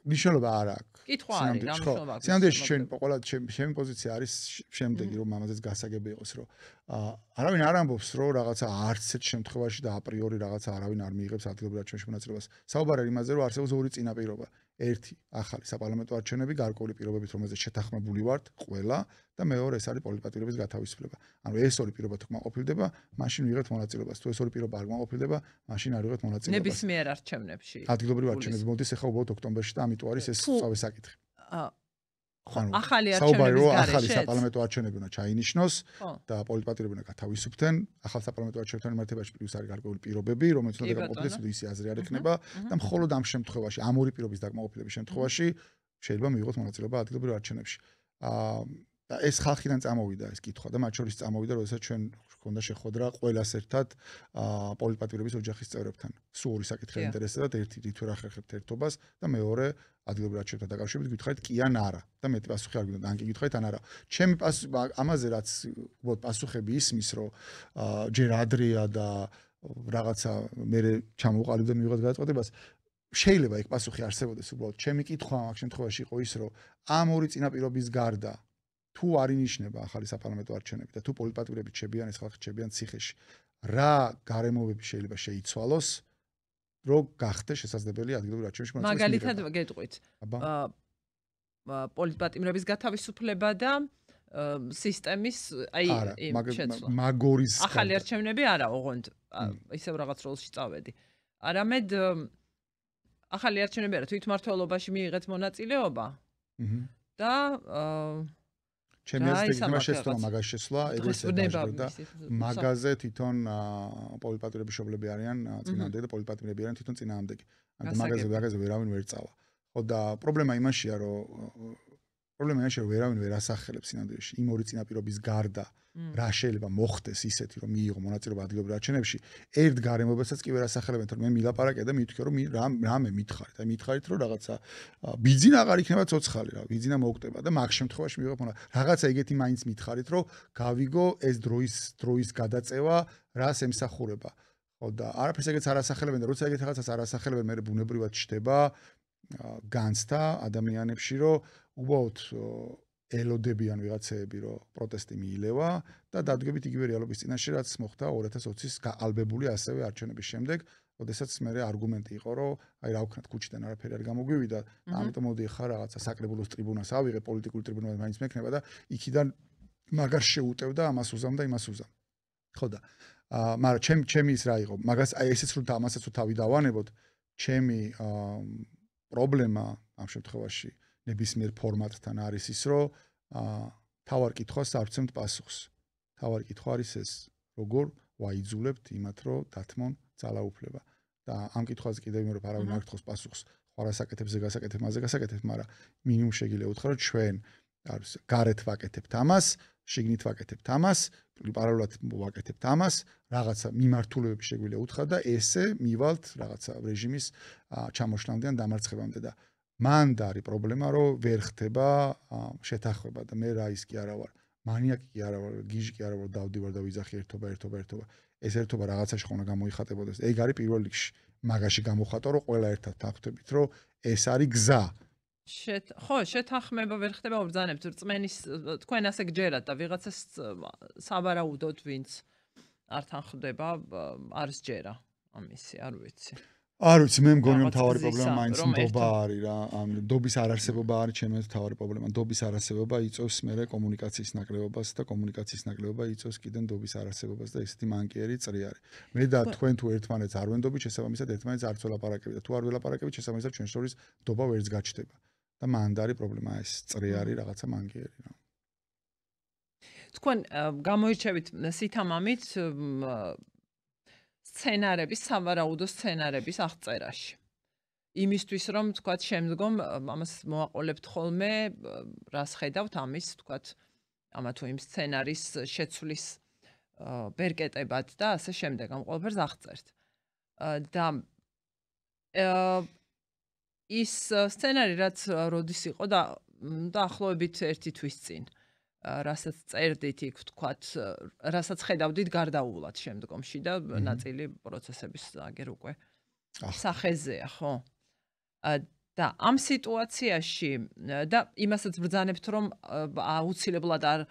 [SPEAKER 2] ნიშნულობა არ აქვს.
[SPEAKER 1] კითხვა არის, რა მნიშვნელობა აქვს?
[SPEAKER 2] სინამდვილეში ჩვენ ყველა ჩემი პოზიცია არის შემდეგი, რომ ამაზეც გასაგები იყოს, რომ არავინ არ ამბობს, რომ რაღაცა არც ერთ შემთხვევაში და აპრიორი რაღაცა არავინ არ მიიღებს ადგილობრივ არჩევნებში მონაწილეობას. საუბარი არის იმაზე, რომ არსებობს ორი წინაპირობა. ერთი, ახალი საპარლამენტო არჩევნები, გარკვეული პირობებით, რომელზეც შეთანხმებული ვართ ყველა და მეორე ეს არის პოლიტპატიმრების გათავისუფლება. ანუ ეს ორი პირობა თუ კმაყოფილდება, მაშინ ვიღებთ მონაწილეობას. თუ ეს ორი პირობა არ კმაყოფილდება, მაშინ არ ვიღებთ მონაწილეობას.
[SPEAKER 1] ნებისმიერ არჩევნებში.
[SPEAKER 2] ადგილობრივ არჩევნებში მოდის ახლა უბრალოდ ოქტომბერში და ამიტომ არის ეს სწავე საკითხი.
[SPEAKER 1] ახალი არჩევნების გარეშე
[SPEAKER 2] ახალი საპარლამენტო არჩევნები უნდა ჩაინიშნოს და პოლიტპატიმრები უნდა გათავისუფლდნენ. ახალ საპარლამენტო არჩევნებთან მიმართებაში პლუს არის გარკვეული პირობები, რომელიც უნდა დაკმაყოფილდეს, ისე აზრი არ ექნება და მხოლოდ ამ შემთხვევაში, ამ ორი პირობის დაკმაყოფილების შემთხვევაში შეიძლება მიიღოს მონაწილეობა ადგილობრივ არჩევნებში. და ეს ხალხიდან წამოვიდა ეს კითხვა და მათ შორის წამოვიდა, როდესაც ჩვენ გვქონდა შეხვედრა ყველას ერთად პოლიტპატიმრების ოჯახის წევრებთან. სულ ორი საკითხი ინტერესებდა, ერთი რით ვერ ახერხებთ ერთობას და მეორე ადგილობრივ არჩევნებთან დაკავშირებით გითხარით კი ან არა და მეტი პასუხი არ გინდა, ან კი გითხარით ან არა. ჩემი ამაზე რაც უბრალოდ პასუხები ისმის, რომ ჯერ ადრეა და რაღაცა მე ჩამოვყალიბდა მივიღეთ გადაწყვეტებას, შეიძლება იქ პასუხი არსებობდეს უბრალოდ. ჩემი კითხვა ამ შემთხვევაში იყო ის, რომ ამ ორი წინაპირობის გარდა თუ არ ინიშნება ახალი საპარლამენტო არჩევნები და თუ პოლიტპატიმრები ჩებიან, ეს ხალხი ჩებიან ციხეში, რა გარემოებები შეიძლება შეიცვალოს, რომ გახდეს შესაძლებელი ადგილობრივ არჩევნებში მონაწილეობა.
[SPEAKER 1] მაგალითად გეტყვით. პოლიტპატიმრების გათავისუფლება და სისტემის აი შეცვლა.
[SPEAKER 2] მაგორის
[SPEAKER 1] ახალი არჩევნები არა, ოღონდ ისევ რაღაც როლში წავედი. არამედ ახალი არჩევნები არა, თვითმმართველობაში მიიღეთ მონაწილეობა და
[SPEAKER 2] ჩემი აზრით იქნება შესწორა მაგას შესვლა, ეგრეც და მაგაზე თვითონ პოლიტპატიმრები შობლები არიან წინააღმდეგი და პოლიტპატიმრები არიან თვითონ წინააღმდეგი. ამიტომ მაგაზე ვერავინ ვერ წავა. ხო და პრობლემა იმაშია, რომ ვერავინ ვერ ასახელებს წინააღმდეგში იმ ორი წინაპირობის გარდა რა შეიძლება მოხდეს ისეთი რომ მიიღო მონაწილეობა ადგილობრივ არჩევნებში ერთ გარემოებასაც კი ვერ ასახელებენ თორემ მე მილაპარაკე და მივთქვი რომ რამე მითხარით აი მითხარით რომ რაღაცა ბიძინა აღარ იქნება ცოცხალი რა ბიძინა მოუკვდება და მაგ შემთხვევაში მივიღებ რაღაცა ეგეთი მაინც მითხარით რომ გავიგო ეს დროის გადაწევა რას ემსახურება ხო და არაფერს ეგეც არ ასახელებენ და როცა ეგეთ რაღაცას არ ასახელებენ მე ბუნებრივად ჩდება განცდა ადამიანებში რომ უბრალოდ ელოდებიან ვიღაცეები რომ პროტესტი მიილევა და დადგებით იგივე რეალობის წინაშე რაც მოხდა 2020-ის ალბებული ასევე არჩევნების შემდეგ, როდესაც მე არგუმენტი იყო რომ აი რა ვქნათ ქუჩიდან არაფერი არ გამოგვივიდა, ამიტომ მოდი ხარ რაღაცა საკრებულოს ტრიბუნას ავიღე, პოლიტიკური ტრიბუნა მაინც მექნება და იქიდან მაგარ შეუტევდა ამას უზამ და იმას უზამ. ხო და მაგრამ ჩემი ის რა იყო, მაგას აი ესეც რომ ამასაც რომ თავი დავანებოთ, ჩემი პრობლემა ამ შემთხვევაში ნებისმიერ ფორმატთან არის ის, რომ თავარ კითხვას არ ვცემთ პასუხს. თავარ კითხვა არის ეს, როგორ ვაიძულებთ იმათ, რომ დათმონ ძალაუფლება. და ამ კითხვაზე კიდევ იმეორებ არავინ არ გთხოვს პასუხს. ხوار ასაკეთებს, ზეგასაკეთებ, მასზე გასაკეთებ, მაგრამ მინიმუმ შეგიძლია უთხრა, რომ ჩვენ გარეთ ვაკეთებთ ამას, შიგნით ვაკეთებთ ამას, პარალელურად ვაკეთებთ ამას, რაღაცა მიმართულებები შეგვიძლია უთხრა და ესე მივალთ რაღაცა რეჟიმის ჩამოშლამდე ან დამარცხებამდე და მანდ არის პრობლემა, რომ ვერ ხდება შეთანხმება და მე რა ის კი არა ვარ. მანიაკი კი არა ვარ, გიჟი კი არა ვარ, დავდივარ და ვიძახი ერთობა. ეს ერთობა რაღაცაში ხომ უნდა გამოიხატებოდეს. ეგ არის პირველ რიგში. მაგაში გამოხატო, რომ ყველა ერთად თანხმდებით, რომ ეს არის გზა.
[SPEAKER 1] ხო, შეთანხმება ვერ ხდება უბრძანებთ რწმენის თქვენ ასე გჯერათ და ვიღაცას საბარაუდოდ ვინც არ თანხმდება, არ სჯერა ამისი, არ ვიცი.
[SPEAKER 2] არ ვიცი, მე მგონი რომ თავარი პრობლემა მაინც ნდობა არის რა. ამ ნდობის არარსებობა არის ჩემი თავარი პრობლემა. ნდობის არარსებობა იწვევს მერე კომუნიკაციის ნაკლებობას და კომუნიკაციის ნაკლებობა იწვევს კიდე ნდობის არარსებობას და ესეთი მანკიერი წრი არის. მე და თქვენ თუ ერთმანეთს არ ვენდობით, შესაბამისად ერთმანეთს არც ველაპარაკებით და თუ არ ველაპარაკებით, შესაბამისად ჩვენ შორის ნდობა ვერც გაჩნდება. და მანდ არის პრობლემა ეს წრი არის რაღაცა მანკიერი რა.
[SPEAKER 1] თქვენ გამოირჩევით სითამამით სცენარების, სავარაუდო სცენარების აღწერაში. იმისთვის რომ თქვათ შემდგომ ამას მოაყოლებთ ხოლმე, რას ხედავთ ამის, თქვათ ამა თუ იმ სცენარის შეცვლის ბერკეტებად და ასე შემდეგ ამ ყველაფერს აღწერთ. და ის სცენარი რაც როდის იყო და დაახლოებით 1 თვის წინ რასაც წერდით იქ თქვათ, რასაც ხედავდით გარდაუვლად შემდგომში და ნაწილი პროცესების აგერ უკვე სახეზეა, ხო? და ამ სიტუაციაში და იმასაც ბრძანებთ, რომ აუცილებლად არ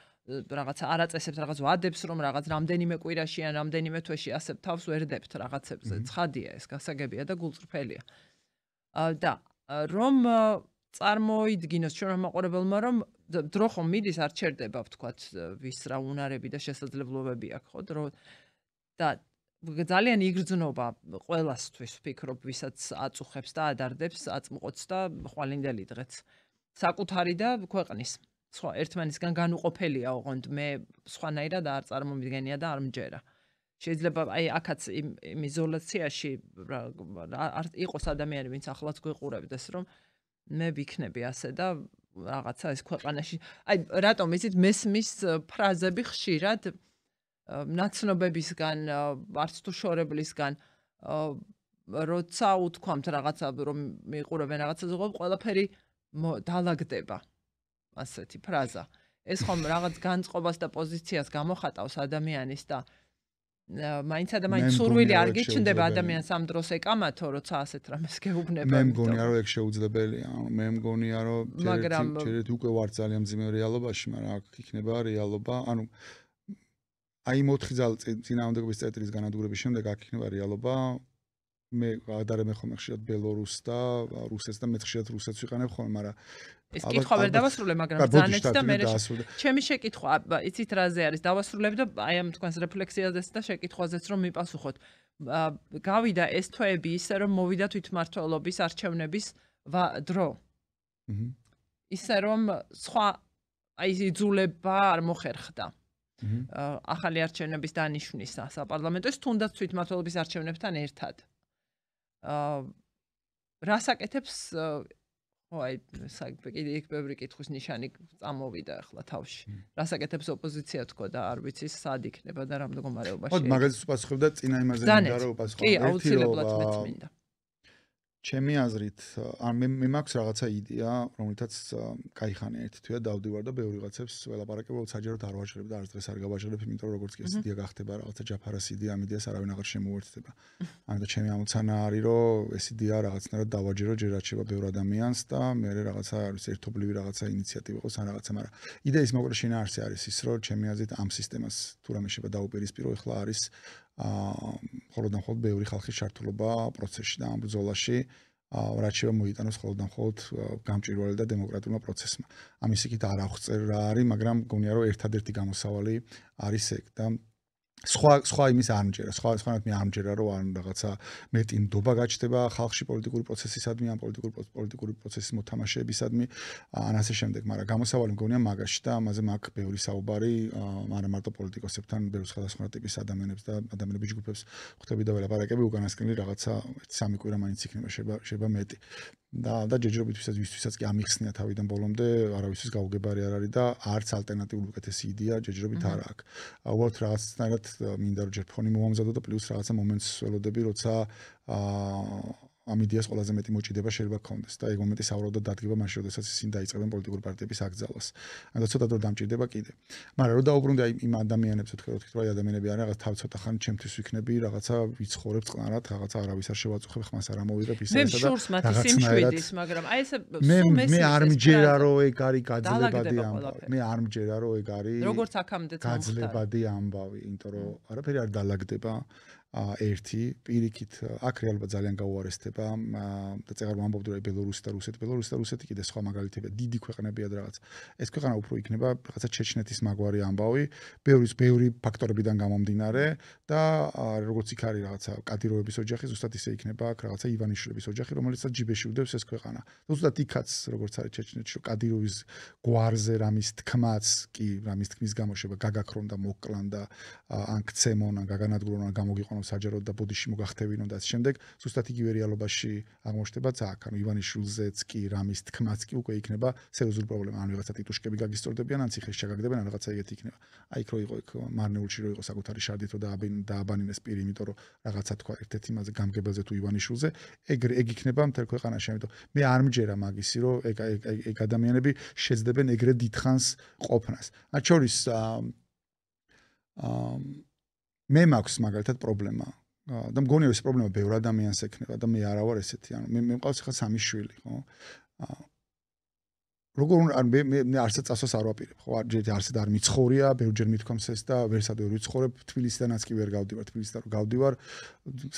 [SPEAKER 1] რაღაცა არაწესებთ, რაღაც ვადებს, რომ რაღაც რამდენიმე კვირაში ან რამდენიმე თვეში ასე თავს ვერ დებთ რაღაცებზე. ცხადია ეს, გასაგებია და გულწრფელია. და რომ წარმოიდგინოს ჩვენ მაყურებელმა, რომ დრო ხომ მიდის არ ჩერდება, ვთქვათ, ვის რა უნარები და შესაძლებლობები აქვს, ხო? დრო და ძალიან იგრძნობა ყველასთვის, ვფიქრობ, ვისაც აწუხებს და ადარდებს, აწმყოts და ხვალინდელი დღეც. საკუთარი და ქვეყნის. სხვა ერთმანეთსგან განუყოფელია, ოღონდ მე სხვანაირად არ წარმომიდგენია და არ მჯერა. შეიძლება აი აქაც იმ იზოლაციაში არ იყოს ადამიანი, ვინც ახლაც გვიყურებდეს, რომ მე ვიქნები ასე და რაღაცა ეს ქვეყანაში. აი რატომ იცით მესმის ფრაზები ხშირად ნაცნობებისგან, არც თუ შორებლისგან, როცა უთქვამთ რაღაცა, რომ მიყურებენ რაღაცაზე, ყველაფერი დალაგდება. ასეთი ფრაზა. ეს ხომ რაღაც განწყობას და პოზიციას გამოხატავს ადამიანის და მაინც ადამიანის სურვილი არ გიჩნდება ადამიანს ამ დროს ეკამათო, როცა ასეთ რამეს გეუბნება.
[SPEAKER 2] მე მგონია რომ ეგ შეუძლებელია. მე მგონია რომ ჯერეთ უკვე ვარ ძალიან მძიმე რეალობაში, მაგრამ აქ იქნება რეალობა, ანუ აი 4 ძალ წინააღმდეგობის წეტრის განადგურების შემდეგ აქ იქნება რეალობა. მე გადარემე ხომ ხშირად ბელორუსს და რუსეთს და მე ხშირად რუსეთს ვიყენებ ხოლმე, მაგრამ
[SPEAKER 1] ეს კითხვა ვერ დავასრულებ, მაგრამ ბრძანეთ და მე ჩემი შეკითხვა, იცით რაზე არის, დავასრულებ და აი ამ თქვენს რეფლექსიაზეც და შეკითხვაზეც რომ მიპასუხოთ. გავიდა ეს თვეები ისე რომ მოვიდა თვითმმართველობის არჩევნების დრო. ისე რომ სხვა აი იძულება არ მოხერხდა. ახალი არჩევნების დანიშვნის საპარლამენტოს თუნდაც თვითმმართველობის არჩევნებთან ერთად. რას აკეთებს აი კიდე იქ ბევრი კითხვის ნიშანი წამოვიდა ახლა თავში. რას აკეთებს ოპოზიცია თქო და არ ვიცი სად იქნება და რა მდგომარეობაში.
[SPEAKER 2] ოდით მაგალითად უპასუხებდა წინა იმაზე მინდა რომ უპასუხო.
[SPEAKER 1] კი, აუცილებლად მეც მინდა.
[SPEAKER 2] ჩემი აზრით, მე მაქვს რაღაცა იდეა, რომელთაც კაი ხანი ერთი თვეა დავდივარ და ბევრი რაღაცებს ველაპარაკებულ საჯაროდ არ ვაჟღერებ და არც დღეს არ გავაჟღერებ, იმიტომ რომ როგორც კი ეს იდეა გახდება რაღაცა ჯაფარას იდეა, ამ იდეას არავინ აღარ შემოუერთდება. ამიტომ ჩემი ამოცანა არის, რომ ეს იდეა რაღაცნაირად დავაჯერო, ჯერ არჩება ბევრ ადამიანს და მე რაღაცა არის ერთობლივი რაღაცა ინიციატივა იყოს ან რაღაცა, მაგრამ იდეის მოკლე შინაარსი არის ის, რომ ჩემი აზრით ამ სისტემას თუ რამე შეიძლება დაუპირისპირო, ეხლა არის მხოლოდ და მხოლოდ ბევრი ხალხის ჩართულობა პროცესში და ამ ბრძოლაში რაც შეიძლება მოიტანოს მხოლოდ და მხოლოდ გამჭვირვალე და დემოკრატიულმა პროცესმა. ამის იქით არ აღწერ რა არის, მაგრამ გონია რომ ერთადერთი გამოსავალი არის ეგ და სხვა იმის არ მჯერა. სხვანაირად მე არ მჯერა რომ ან რაღაცა მეტი ნდობა გაჩნდება ხალხში პოლიტიკური პროცესისადმი, ან პოლიტიკური პროცესის მოთამაშეებისადმი, ან ასე შემდეგ, მაგრამ გამოსავალი მგონია მაგაში და ამაზე მაქვს ბევრი საუბარი, არა მარტო პოლიტიკოსებთან, ბევრი სხვადასხვა ტიპის ადამიანებს და ადამიანების ჯგუფებს ხვდები და ველაპარაკები, უკანასკნელი რაღაცა 1-3 კვირა მაინც იქნება, შეიძლება მეტი. და ჯერჯერობით ვისაც კი ამიხსნია თავიდან ბოლომდე, არავისთვის გაუგებარი არ არის და არც ალტერნატიული უკეთესი იდეა ჯერჯერობით არ აქვს. უბრალოდ რაღაცნაირად მინდა რომ ჯერ ფონი მომამზადო და პლუს რაღაცა მომენტს ველოდები, როცა ამ იდეას ყველაზე მეტი მოჭიდება შეიძლება გქონდეს და ეგ მომენტი საუბრობ და დადგება მაშინ, როდესაც ისინი დაიწყებენ პოლიტიკური პარტიების აკრძალვას. და ცოტა დრო დამჭირდება კიდე. მაგრამ რომ დაუბრუნდე აი იმ ადამიანებს, ვთქვი რომ აი ადამიანები არიან რაღაც თავ ცოტა ხანი ჩემთვის ვიქნები, რაღაცა ვიცხოვრებ წყნარად, რაღაცა არავის არ შევაწუხებ, ხმას არ ამოვიღებ ისე და
[SPEAKER 1] რაღაცნაირად მაგრამ აი ესე
[SPEAKER 2] მე არ მჯერა რომ ეგ არის გაძლებადი ამბავი. მე არ მჯერა რომ ეგ არის
[SPEAKER 1] როგორც აქამდე
[SPEAKER 2] გაძლებადი ამბავი, იმიტომ რომ არაფერი არ დაალაგდება. ერთი პირიქით აქ რეალურად ძალიან გაუარესდება და წეგარ ვამბობდი რომ ბელორუსი და რუსეთი კიდე სხვა მაგალითებია დიდი ქვეყნებია და რაღაც ეს ქვეყანა უფრო იქნება რაღაცა ჩეჩნეთის მაგვარი ამბავი ბევრი ფაქტორებიდან გამომდინარე და როგორც იქ არის რაღაცა კადიროების ოჯახი ზუსტად ისე იქნება აქ რაღაცა ივანიშვილების ოჯახი რომელიცაც ჯიბეში უდევს ეს ქვეყანა ზუსტად იქაც როგორც არის ჩეჩნეთში რომ კადიროვის გვარზე რამის თქმაც კი რამის თქმის გამოშვება გაგაქრონ და მოკლან და ან ქცემონ ან გაგანადგურონ ან გამოგიყვანონ საჯაროდ და ბოდიში მოგახტევინონ და ამ შემდეგ ზუსტად იგივე რეალობაში აღმოჩნდებაც აქ ანუ ივანიშვილზეც კი რამის თქმაც კი უკვე იქნება სერიოზული პრობლემა ან ვიღაცა ტიტუშკები გაგისწორდებიან ან ციხეში ჩაგაგდებიან ან რაღაცა ეგეთი იქნება აი იქ რო იყო იქ მარნეულში რო იყო საკუთარი შარდით რო დააბანინეს პირი იმიტომ რომ რაღაცა თქვა ერთ-ერთ იმაზე გამგებელზე თუ ივანიშვილზე ეგ იქნება მთელ ქვეყანაში ამიტომ მე არ მჯერა მაგისი რომ ეგ ადამიანები შეძლებენ ეგრე დიდხანს ყოფნას მათ შორის მე მაქვს მაგალითად პრობლემა და მგონია ეს პრობლემა ბევრ ადამიანს ექნება და მე არა ვარ ესეთი ანუ მე მყავს ხა 3 შვილი ხო როგორ მე არცად წასვას არ ვაპირებ ხო არცად არ მიცხოვრია ბევრჯერ მithქვამს ეს და ვერსად ვერ ვიცხოვრებ თბილისიდანაც კი ვერ გავდივარ თბილისიდან რომ გავდივარ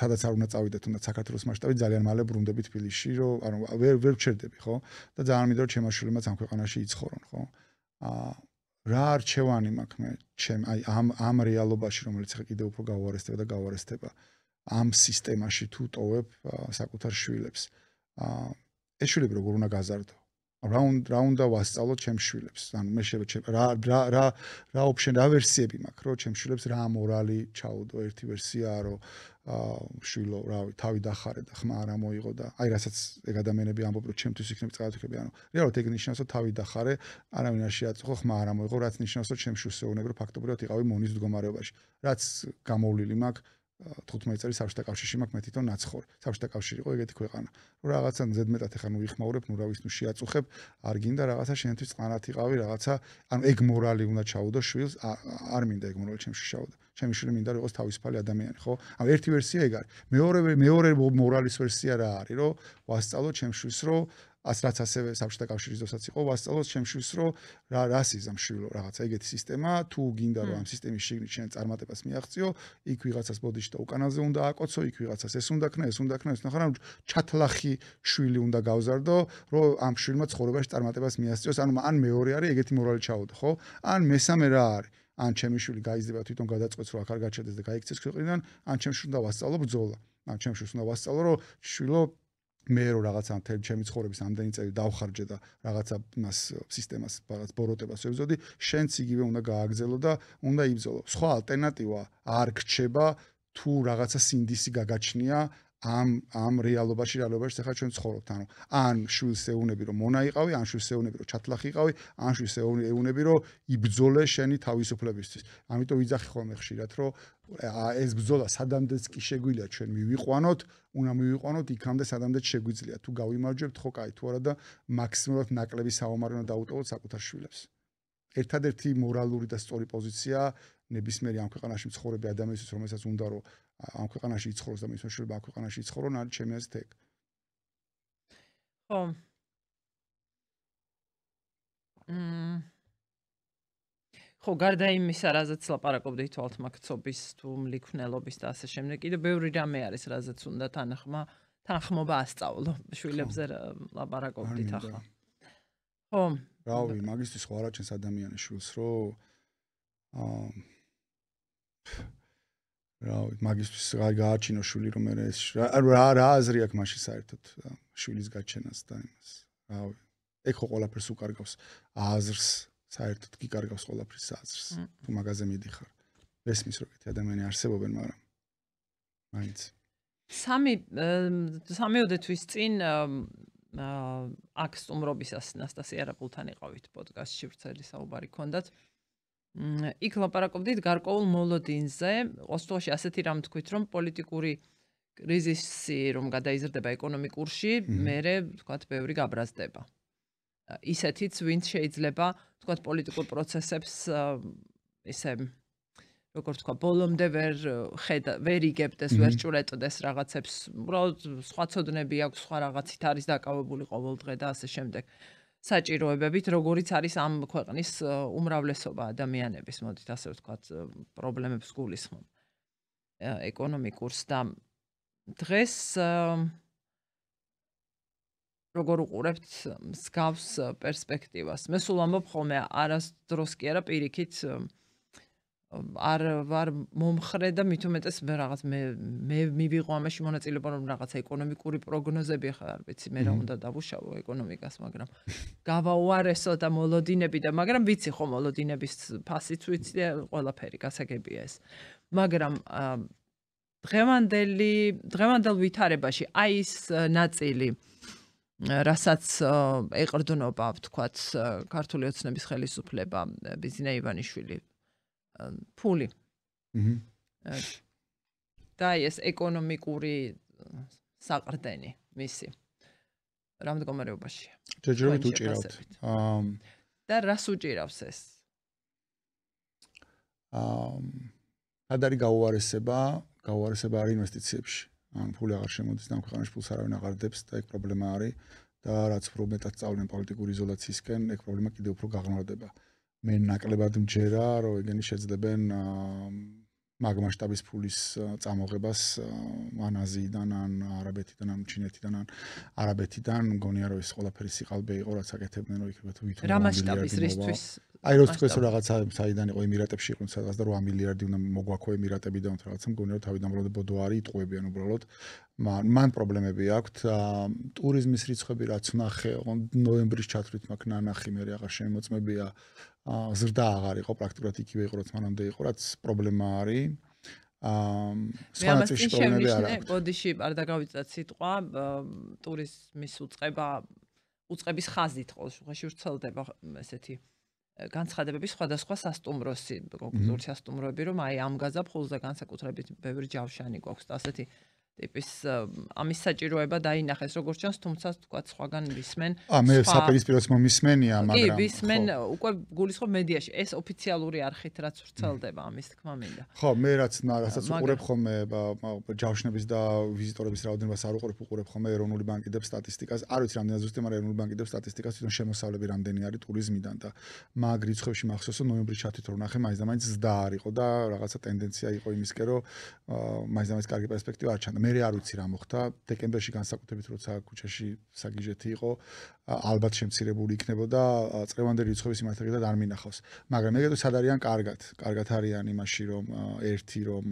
[SPEAKER 2] სადაც არ უნდა წავიდე თუნდაც საქართველოს მასშტაბით ძალიან მალე ბრუნდები თბილისში რომ ანუ ვერ ვჩერდები ხო და ძალიან მინდა რომ ჩემმა შვილებმაც ამ ქვეყანაში იცხოვრონ ხო რა არჩევანი მაქვს მე ჩემ აი ამ რეალობაში რომელიც ხა კიდე უფრო გავუარესდება ამ სისტემაში თუ ტოვებ საკუთარ შვილებს ეს შვილები როგორ უნდა გაზარდო რა უნდა ვასწავლოთ ჩემ შვილებს ანუ მე შეიძლება რა ოპშენ რა ვერსიები მაქვს რომ ჩემ შვილებს რა მორალი ჩაუდო ერთი ვერსიაა რომ შვილო რავი თავი დახარე და ხმა არ ამოიღო და აი რასაც ეგ ადამიანები ამბობენ რომ ჩემთვის იქნებ წაათქები ანუ რეალურად ეგ ნიშნავს რომ თავი დახარე არავინ არ შეაწუხო ხმა არ ამოიღო რაც ნიშნავს რომ ჩემ შვილს ეუბნები რომ ფაქტობრივად იყავი მონის მდგომარეობაში რაც გამოვლილი მაქვს 15 წელი საბჭოთა კავშირში მაქვს მე თვითონ ნაცხოვრი. საბჭოთა კავშირი იყო ეგეთი ქვეყანა. რომ რაღაცა ზედმეტად ახლა ნუ ვიხმაურებ, ნუ რა ვის ნუ შეაწუხებ, არ გინდა რაღაცა შენთვის წყნარად იყავი, რაღაცა ანუ ეგ მორალი უნდა ჩაუდო შვილს, არ მინდა ეგ მორალი ჩემში ჩაუდო. ჩემი შვილი მინდა რომ იყოს თავისუფალი ადამიანი, ხო? ანუ ერთი ვერსია ეგ არის. მეორე მორალის ვერსია რა არის, რომ ვასწავლო ჩემ შვილს, რომ რაც ასევე საბჭოთა კავშირის დროსაც იყო ვასწავლოთ შემშვილს რომ რას იზამ შვილო რაღაცა ეგეთი სისტემა თუ გინდა რომ ამ სისტემის შიგნით შენ წარმატებას მიაღწიო იქ ვიღაცას ბოდიში და უკანაზე უნდა აკოცო იქ ვიღაცას ეს უნდა ქნა ეს მაგრამ ჩათლახი შვილი უნდა გავზარდო რომ ამ შვილმა ცხოვრებაში წარმატებას მიაღწიოს ანუ ან მეორე არის ეგეთი მორალი ჩაუდო ხო ან მესამე რა არის ან ჩემი შვილი გაიზრდება თვითონ გადაწყვეტს რომ აქ არ გაჩერდეს და გაიქცეს ქვეყნიდან ან ჩემს შვილს უნდა ვასწავლო ბრძოლა ან ჩემს შვილს უნდა ვასწავლო რომ შვილო მე რო რაღაცა მთელი ჩემი ცხოვრების ამდენი წელი დავხარჯე და რაღაცა მას სისტემას რაღაც ბოროტებას ვებზოდი შენც იგივე უნდა გააგრძელო და უნდა იბრძოლო სხვა ალტერნატივა არ გრჩება თუ რაღაცა სინდისი გაგაჩნია ამ რეალობაში ახლა ჩვენ ცხოვრობთ ანუ ან შვილს ეუნები რომ მონა იყავი ან შვილს ეუნები რომ ჩათლახი იყავი ან შვილს ეუნები რომ იბრძოლე შენი თავისუფლებისთვის ამიტომ ვიძახი ხოლმე ხშირად რომ ეს ბრძოლა სადამდეც კი შეგვიძლია ჩვენ მივიყვანოთ უნდა მივიყვანოთ იქამდე სადამდეც შეგვიძლია თუ გავიმარჯვებთ ხო კაი თუ არა და მაქსიმალურად ნაკლები საომარი უნდა დაუტოვოთ საკუთარ შვილებს ერთადერთი მორალური და სწორი პოზიცია ნებისმიერი ამ ქვეყანაში მცხოვრები ადამიანისთვის რომელსაც უნდა რომ ამ ქვეყანაში იცხოვროს და მის მშვილები ამ ქვეყანაში იცხოვრონ არის ჩემი აზრით ეგ.
[SPEAKER 1] ხო. ხო, გარდა იმისა, რაზეც ლაპარაკობდით თვალთმაქცობის თუ მლიქვნელობის და ასე შემდეგ, კიდევ ბევრი რამე არის, რაზეც უნდა თანხმობა ასწავლო. შვილებზე ლაპარაკობდით ახლა. ხო.
[SPEAKER 2] რავი, მაგისტრის ხო არაჩენს ადამიანის შვილს, რომ რავი, მაგისტრის გააჩინო შვილი რომ მე ეს რა აზრი აქვს მაშინ საერთოდ შვილის გაჩენას და იმას. რავი, ეგ ხო ყველაფერს უკარგავს აზრს, საერთოდ კი კარგავს ყველაფრის აზრს. თუ მაგაზე მიდიხარ. ესმის რომ ეგეთი ადამიანი არსებობენ, მაგრამ მაინც.
[SPEAKER 1] სამიოდე თვის წინ აქ სტუმრობისას ნასტასია რაპულთან იყავით პოდკასტში ვრცელი საუბარი ქონდათ. იქ ლაპარაკობდით გარკვეულ მოლოდინზე, ოსტოში ასეთი რამ თქვით, რომ პოლიტიკური კრიზისი რომ გადაიზრდება ეკონომიკურში, მერე თქვათ ბევრი გაბრაზდება. ისეთიც ვინც შეიძლება თქვათ პოლიტიკურ პროცესებს ესე როგორ თქვა ბოლომდე ვერ იგებდეს, ვერ ჭურეტდეს რაღაცებს, უბრალოდ სხვა ცოდნები აქვს, სხვა რაღაცით არის დაკავებული ყოველდღე და ასე შემდეგ. საჭიროებებით, როგორიც არის ამ ქვეყნის უმრავლესობა ადამიანების, მოდით ასე ვთქვათ, პრობლემებს გულისხმობ. ეკონომიკურს და დღეს როგორ უყურებთ მსგავს პერსპექტივას. მე სულ ამბობ ხოლმე არასდროს კი არა პირიქით არ ვარ მომხრე და მით უმეტეს რაღაც მე მივიღო ამაში მონაწილეობა რომ რაღაც ეკონომიკური პროგნოზები ხარ არ ვიცი მე რა უნდა დავუშავო ეკონომიკას მაგრამ გავაუარესო და მოლოდინები და მაგრამ ვიცი ხო მოლოდინების ფასიც ვიცი და ყველაფერი გასაგებია ეს მაგრამ დღევანდელ ვითარებაში აი ის ნაწილი რასაც ეყრდნობა ვთქვათ ქართული ოცნების ხელისუფლება ბიზნა ივანიშვილი ფული. და ეს ეკონომიკური საყრდენი მისი. რა მდგომარეობაშია?
[SPEAKER 2] ჯერჯერობით უჭირავთ.
[SPEAKER 1] და რას უჭირავს ეს?
[SPEAKER 2] სად არის გაუარესება არის ინვესტიციებში. ან ფული აღარ შემოდის და ამ ქვეყანაში ფულს არავინ აღარ დებს და ეგ პრობლემა არის და რაც უფრო მეტად სწავლენ პოლიტიკური იზოლაციისკენ, ეგ პრობლემა კიდევ უფრო გაღრმავდება. მე ნაკლებად მჯერა, რომ ეგენი შეძლებენ მაგ მასშტაბის ფულის წამოღებას ან აზიიდან, ან არაბეთიდან, ან ჩინეთიდან, ან არაბეთიდან, მგონია რომ ეს ყველაფერი სიყალბე იყო, რაც აკეთებდნენ, რომ იქნება თუ ვითომ
[SPEAKER 1] რა მასშტაბის რისთვის?
[SPEAKER 2] აი რო თქვენ რომ რაღაცა საიდან იყო ემირატებში იყვნენ სადღაც და 8 მილიარდი უნდა მოგვაქო ემირატებიდან თუ რაღაცა მგონია რომ თავიდან უბრალოდ ბოდო არის იტყვებიან უბრალოდ მან პრობლემები აქვს ტურიზმის რიცხვები რაც ვნახე ნოემბრის ჩათვლით მაგ ნანახი მე აღარ შემოწმებია ზრდა აღარ იყო პრაქტიკულად იქივე იყო რაც მანამდე იყო რაც პრობლემა არის
[SPEAKER 1] სვანაცის პრობლემები არ აქვს ბოდიში არ დაგავიწათ სიტყვა ტურიზმის უწყების ხაზით ყოველ შემთხვევაში ვრცელდება ესეთი განცხადებები სხვადასხვა სასტუმროები რომ აი ამ გაზაფხულზე განსაკუთრებით ბევრი ჯავშანი გვაქვს და ასეთი ტიპის ამის საჭიროება დაინახეს როგორც ჩანს, თუმცა თქვა სხვაგან ვისმენ.
[SPEAKER 2] მე საპირისპიროს მომისმენია, მაგრამ
[SPEAKER 1] კი, ვისმენ უკვე გულისხმობ მედიაში, ეს ოფიციალური არხით რაც ვრცელდება ამის თქმა მინდა.
[SPEAKER 2] ხო, მე რასაც უყურებ ხოლმე ჯავშნების და ვიზიტორების რაოდენობას არ უყურებ ხოლმე ეროვნული ბანკი დებს სტატისტიკას. არ ვიცი რამდენად ზუსტი, მაგრამ ეროვნული ბანკი დებს სტატისტიკას თვითონ შემოსავლები რამდენი არის ტურიზმიდან და მაგ რიცხვებში მახსოვს, რომ ნოემბრის ჩათვით რო ნახე, მაინც და მაინც ზრდა არ იყო და რაღაცა ტენდენცია იყო იმისკენ, რომ მაინც და მაინც კარგი პერსპექტივა არ ჩანდა. მე არ ვიცი რა მოხდა. დეკემბერში განსაკუთრებით როცა ქუჩაში საგიჟეთი იყო, ალბათ შემცირებული იქნებოდა წლევანდელი რიცხვების მიმართულებით არ მინახავს. მაგრამ მეგეთო სად არიან კარგად არიან იმაში, რომ ერთი რომ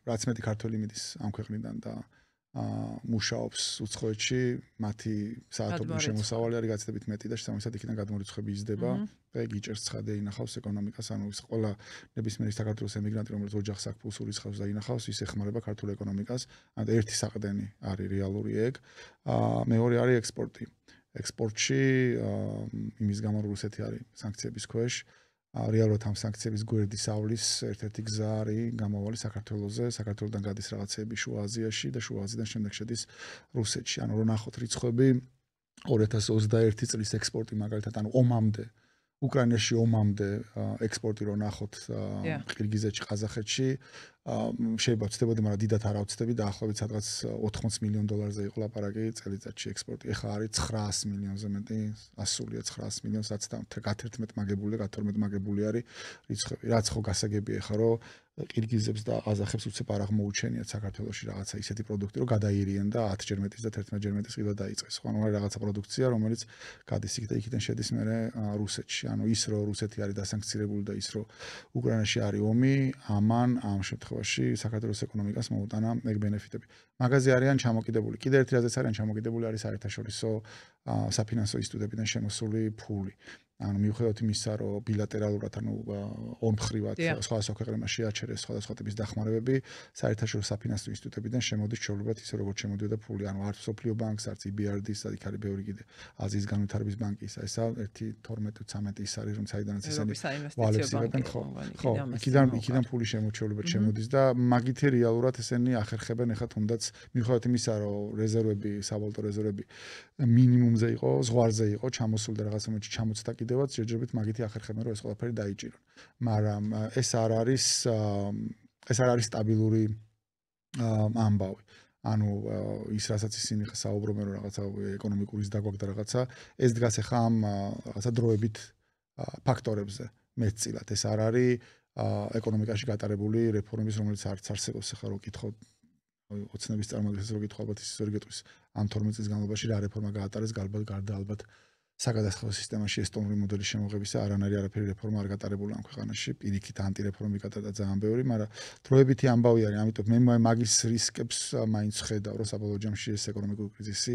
[SPEAKER 2] რაც მეტი ქართველი მიდის ამ ქვეყნიდან და მუშაობს უცხოეთში, მათი საათობრივი შემოსავალი არის გაცილებით მეტი და შესაბამისად იქიდან გადმორიცხვები იზრდება. და გიჭერს ცხადე ინახავს ეკონომიკას, ანუ ის ყველა ნებისმიერი საქართველოს ემიგრანტი, რომელიც ოჯახს აქვს ფულს ურიცხავს და ინახავს, ის ეხმარება ქართულ ეკონომიკას. ანუ ერთი საყრდენი არის რეალური ეგ. მეორე არის ექსპორტი. ექსპორტში იმის გამო რუსეთი არის სანქციების ქვეშ. რეალურად ამ სანქციების გვერდის ავლის ერთ-ერთი გზა არის გამოვალი საქართველოზე, საქართველოდან გადის რაღაცეები შუა აზიაში და შუა აზიიდან შემდეგ შედის რუსეთში. ანუ რო ნახოთ რიცხვები 2021 წლის ექსპორტი მაგალითად, ანუ ომამდე უკრაინაში ომამდე ექსპორტი რო ნახოთ ყირგიზეთში, ყაზახეთში, შეიძლება ვცდებოდი, მაგრამ დიდად არ ავცდები, დაახლოებით სადღაც 80 მილიონ დოლარზე იყო ლაპარაკი წელიწადში ექსპორტი. ეხლა არის 900 მილიონზე მეტი, ასულია 900 მილიონს, რაც გათერთმეტ მაგებული და გათორმეტ მაგებული არის რიცხვები. რაც ხო გასაგებია ეხლა, რომ ყირგიზებს და ყაზახებს უცებ არ აღმოუჩენიათ საქართველოში რაღაცა ისეთი პროდუქტი, რომ გადაირიენ და 10 ჯერ მეტის და 11 ჯერ მეტის ყიდვა დაიწყეს. ხო, ანუ რაღაცა პროდუქცია, რომელიც გადის იქ და იქიდან შედის მერე რუსეთში. ანუ ის რომ რუსეთი არის დასანქცირებული და ის რომ უკრაინაში არის ომი, ამან ამ შემთხვევაში საქართველოს ეკონომიკას მოუტანა ეგ ბენეფიტები. მაგაზე არიან ჩამოკიდებული. კიდევ ერთი რაზეც არიან ჩამოკიდებული არის საერთაშორისო საფინანსო ინსტიტუტებიდან შემოსული ფული. ანუ მიუხედავად იმისა, რომ ბილატერალურად, ანუ ორმხრივად სხვადასხვა ქვეყნებმა შეაჩერეს სხვადასხვა ტიპის დახმარებები, საერთაშორისო საფინანსო ინსტიტუტებიდან შემოდის ჩვეულებრივად ისე როგორც შემოდიოდა ფული, ანუ არც სოფლიო ბანკს, არც EBRD-ს, იქ არის ბევრი კიდე აზიის განვითარების ბანკი, ესა 1.12-13 ის არის, რომ საიდანაც ესენი ვალებს იღებენ, ხო, იქიდან ფული შემოჩვეულებად შემოდის და მაგითი რეალურად ესენი ახერხებენ ეხლა თუნდაც მიუხედავად იმისა, რომ რეზერვები, სავალუტო რეზერვები მინიმუმზე იყო, ზღვარზე იყო, ჩამოსული და რაღაც მომენტში ჩამოწდა კიდევაც ჯერჯერობით მაგითი ახერხებენ, რომ ეს ყველაფერი დაიჭირონ. მაგრამ ეს არ არის სტაბილური ამბავი. ანუ ის რასაც ისინი ხა საუბრობენ, რომ რაღაცა ეკონომიკური ზრდა გვაქვს და რაღაცა, ეს დგას ახლა ამ რაღაცა დროებით ფაქტორებზე მეტწილად. ეს არ არის ეკონომიკაში გატარებული რეფორმის, რომელიც არც არსებობს ახლა რო კითხოთ ოცნების წარმოადგენს რო კითხო ალბათ ის ისე გეტყვის ამ 12 წლის განმავლობაში რა რეფორმა გაატარეს გარდა ალბათ საგადასახადო სისტემაში ესტონური მოდელის შემოღებისა არანაირი არაფერი რეფორმა არ გატარებულა ამ ქვეყანაში პირიქით ანტირეფორმი გატარდა ძალიან ბევრი, მაგრამ დროებითი ამბავი არის, ამიტომ მე მაგის რისკებს მაინც ხედავ, რომ საბოლოო ჯამში ეს ეკონომიკური კრიზისი,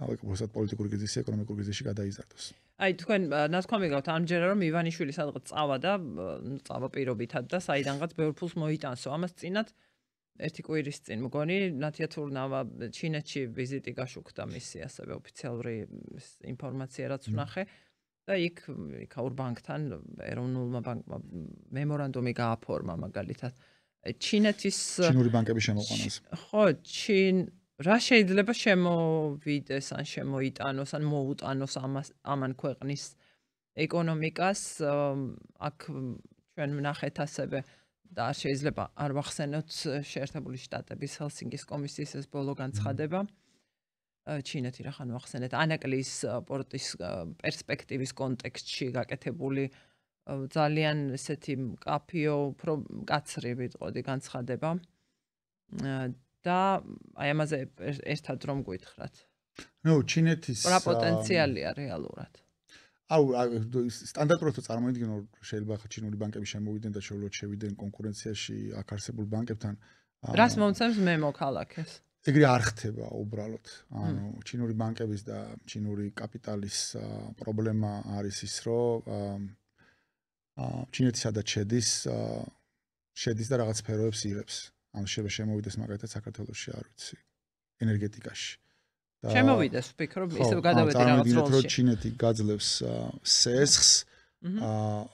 [SPEAKER 2] უბრალოდ პოლიტიკური კრიზისი ეკონომიკური კრიზისში გადაიზარდოს.
[SPEAKER 1] აი თქვენ ნათქვამი გაქვთ ამჯერა რომ ივანიშვილი სადღაც წავა და წავა პირობითად და საიდანღაც ბევრ ფულს მოიტანსო. ამას წინათ ერთი კვირის წინ მგონი ნათია თურნავა ჩინეთში ვიზიტი გაშუქდა მისი ასევე ოფიციალური ინფორმაცია რაც ვნახე და იქ იქაურ ბანკთან ეროვნულმა ბანკმა მემორანდუმი გააფორმა მაგალითად
[SPEAKER 2] ჩინური ბანკების შემოყვანას.
[SPEAKER 1] ხო, რა შეიძლება შემოვიდეს ან შემოიტანოს ან მოუტანოს ამან ქვეყნის ეკონომიკას აქ ჩვენ ვნახეთ ასევე და შეიძლება არ ვახსენოთ შეერთებული შტატების ჰელსინკის კომისიის ეს ბოლო განცხადება ჩინეთი რა ხან ვახსენეთ ანაკლიის პორტის პერსპექტივის კონტექსტში გაკეთებული ძალიან ესეთი მკაფიო უფრო მკაცრი ვიტყოდი განცხადება და აი ამაზე ერთად რომ გვითხრათ.
[SPEAKER 2] ნუ ჩინეთის
[SPEAKER 1] რა პოტენციალია რეალურად?
[SPEAKER 2] აუ სტანდარტულად წარმოიდგინო შეიძლება ჩინური ბანკები შემოვიდნენ და შევიდნენ კონკურენციაში აქ არსებულ ბანკებთან.
[SPEAKER 1] რას მომცემს მე მოქალაქეს?
[SPEAKER 2] ეგრე არ ხდება უბრალოდ. ანუ ჩინური ბანკების და ჩინური კაპიტალის პრობლემა არის ის, რომ ჩინეთი სადაც შედის და რაღაც სფეროებს იღებს. ანუ შეიძლება შემოვიდეს მაგალითად საქართველოში, არ ვიცი, ენერგეტიკაში.
[SPEAKER 1] შემოვიდეს, ვფიქრობ, ისევ გადავედი რაღაც როლში.
[SPEAKER 2] ჩინეთი გაძლევს სესხს,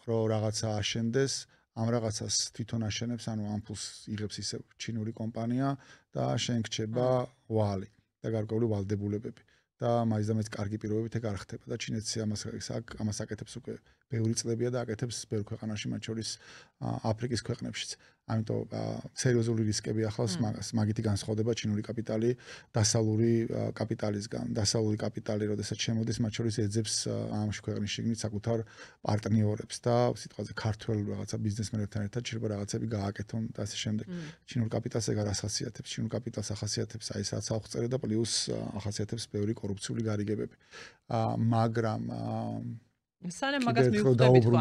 [SPEAKER 2] რომ რაღაცა აშენდეს, ამ რაღაცას თვითონ აშენებს, ანუ ამ ფულს იღებს ისევ ჩინური კომპანია და შენ გრჩება ვალი და გარკვეული ვალდებულებები. და მაინც და მეც კარგი პირობებით ეგ არ ხდება და ჩინეთს ამას აკეთებს უკვე ბევრი წლებია და აკეთებს ბევრ ქვეყანაში, მათ შორის აფრიკის ქვეყნებშიც. ამიტომ სერიოზული რისკები ახლავს მაგას. მაგითი განსხვავდება ჩინური კაპიტალი დასავლური კაპიტალისგან. დასავლური კაპიტალი, როდესაც შემოდის, მათ შორის ეძებს ამ ქვეყნის შიგნით საკუთარ პარტნიორებს და სიტყვაზე ქართველ რაღაცა ბიზნესმენებთან ერთად შეიძლება რაღაცები გააკეთონ და ასე შემდეგ. ჩინურ კაპიტალს ეგ არ ახასიათებს. ჩინურ კაპიტალს ახასიათებს აი სადაც აღწერე და პლუს ახასიათებს ბევრი კორუფციული გარიგებები. მაგრამ
[SPEAKER 1] სანამ მაგას მივხვდებით ხო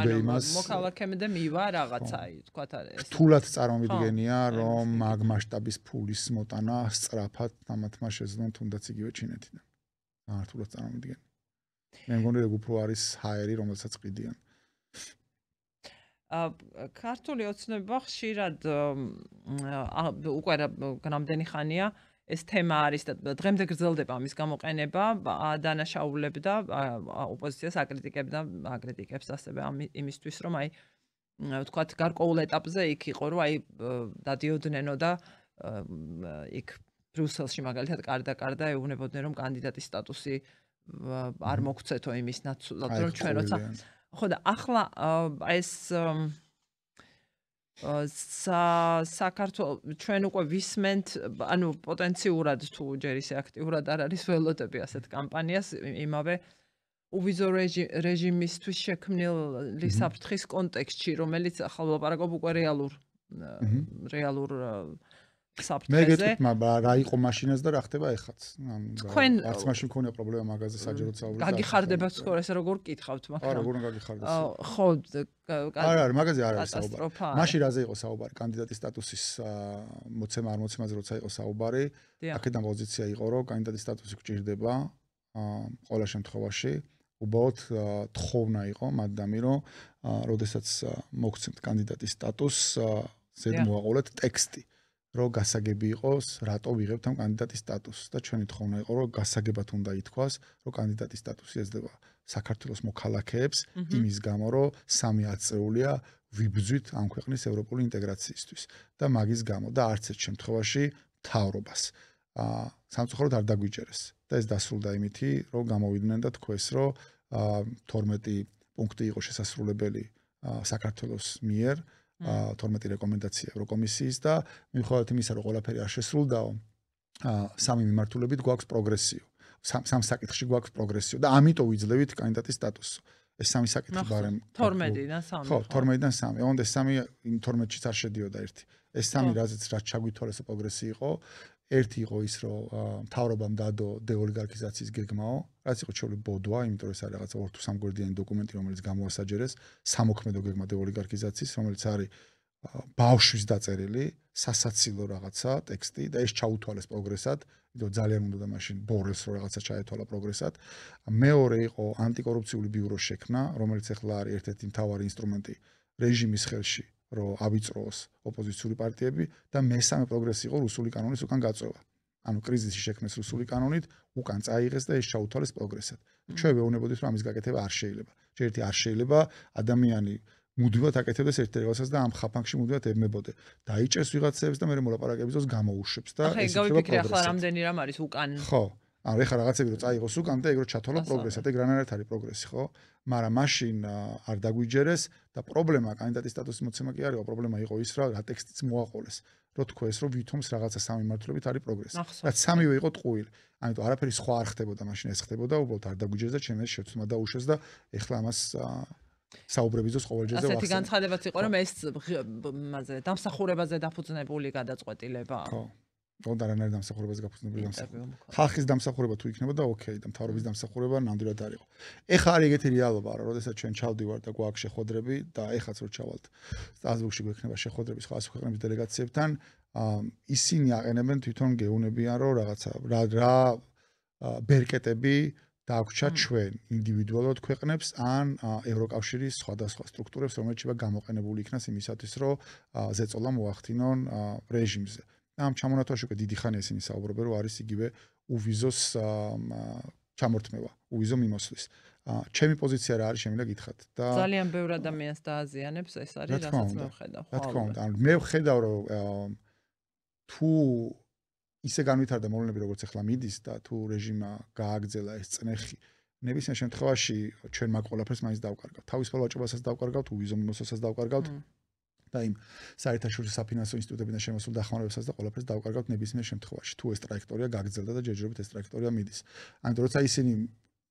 [SPEAKER 1] მოქალაქემდე მივა რაღაცა თქვათ ეს
[SPEAKER 2] თულად წარმომიდგენია რომ მაგ მასშტაბის ფულის მოტანა სწრაფად თამათმა შეძლონ თუნდაც იგივე ჩინეთიდან მართულად წარმომიდგენ მე მგონი რომ უფრო არის ჰაერი რომელსაც ყიდიან
[SPEAKER 1] ქართული ოცნება ხშირად უკვე რამდენი ხანია ეს თემა არის და დღემდე გრძელდება ამის გამოყენება დანაშაულებდა ოპოზიციას აკრიტიკებს ასევე იმისთვის რომ აი ვთქვათ გარკვეულ ეტაპზე იქ იყო რომ აი დადიოდნენ და იქ ბრიუსელში მაგალითად კარდა ეუბნებოდნენ რომ კანდიდატის სტატუსი არ მოგცეთო იმის ნაცვლად რომ ჩვენ როცა ხო და ახლა ეს საქართველოს ჩვენ უკვე ვისმენთ, ანუ პოტენციურად თუ ჯერ ისე აქტიურად არ არის ველოდები ასეთ კამპანიას იმავე უვიზო რეჟიმისთვის შექმნილი საფრთხის კონტექსტში, რომელიც ახლა ვლაპარაკობ უკვე რეალურ საფრთხეზე.
[SPEAKER 2] მე გეტყვით, რა იყო მაშინაც და რა ხდება ეხაც. არც მაშინ მქონია პრობლემა მაგაზე საჯაროდ საუბრობ.
[SPEAKER 1] გაგიხარდება თქო ეს როგორ გკითხავთ, მაგრამ
[SPEAKER 2] არა, როგორ გაგიხარდეს.
[SPEAKER 1] ხო,
[SPEAKER 2] არა, მაგაზე არ არის საუბარი. მაშინ რაზე იყო საუბარი? კანდიდატის სტატუსის მოცემა არ მოცემაზე როცა იყო საუბარი, აქედან პოზიცია იყო, რომ კანდიდატის სტატუსი გჭირდება ყველა შემთხვევაში. უბრალოდ თხოვნა იყო მადამი, რომ როდესაც მოგცემთ კანდიდატის სტატუსს, ზედ მოაყოლეთ ტექსტი. რომ გასაგები იყოს, რატო ვიღებთ ამ კანდიდატის სტატუსს და ჩვენი თხოვნა იყო, რომ გასაგებად უნდა ითქვას, რომ კანდიდატის სტატუსი ეძება საქართველოს მოქალაქეებს იმის გამო, რომ 3 ათწეულია ვიბრძვით ამ ქვეყნის ევროპული ინტეგრაციისთვის და მაგის გამო და არც ერთ შემთხვევაში მთავრობას სამწუხაროდ არ დაგვიჯერეს და ეს დასრულდა იმითი, რომ გამოვიდნენ და თქვეს, რომ 12 პუნქტი იყო შესასრულებელი საქართველოს მიერ 12 რეკომენდაცია ევროკომისიის და მიუხედავად იმისა, რომ ყველაფერი არ შესრულდაო, 3 მიმართულებით გვაქვს პროგრესიო. 3 საკითხში გვაქვს პროგრესიო და ამიტომ ვიძლევით კანდიდატის სტატუსს. ეს 3 საკითხი ბარემ
[SPEAKER 1] 12-დან 3.
[SPEAKER 2] ხო, 12-დან 3. ოღონდ ეს 3 12-შიც არ შედიოდა ერთი. ეს 3 რაც ჩაგვითვალეს პროგრესი იყო. ერთი იყო ის, რომ მთავრობამ დადო დეოლიგარქიზაციის გეგმაო, რაც იყო ჩვენი ბოდვა, იმიტომ რომ ეს არის რაღაცა 2 თუ 3 გვერდიანი დოკუმენტი, რომელიც გამოასაჯერეს სამოქმედო გეგმა დეოლიგარქიზაციის, რომელიც არის ბავშვის დაწერილი, სასაცილო რაღაცა ტექსტი და ეს ჩაუთვალეს პროგრესად, იმიტომ ძალიან უნდა და მაშინ ბორელს რო რაღაცა ჩაეთვალა პროგრესად. მეორე იყო ანტიკორუფციული ბიუროს შექმნა, რომელიც ახლა არის ერთ-ერთი მთავარი ინსტრუმენტი რეჟიმის ხელში. რომ ავიწროოს ოპოზიციური პარტიები და მესამე პროგრესი იყო რუსული კანონის უკან გაწევა. ანუ კრიზისი შექმნეს რუსული კანონით, უკან წაიღეს და ეს ჩაუთვალეს პროგრესად. ჩვენ ვეუბნებოდით, რომ ამის გაკეთება არ შეიძლება. ერთი არ შეიძლება ადამიანი მუდმივად აკეთებდეს ერთ რაღაცას და ამ ხაფანგში მუდმივად ებმებოდე. დაიჭერს ვიღაცებს და მე მოლაპარაკების დროს გამოუშვებს და
[SPEAKER 1] ეს შეიძლება პროგრესი. ახლა რამდენი რამ არის უკან.
[SPEAKER 2] ხო. ანუ ეხლა რაღაცები რო წაიღოს უკან და ეგ რო ჩათვალო პროგრესად, ეგ რანაირად არის პროგრესი, ხო? მაგრამ მაშინ არ დაგვიჯერეს და პრობლემა კანდიდატის სტატუსის მოცემა კი არისო, პრობლემა იყო ის, რა ტექსტიც მოაყოლეს. რო თქვეს, რომ ვითომს რაღაცა 3 მიმართულებით არის პროგრესი. რაც 3-ვე იყო ტყუილი. ამიტომ არაფერი სხვა არ ხდებოდა, მაშინ ეს ხდებოდა, უბრალოდ არ დაგვიჯერეს და ჩემს შეცვლა დაუშვეს და ეხლა ამას საუბრების დროს ყოველჯერზე ვახსენე.
[SPEAKER 1] ასეთი განცხადებაც იყო, რომ ეს მასე დამსახურებაზე დაფუძნებული გადაწყვეტილება.
[SPEAKER 2] ხო. თუნდაც არანაირ დამსახურებაზე გაფუძნებული დამსახურება. ხალხის დამსახურება თუ იქნებოდა, ოკეი, და მთავრობის დამსახურება ნამდვილად არ იყო. ეხლა არის ეგეთი რეალობა, რომ როდესაც ჩვენ ჩავდივართ და გვაქვს შეხვედრები და ეხლაც რო ჩავალთ სტრასბურგში გვექნება შეხვედრები სხვა ქვეყნების დელეგაციებთან, ისინი აყენებენ თვითონ გეუნებიან, რომ რაღაცა რა ბერკეტები დაგვჭა ჩვენ ინდივიდუალურად ქვეყნებს ან ევროკავშირის სხვადასხვა სტრუქტურებს, რომელიც შეიძლება გამოყენებული იქნას იმისათვის, რომ ზეწოლა მოახდინონ რეჟიმზე. ამ ჩამონათვაში უკვე დიდი ხანია ისინი საუბრობენ, რომ არის იგივე უვიზოს ჩამორთმევა, უვიზო მიმოსვლის. ჩემი პოზიცია რა არის შემიძლია გითხრათ და
[SPEAKER 1] ძალიან ბევრ ადამიანს დააზიანებს ეს არის რასაც მე ვხედავ.
[SPEAKER 2] რა თქმა უნდა, ანუ მე ვხედავ რომ თუ ისე განვითარდა მოვლენები როგორც ახლა მიდის და თუ რეჟიმმა გააგრძელა ეს წნეხი ნებისმიერ შემთხვევაში ჩვენ მაგ ყველაფერს მაინც დავკარგავთ. თავისუფალ ვაჭრობასაც დავკარგავთ, უვიზო მიმოსვლასაც დავკარგავთ და იმ საერთაშორისო საფინანსო ინსტიტუტებიდან შემოსულ დახმარებასაც და ყველაფერს დავკარგავთ ნებისმიერ შემთხვევაში. თუ ეს ტრაექტორია გაგრძელდა და ჯერჯერობით ეს ტრაექტორია მიდის. ანუ როცა ისინი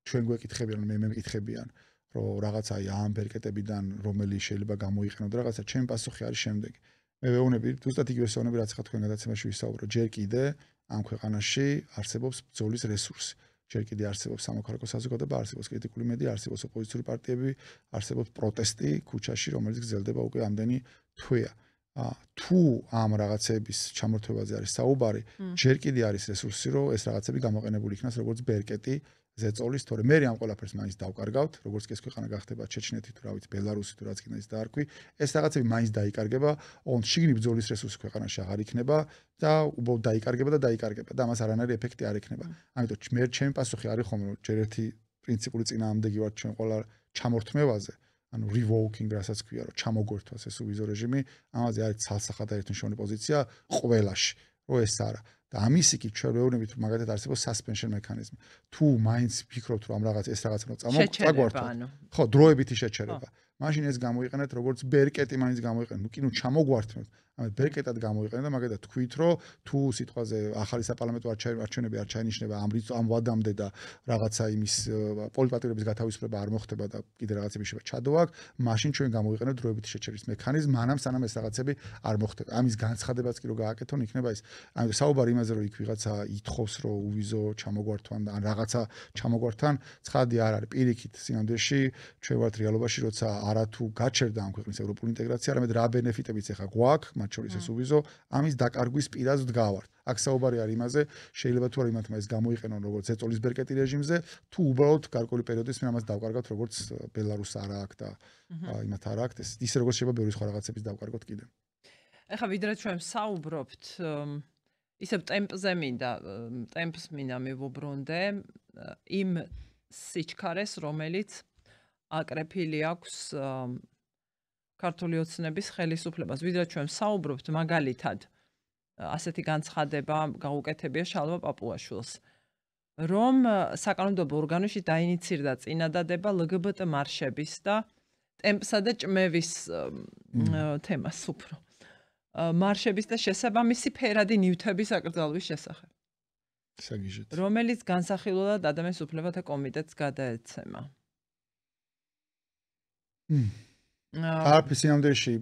[SPEAKER 2] ჩვენ გვეკითხებიან, მე მეკითხებიან, რომ რაღაცა აი ამ ბერკეტებიდან რომელი შეიძლება გამოიყენოთ რაღაცა, ჩემი პასუხი არის შემდეგი. მე ვეუბნები, ზუსტად იგივე საუბარი რაც ხა თქვენ გადაცემაში ვისაუბროთ, ჯერ კიდე ამ ქვეყანაში არსებობს ბრძოლის რესურსი. ჯერ კიდე არსებობს სამოქალაქო საზოგადოება, არსებობს კრიტიკული მედია, არსებობს ოპოზიციური პარტიები, არსებობს პროტესტი ქუჩაში, რომელიც გრძელდება უკვე ამდენი თვეა. თუ ამ რაღაცების ჩამორთმევაზე არის საუბარი, ჯერ კიდე არის რესურსი, რომ ეს რაღაცები გამოყენებული იქნას როგორც ბერკეტი ზეწოლის, თორემ მე ამ ყველაფერს მაინც დავკარგავთ, როგორც კი ეს ქვეყანა გახდება ჩეჩნეთი თუ რა ვიცი, ბელარუსი თუ რაც კიდე ის დაარქვი, ეს რაღაცები მაინც დაიკარგება, ოღონდ შიგნით ბრძოლის რესურსი ქვეყანაში აღარ იქნება და უბრალოდ დაიკარგება და ამას არანაირი ეფექტი არ ექნება. ამიტომ მე ჩემი პასუხი არის ხომ რომ ჯერ ერთი პრინციპული წინააღმდეგი ვარ ჩვენ ყველა ჩამორთმევაზე, ანუ revoking რასაც ქვია, რომ ჩამოგვერთვას ეს უვიზო რეჟიმი, ამაზე არის ცალსახად ერთნიშნული პოზიცია ყველაში, რომ ეს არა. და ამის იქით ჩვენ ვეუბნებით რომ მაგათად არსებობს suspension mechanism. თუ მაინც ფიქრობთ რომ ეს რაღაცა წაგვართოთ. ხო, დროებითი შეჩერება. მაშინ ეს გამოიყენეთ როგორც ბერკეტი მაინც გამოიყენეთ. ნუ კი ნუ ჩამოგვართმევთ. ამეთ ბერკეტად გამოიყენეთ და მაგათად თქვით რომ თუ სიტყვაზე ახალი საპარლამენტო არჩევნები არ ჩაინიშნება ამ ვადამდე და რაღაცა იმის პოლიტპატიმრების გათავისუფლება არ მოხდება და კიდე რაღაცები შეიძლება ჩადოაკ, მაშინ ჩვენ გამოიყენებთ დროებითი შეჩერის მექანიზმი, მანამ სანამ ეს რაღაცები არ მოხდება. ამის განცხადებაც კი რო გააკეთონ, იქნება ეს. ანუ საუბარი იმაზე რომ იქ ვიღაცა ითხოვს რომ უვიზო ჩამოგვართან და ან რაღაცა ჩამოგვართან, ცხადი არ არის. პირიქით სინამდვილეში ჩვენ ვართ რეალობაში, როცა არათუ გაჩერდა ამ ქვეყნის ევროპული ინტეგრაცია, არამედ რა ბენეფიტებიც ახლა გვაქვს, მათ შორის ეს უვიზო, ამის დაკარგვის პირას ვდგავართ. აქ საუბარი არის იმაზე, შეიძლება თუ არა იმათმა ეს გამოიყენონ როგორც ეწოლის ბერკეტი რეჟიმზე, თუ უბრალოდ გარკვეული პერიოდის მე ამას დავკარგავთ როგორც ბელარუსს არა აქვს და იმათ არა აქვს, ისე როგორც შეიძლება ბევრი სხვა რაღაცების დავკარგოთ კიდე.
[SPEAKER 1] ეხლა ვიდრე ჩვენ საუბრობთ ისევ ტემპს მინდა მივუბრუნდე იმ სიჩქარეს, რომელიც აკრეფილი აქვს ქართული ოცნების ხელისუფლებას. ვიდრე ჩვენ საუბრობთ მაგალითად ასეთი განცხადება გაუკეთებია შალვა პაპუაშვილს, რომ საკანონმდებლო ორგანოში დაინიცირდა წინადადება LGBT მარშების და ტემპსა და ჭმევის თემას უფრო. მარშების და შესაბამისი ფერადი ნივთების აკრძალვის შესახებ.
[SPEAKER 2] საგიჟეთ.
[SPEAKER 1] რომელიც განსახილველად ადამიანის უფლებათა კომიტეტს გადაეცემა.
[SPEAKER 2] არაფერი სინამდვილეში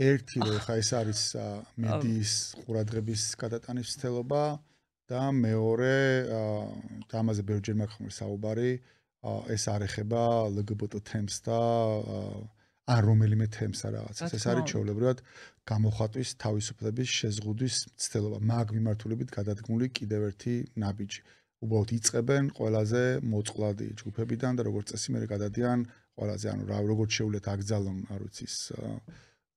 [SPEAKER 2] ერთი რომ ხა ეს არის მედიის ყურადღების გადატანის ცდელობა და მეორე და ამაზე ბევრჯერ მაქვს ხომ საუბარი, ეს არ ეხება LGBT თემს და არ რომელიმე თემს რაღაცას. ეს არის ჩვეულებრივად გამოხატვის თავისუფლების შეზღუდვის ცდელობა. მაგ მიმართულებით გადადგმული კიდევ ერთი ნაბიჯი. უბრალოდ იწყებენ ყველაზე მოწყვლადი ჯგუფებიდან და როგორც წესი მე გადადიან ყველაზე ანუ როგორც შეუძლეთ აკრძალონ არ ვიცი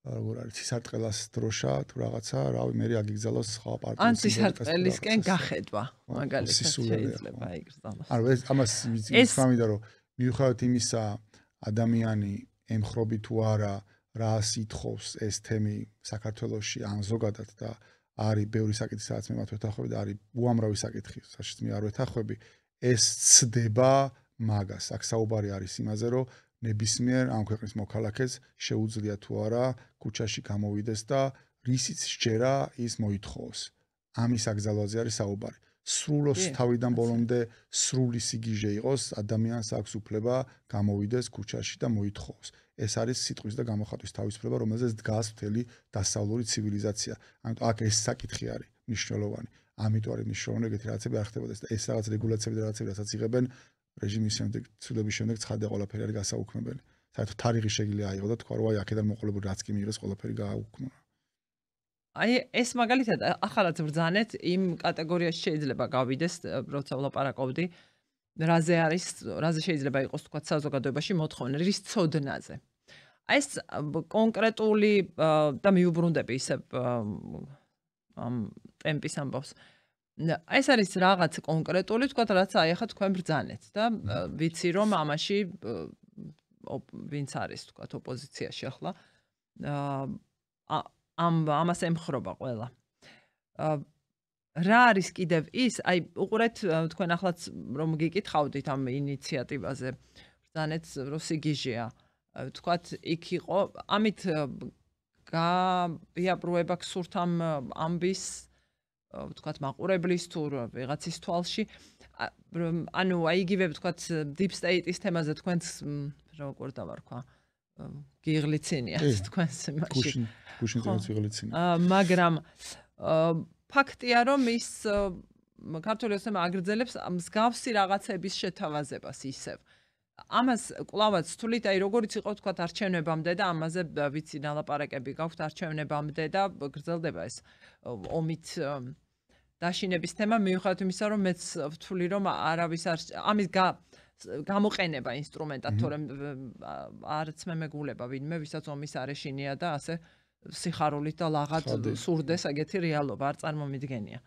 [SPEAKER 2] როგორ არის სისარტყელას დროშა თუ რაღაცა რავი მე აგიგზალოს სხვა პარტიის
[SPEAKER 1] ან სისარტყელისკენ გახედვა მაგალითად შეიძლება იგრძნოს.
[SPEAKER 2] ანუ ეს ამას ვამიდა რომ მიუხედავად იმისა ადამიანი ემხრობი თუ არა რას ითხოვს ეს თემი საქართველოში ან ზოგადად და არის ბევრი საკითხი სადაც მე მათ ვეთახვები და არის უამრავი საკითხი საშიც მე არ ვეთახვები ეს ცდება მაგას აქ საუბარი არის იმაზე რომ ნებისმიერ ამ ქვეყნის მოქალაქეს შეუძლია თუ არა ქუჩაში გამოვიდეს და რისიც სჯერა ის მოითხოვოს. ამის აკრძალვაზე არის საუბარი. სრულოს თავიდან ბოლომდე სრული სიგიჟე იყოს, ადამიანს აქვს უფლება გამოვიდეს ქუჩაში და მოითხოვოს. ეს არის სიტყვის და გამოხატვის თავისუფლება, რომელზეც დგას მთელი დასავლური ცივილიზაცია. ამიტომ აქ ეს საკითხი არის მნიშვნელოვანი. ამიტომ არის მნიშვნელოვანი ეგეთი რაღაცები არ ხდებოდეს და ეს რაღაც რეგულაციები და რაღაცები რასაც იღებენ რეჟიმის შემდეგ, ცვლილების შემდეგ ცხადია ყველაფერი არის გასაუქმებელი. საერთოდ თარიღი შეგიძლია აიღო და თქვა რომ აი აქედან მოყოლებული რაც კი მიიღეს ყველაფერი გააუქმო.
[SPEAKER 1] აი ეს მაგალითად ახალად ბრძანეთ იმ კატეგორიაში შეიძლება გავიდეს, როცა ვლაპარაკობდი, რაზე შეიძლება იყოს თქვა საზოგადოებაში მოთხოვნა, რის ცოდნაზე. აი ეს კონკრეტული და მიუბრუნდები ისევ ამ ტემპის ამბავს. ეს არის რაღაც კონკრეტული, თქვათ, რაც აი ახლა თქვენ ბრძანეთ და ვიცი რომ ამაში ვინც არის, თქვათ, ოპოზიციაში ახლა ამას ემხრობა ყველა. რა არის კიდევ ის, აი უყურეთ თქვენ ახლაც რომ გიკითხავდით ამ ინიციატივაზე, ბრძანეთ რომ სიგიჟეა. თქვათ, იქ იყო, ამით გაიაბრუება გსურთ ამ ამბის თქვათ მაყურებლის თუ ვიღაცის თვალში ანუ აი იგივე თქვათ deep state-ის თემაზე თქვენც როგორ დავარქვა გიღლიცინიათ თქვენს იმაში
[SPEAKER 2] გუშინ გიღლიცინია
[SPEAKER 1] მაგრამ ფაქტია რომ ის ქართული ოცნება აგრძელებს მსგავსი რაღაცების შეთავაზებას ისევ ამას კლავაც თulit აი როგორიც იყო თქვათ არჩევნებამდე და ამაზე ვიცი ნალაპარაკები გაქვთ არჩევნებამდე და გრძელდება ეს ომით დაშინების თემა მიუხედავად იმისა რომ მეც ვთვლი რომ არავის არ ამის გამოყენება ინსტრუმენტად თორემ არც მე მეგულება ვინმე ვისაც ომის არეშინია და ასე სიხარულით და ლაღად სურდეს ეგეთი რეალობა არ წარმომიდგენია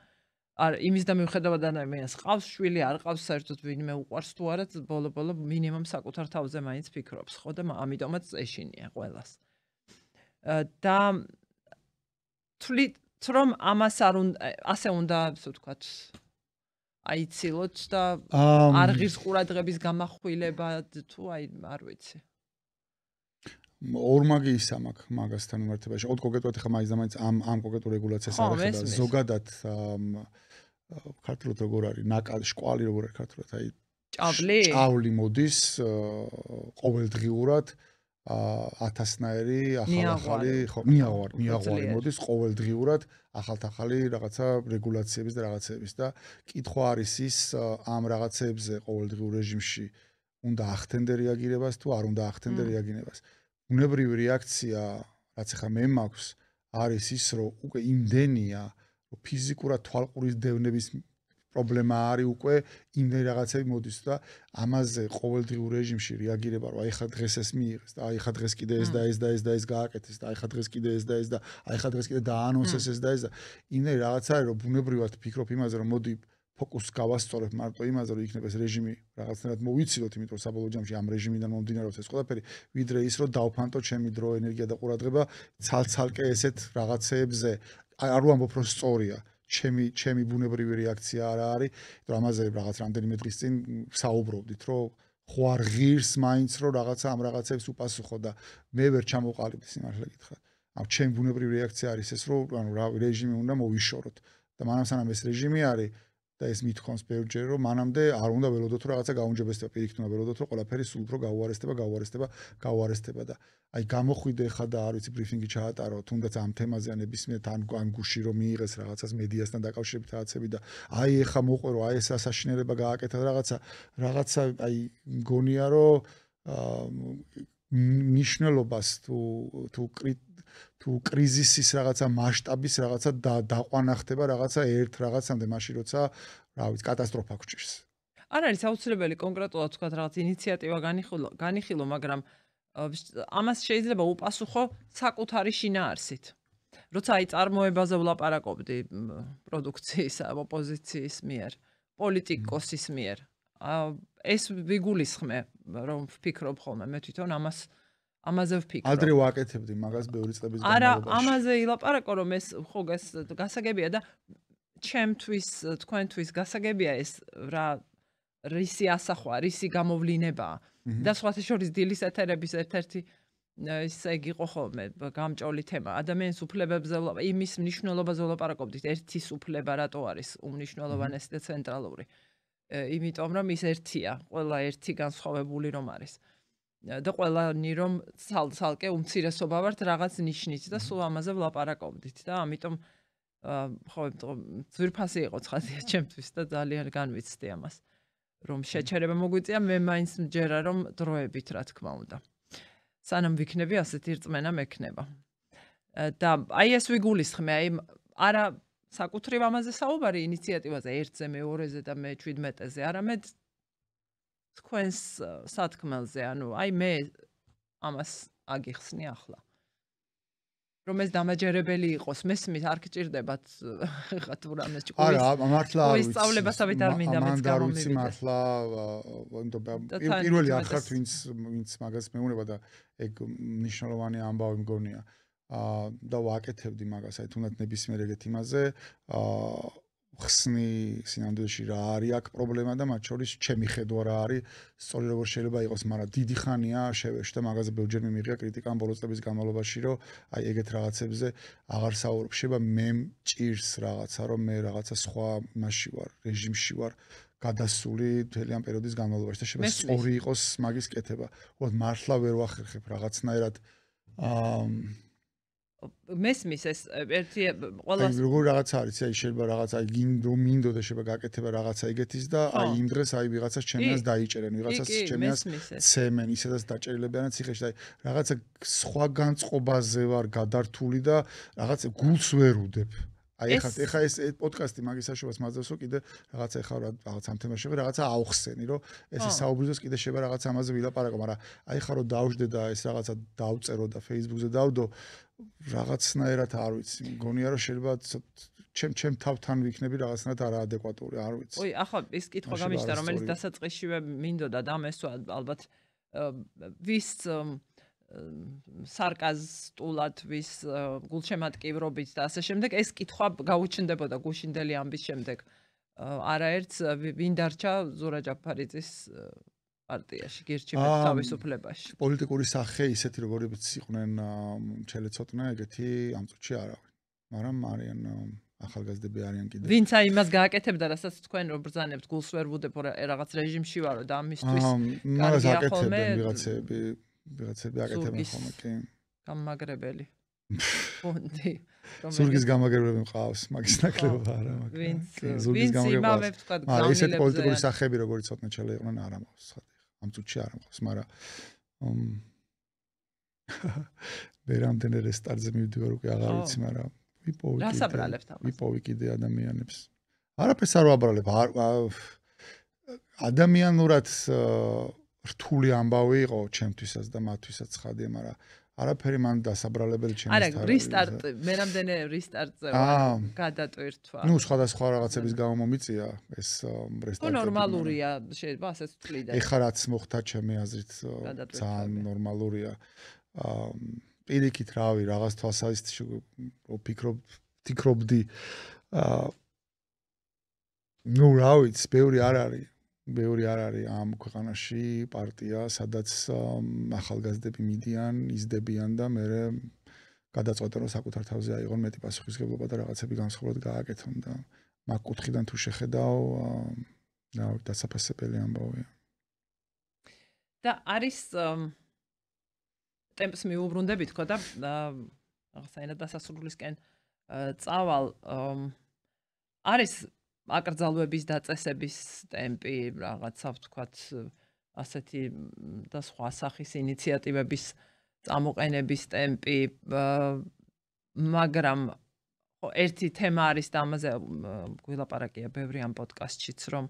[SPEAKER 1] არ იმის და მიუხედავად ადამიანს ყავს შვილი არ ყავს საერთოდ ვინმე უყვარს თუ არა ბოლო-ბოლო მინიმუმ საკუთარ თავზე მაინც ფიქრობს ხო და ამიტომაც ეშინია ყველას და თვლით რომ ამას არ ასე უნდა ასე ვთქვათ აიცილოთ და არ ღირს ყურადღების გამახვილება თუ აი არ ვიცი
[SPEAKER 2] ორმაგი ის ამაკ მაგასთან მიმართებაში ოღონდ კონკრეტულად ხა მაინც და მაინც ამ კონკრეტულ რეგულაციას არ ეხება ზოგადად ქართულად როგორ არის ნაკადი შკვალი როგორ არის ქართულად აი ჭავლი მოდის ყოველდღიურად 1000-ნაირი ახალი ხო მიაღვარი მოდის ყოველდღიურად ახალ-ახალი რაღაცა რეგულაციების და რაღაცების და კითხვა არის ის ამ რაღაცებზე ყოველდღიურ რეჟიმში უნდა ახდენდე რეაგირებას თუ არ უნდა ახდენდე რეაგირებას უნებრივი რეაქცია რაც ახლა მე მაქვს არის ის რომ უკვე იმდენია რომ ფიზიკურად თვალყურის დევნების პრობლემა არის უკვე იმდენი რაღაცები მოდის და ამაზე ყოველდღიურ რეჟიმში რეაგირება რომ აი ხა დღეს ეს მიიღეს და აი ხა დღეს კიდე ეს და ეს და ეს და ეს გააკეთეს და აი ხა დღეს კიდე ეს და ეს და აი ხა დღეს კიდე დაანონსეს ეს და ეს და იმდენი რაღაც არის რომ ბუნებრივად ფიქრობ იმაზე რომ მოდი ფოკუსს გავასწორებ მარტო იმაზე რომ იქნება ეს რეჟიმი რაღაცნაირად მოვიცილოთ იმიტომ რომ საბოლოო ჯამში ამ რეჟიმიდან მომდინარეობს ეს ყველაფერი ვიდრე ის რომ დავფანტო ჩემი დრო ენერგია და ყურადღება ცალ-ცალკე ესეთ რაღაცეებზე არ ვამბობ რომ სწორია ჩემი ბუნებრივი რეაქცია არა არის, რომ ამაზე რაღაც რამდენიმე დღის წინ საუბრობდით, რომ ხო არ ღირს მაინც რომ რაღაცა ამ რაღაცებს უპასუხო და მე ვერ ჩამოყალიბდი სიმართლე გითხრათ. ამ ჩემი ბუნებრივი რეაქცია არის ეს, რომ ანუ რა რეჟიმი უნდა მოვიშოროთ და მანამ სანამ ეს რეჟიმი არის და ეს მithქონს ბევრჯერ რომ მანამდე არ უნდა ველოდოთ რომ რაღაცა გაუნჯებესდება, პირიქით უნდა ველოდოთ რომ ყველაფერი სულ უფრო გაუარესდება და აი გამოხვიდე ხა და არ ვიცი ბრიფინგი ჩაატარო თუნდაც ამ თემაზე ან ნებისმიერ ან გუში რომ მიიღეს რაღაცას მედიასთან დაკავშირებით რაღაცები და აი ეხა მოყვერო აი ეს ასაშინელება გააკეთა რაღაცა აი მგონია რომ ნიშნულობას თუ კრიზისის რაღაცა მასშტაბის რაღაცა დაყვანა ხდება რაღაცა ერთ რაღაცამდე მაშინ როცა რა ვიცი კატასტროფა გჭირს
[SPEAKER 1] არ არის აუცილებელი კონკრეტულად თქვა რაღაც ინიციატივა განიხილო მაგრამ ამას შეიძლება უპასუხო საკუთარი შინაარსით. როცა აი წარმოებაზე ვლაპარაკობდი პროდუქციის ოპოზიციის მიერ, პოლიტიკოსის მიერ. ეს ვიგულისხმე რომ ვფიქრობ ხოლმე მე თვითონ ამაზე ვფიქრობ.
[SPEAKER 2] ადრე ვაკეთებდი მაგას ბევრი წლების განმავლობაში.
[SPEAKER 1] არა, ამაზე ილაპარაკო რომ ეს ხო გასაგებია და ჩემთვის, თქვენთვის გასაგებია ეს რა რისი ასახვა, რისი გამოვლინებაა. და სხვათა შორის დილის ეთერების ერთ-ერთი ისე იყო ხოლმე გამჭოლი თემა. ადამიანის უფლებებზე იმის მნიშვნელობაზე ვლაპარაკობდით. ერთის უფლება რატო არის უმნიშვნელოვანესი და ცენტრალური. იმიტომ რომ ის ერთია, ყველა ერთი განსხვავებული რომ არის. და ყველანი რომ ცალკე უმცირესობა ვართ რაღაც ნიშნით და სულ ამაზე ვლაპარაკობდით და ამიტომ ხო ძვირფასი იყო ცხადია ჩემთვის და ძალიან განვიცდი ამას. რომ შეჩერება მოგვიწია მე მაინც მჯერა რომ დროებით რა თქმა უნდა. სანამ ვიქნები ასეთი რწმენა მექნება. და აი ეს ვიგულისხმე, აი არა საკუთრივ ამაზე საუბარი ინიციატივაზე ერთზე, მეორეზე და მე 17-ზე, არამედ თქვენს სათქმელზე, ანუ აი მე ამას აგიხსნი ახლა. რომ ეს დამაჯერებელი იყოს, მესმის არ გჭირდებათ ხა თუ რამეს ჭკუის.
[SPEAKER 2] არა, მართლა არ
[SPEAKER 1] ვიცი. სწავლებასავით არ მინდა მეც გამომივიდეს.
[SPEAKER 2] მართლა პირველი არ ხართ ვინც მაგას მეუნება და ეგ მნიშვნელოვანი ამბავი მგონია. და ვაკეთებდი მაგას, აი თუნდაც ნებისმიერ ეგეთ იმაზე, ხსნი სინამდვილეში რა არის აქ პრობლემა და მათ შორის ჩემი ხედვა რა არის, სწორი როგორ შეიძლება იყოს, მაგრამ დიდი ხანია შევეშ და მაგაზე ბევრჯერ მიმიღია კრიტიკა ბოლოს წლების განმავლობაში, რომ აი ეგეთ რაღაცებზე აღარ საუბრობ. შეიძლება მე მჭირს რაღაცა, რომ მე რაღაცა სხვა მასში ვარ, რეჟიმში ვარ გადასული მთელი ამ პერიოდის განმავლობაში და შეიძლება სწორი იყოს მაგის კეთება. უბრალოდ მართლა ვერ ვახერხებ რაღაცნაირად
[SPEAKER 1] მესმის ეს ერთი ყველას
[SPEAKER 2] როგორ რაღაცა არის, აი შეიძლება რაღაცა აი რომ მინდოდა შეიძლება გაკეთება რაღაცა იგეთის და აი იმ დღეს აი ვიღაცას ჩემიანს დაიჭერენ, ვიღაცას ჩემიანს ცემენ, ისედაც დაჭერილებიანად ციხეში და აი რაღაცა სხვა განწყობაზე ვარ გადართული და რაღაცა გულს ვერ უდებ. აი ეხა ეს პოდკასტი მაგის საშუალებას მაძლევს, რომ კიდე რაღაცა ეხა რაღაც ამ თემაში რაღაცა ავხსენი, რომ ეს საუბრისას კიდე შეიძლება რაღაც ამაზე ვილაპარაკო, მაგრამ აი ეხა რომ დავждდე და ეს რაღაცა დავწერო და Facebook-ზე დავდო რაღაცნაირად არ ვიცი, მგონია რომ შეიძლება ჩემ თავთან ვიქნები რაღაცნაირად არაადეკვატური, არ ვიცი.
[SPEAKER 1] ой, ახლა ეს კითხვა გამიჩნდა, რომელიც დასაწყისშივე მინდოდა და ამესვა ალბათ ვის სარკაზტულად ვის გულშემატკივრობით და ასე შემდეგ ეს კითხვა გაუჩნდებოდა გუშინდელი ამბის შემდეგ. არაერთს ვინ დარჩა ზურა ჯაფარიძის პარტიაში გირჩიმეთ თავისუფლებაში.
[SPEAKER 2] პოლიტიკური სახე ისეთი როგორიც იყვნენ ჩელეცოტნა ეგეთი ამ წუთში არავინ. მაგრამ არიან ახალგაზრდები არიან კიდე.
[SPEAKER 1] ვინც აი იმას გააკეთებდა, რასაც თქვენ რო ბრძანებთ, გულს ვერ ვუდებ რაღაც რეჟიმში ვარო და ამისთვის
[SPEAKER 2] მაგას აკეთებენ ვიღაცები აკეთებენ ხოლმე კი.
[SPEAKER 1] გამაგრებელი. ფონდი.
[SPEAKER 2] ზურგის გამაგრებელი მყავს, მაგის ნაკლებობა არა მაგ.
[SPEAKER 1] ვინც იმავე თქვა გზავნილებზე.
[SPEAKER 2] ესეთი პოლიტიკური სახეები როგორიც ცოტნე ჩელე იყვნენ არ ამავს ხარ. ამ წუთში არ ამავს, მაგრამ ვერამდენ რესტარტზე მივდივარ უკვე აღარ ვიცი, მაგრამ ვიპოვი.
[SPEAKER 1] რას აბრალებთ ამას?
[SPEAKER 2] ვიპოვი კიდე ადამიანებს. არაფერს არ ვაბრალებ. ადამიანურად რთული ამბავი იყო ჩემთვისაც და მათთვისაც ხადია, მაგრამ არაფერი მან დასაბრალებელი ჩემთვის არ არის.
[SPEAKER 1] არა, რესტარტ, მე რამდენი რესტარტზე ვარ გადატვირთვა.
[SPEAKER 2] ნუ სხვადასხვა რაღაცების გამო მომიწია ეს რესტარტი.
[SPEAKER 1] ნორმალურია, შეიძლება ასეც ვთვლი და.
[SPEAKER 2] ეხლა რაც მოხდა ჩემი აზრით ძალიან ნორმალურია. პირიქით რავი, რაღაც თვალსაზრისით ვფიქრობდი ნუ რა ვიცი, ბევრი არ არის ამ ქვეყანაში პარტია, სადაც ახალგაზრდები მიდიან, იზრდებიან და მე გადაწყვეტენ რომ საკუთარ თავზე აიღონ მეტი პასუხისმგებლობა და რაღაცები განსხვავებულად გააკეთონ და მაგ კუთხიდან თუ შეხედავ, დასაფასებელი ამბავია.
[SPEAKER 1] და არის ტემპს მიუბრუნდები თქო და რაღაცაინად დასასრულისკენ წავალ არის აკრძალვების დაწესების ტემპი, რაღაცა ვთქვათ, ასეთი და სხვა სახის ინიციატივების წამოყენების ტემპი, მაგრამ ერთი თემა არის და ამაზე გვილაპარაკია ბევრი ამ პოდკასტშიც, რომ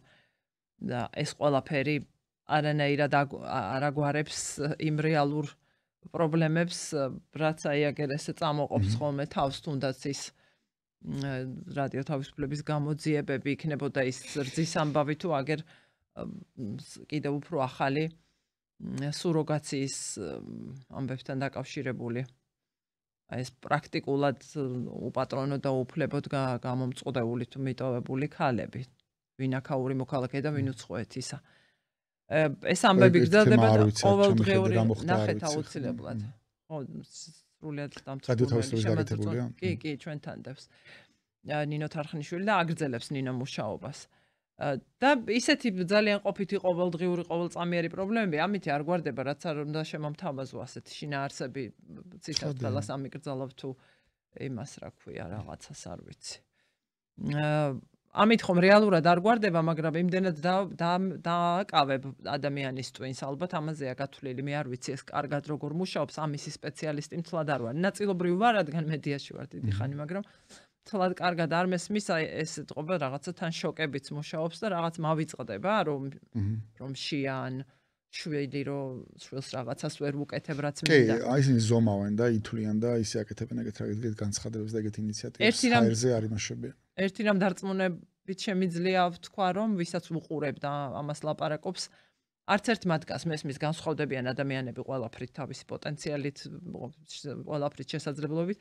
[SPEAKER 1] ეს ყველაფერი არანაირად არ აგვარებს იმ რეალურ პრობლემებს, რაც აი აგერ ესე წამოყოფს ხოლმე თავს, თუნდაც ის რადიო თავისუფლების გამოძიებები იქნებოდა ის რძის ამბავი თუ აგერ კიდევ უფრო ახალი სუროგაციის ამბებთან დაკავშირებული. აი ეს პრაქტიკულად უპატრონო და უფლებოდ გამომწყდეული თუ მიტოვებული ქალები, ვინ აქაური მოქალაქე და ვინ უცხოეთისა. ეს ამბები გრძელდება და ყოველდღიური ნახეთ აუცილებლად. ხო, სრულიად დამწყდარულია. კი, ჩვენ თანდებს. ნინო თარხნიშვილი და აგრძელებს ნინო მუშაობას. და ისეთი ძალიან ყოფითი ყოველდღიური ყოველწამიერი პრობლემები ამითი არ გვარდება, რაც არ უნდა შემომთავაზო ასეთი შინაარსები ციტატ ხელას ამიკრძალავ თუ იმას რა ქვია რაღაცას არ ვიცი. ამით ხომ რეალურად არ გვარდება, მაგრამ იმდენად დააკავებ ადამიანის ტვინს, ალბათ ამაზეა გათვლილი, მე არ ვიცი ეს კარგად როგორ მუშაობს, ამისი სპეციალისტი მთლად არ ვარ. ნაწილობრივ ვარ, რადგან მედიაში ვარ დიდი ხანი, მაგრამ მთლად კარგად არ მესმის, აი ეს ეთყობა რაღაცა თან შოკებიც მუშაობს და რაღაც მავიწყდება, რომ შიან, შვილი რომ შვილს რაღაცას ვერ უკეთებ რაც
[SPEAKER 2] კი,
[SPEAKER 1] მინდა.
[SPEAKER 2] აი ისინი ზომავენ და ითვლიან და ისე აკეთებენ ეგეთ განცხადებებს და ეგეთ ინიციატივებს საერზე არ იმაშებიან.
[SPEAKER 1] ერთი რამ დარწმუნებით შემიძლია ვთქვა რომ ვისაც უყურებ და ამას ლაპარაკობს არც ერთ მათგანს მესმის განსხვავდებიან ადამიანები ყველაფრით თავისი პოტენციალით, ყველაფრით შესაძლებლობით,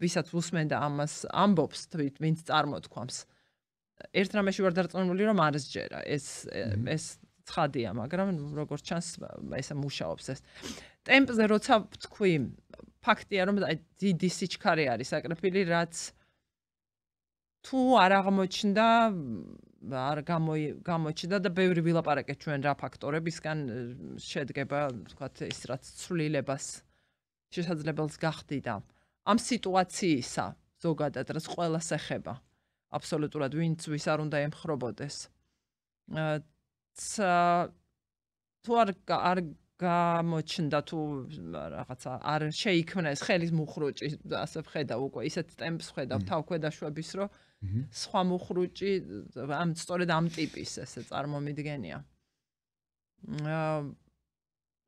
[SPEAKER 1] ვისაც უსმენ და ამას ამბობს, ვინც წარმოთქვამს. ერთ რამეში ვარ დარწმუნებული რომ არ სჯერა ეს ცხადია, მაგრამ როგორც ჩანს ესე მუშაობს ეს. ტემპზე როცა ვთქვი, ფაქტია რომ დიდი სიჩქარე არის აკრეფილი, რაც თუ არ აღმოჩნდა, არ გამოჩნდა და ბევრი ვილაპარაკეთ ჩვენ რა ფაქტორებისგან შედგება, ვთქვათ, ის რაც ცვლილებას შესაძლებელს გახდიდა. ამ სიტუაციისა ზოგადად რაც ყველას ეხება, აბსოლუტურად ვინც ვის არ უნდა ემხრობოდეს. თუ არ გამოჩნდა თუ რაღაცა არ შეიქმნეს ხელის მუხრუჭი, ასე ვხედავ უკვე ისეთ ტემპს ვხედავ თავქვედაშვების, რომ სხვა მუხრუჭი სწორედ ამ ტიპის ესე წარმომიდგენია.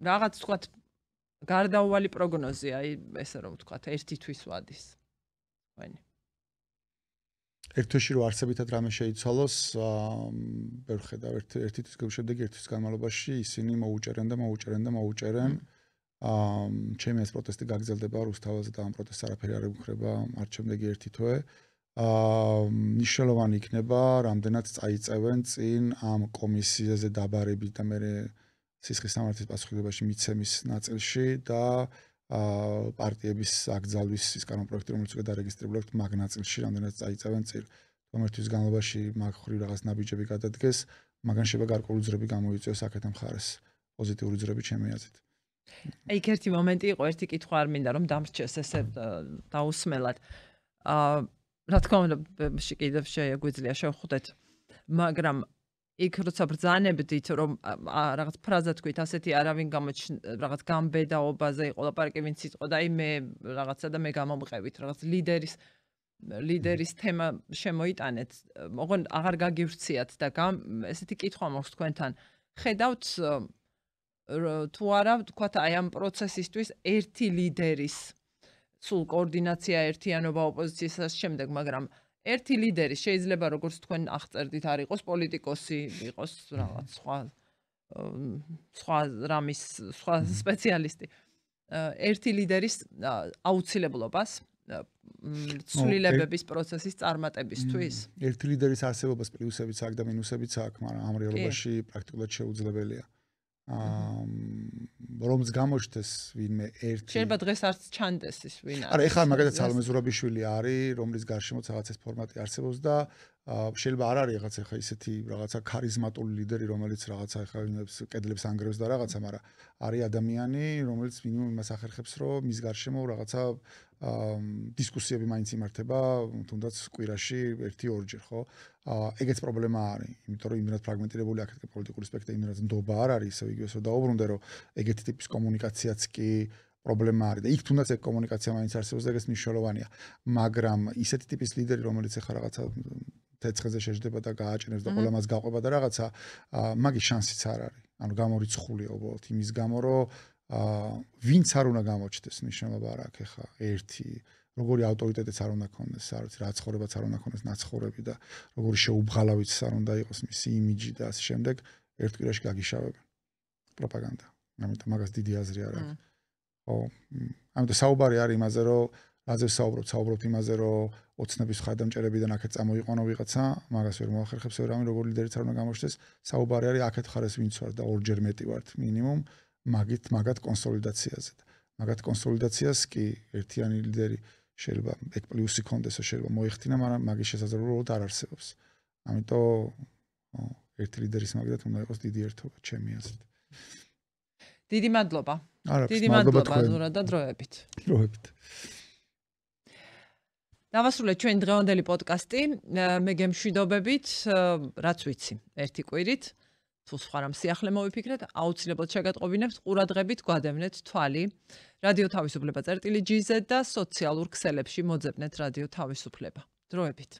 [SPEAKER 1] რაღაც ვთქვათ გარდაუვალი პროგნოზია, აი ესე რომ ვთქვათ, ერთი თვის ვადის. ვენი.
[SPEAKER 2] ერთ თვეში რო არსებითად რამე შეიცვალოს, ვერ ხედავ ერთი თვის შედეგი ერთი თვის განმავლობაში ისინი მოუჭერენ. ჩემი ეს პროტესტი გაგრძელდება რუსთავაზე და ამ პროტესტს არაფერი არ ემხრება არც შემდეგი ერთი თვე. ნიშნულოვანი იქნება, რამდენად წაიწევენ წინ ამ კომისიაზე დაბარებით და მე სისხლის სამართლის პასუხისმგებლობაში მიცემის ნაწილში და პარტიების აკრძალვის ის კანონპროექტი, რომელიც უკვე დარეგისტრირებულებთ მაგ ნაწილში, რამდენად წაიწევენ წინ. თომერთვის განმავლობაში მაგ ხრივ რაღაც ნაბიჯები გადადგეს, მაგან შეიძლება გარკვეული ძრები გამოიწვიოს აქეთ მხარეს. პოზიტიური ძრები ჩემი აზრით.
[SPEAKER 1] იქ ერთი მომენტი იყო, ერთი კითხვა არ მინდა რომ დამრჩეს ესე დაუსმელად. რა თქმა უნდა, კიდევ შეგვიძლია შევხვდეთ, მაგრამ იქ როცა ბრძანებდით რომ რაღაც ფრაზა თქვით, ასეთი არავინ რაღაც გამბედაობაზე იყო ლაპარაკი, ვინც იყო და აი მე რაღაცა და მე გამომყევით, რაღაც ლიდერის თემა შემოიტანეთ, ოღონ აღარ გაგივრციათ და ესეთი კითხვა მაქვს თქვენთან. ხედავთ თუ არა, ვთქვათ, აი ამ პროცესისთვის ერთი ლიდერის სულ კოორდინაცია, ერთიანობა ოპოზიციისას შემდეგ, მაგრამ ერთი ლიდერი შეიძლება როგორც თქვენ აღწერდით, არ იყოს პოლიტიკოსი, იყოს რაღაც სხვა რამის, სხვა სპეციალისტი. ერთი ლიდერის აუცილებლობას ცვლილებების პროცესის წარმატებისთვის.
[SPEAKER 2] ერთი ლიდერის არსებობას პლუსებიც აქვს და მინუსებიც აქვს, მაგრამ ამ რეალობაში პრაქტიკულად შეუძლებელია. რომც გამოჩნდეს ვინმე ერთი.
[SPEAKER 1] შეიძლება დღეს არც ჩანდეს ის ვინ არის.
[SPEAKER 2] არა, ეხლა მაგალითად სალომე ზურაბიშვილი არის, რომლის გარშემოც რაღაც ეს ფორმატი არსებობს და შეიძლება არ არის რაღაც ეხლა ისეთი რაღაცა ქარიზმატული ლიდერი, რომელიც რაღაცა ეხლა კედლებს ანგრევს და რაღაცა, მაგრამ არის ადამიანი, რომელიც მინიმუმ იმას ახერხებს, რომ მის გარშემო რაღაცა დისკუსიები მაინც იმართება, თუნდაც კვირაში 1-2 ხო? ეგეც პრობლემა არის, იმიტომ რომ იმდენად ფრაგმენტირებული აქეთ პოლიტიკური სპექტრი, იმდენად ნდობა არ არის, ისე იგივე რომ დაუბრუნდე, რომ ეგეთი ტიპის კომუნიკაციაც კი პრობლემა არის და იქ თუნდაც ეგ კომუნიკაცია მაინც არსებობს და ეგეც მნიშვნელოვანია, მაგრამ ისეთი ტიპის ლიდერი, რომელიც ეხლა რაღაცა თეცხეზე შეждდება და გააჭნებს და ყველა მას გაყვება და რაღაცა, მაგის შანსიც არ არის. ანუ გამორიცხულია უბრალოდ იმის გამო, რომ ვინც არ უნდა გამოჩნდეს, ნიშნულობა არ აქვს ეხლა ერთი როგორი ავტორიტეტიც არ უნდა ქონდეს, არ ვიცი, რა ცხოვრებაც არ უნდა ქონდეს, ნაცხოვრები და როგორი შეუბღალავიც არ უნდა იყოს მისი იმიჯი და ასე შემდეგ, ერთ კვირაში გაგიშავებენ პროპაგანდა. ამიტომ მაგას დიდი აზრი არ აქვს. ხო, ამიტომ საუბარი არის იმაზე, რომ რაზე საუბრობთ იმაზე, რომ ოცნების ხარდამჭერებიდან აქეთ წამოიყვანო ვიღაცა, მაგას ვერ მოახერხებს ვერ ამი როგორი ლიდერიც არ უნდა გამოჩნდეს. საუბარი არის აქეთ ხარეს ვინც ვარ და ორჯერ მეტი ვართ მინიმუმ, მაგათ კონსოლიდაციაზე. მაგათ კონსოლიდაციას კი ერთიანი ლიდერი შეიძლება ეგ პლუსი კონდეს, შეიძლება მოიხდინა, მაგრამ მაგის შესაძლებლობა არ არსებობს. ამიტომ ერთი ლიდერის მაგათ უნდა იყოს დიდი ერთობა, ჩემი აზრით.
[SPEAKER 1] დიდი მადლობა. დიდი მადლობა ზურა და დროებით. დავასრულეთ ჩვენ დღევანდელი პოდკასტი. მე გემშვიდობებით, რაც ვიცი, ერთი კვირით. თუ სხვა რამ სიახლე მოვიფიქრეთ, აუცილებლად შეგატყობინებთ, ყურადღებით გვადევნეთ თვალი. რადიო თავისუფლება წერტილი GZ და სოციალურ ქსელებში მოძებნეთ რადიო თავისუფლება. დროებით.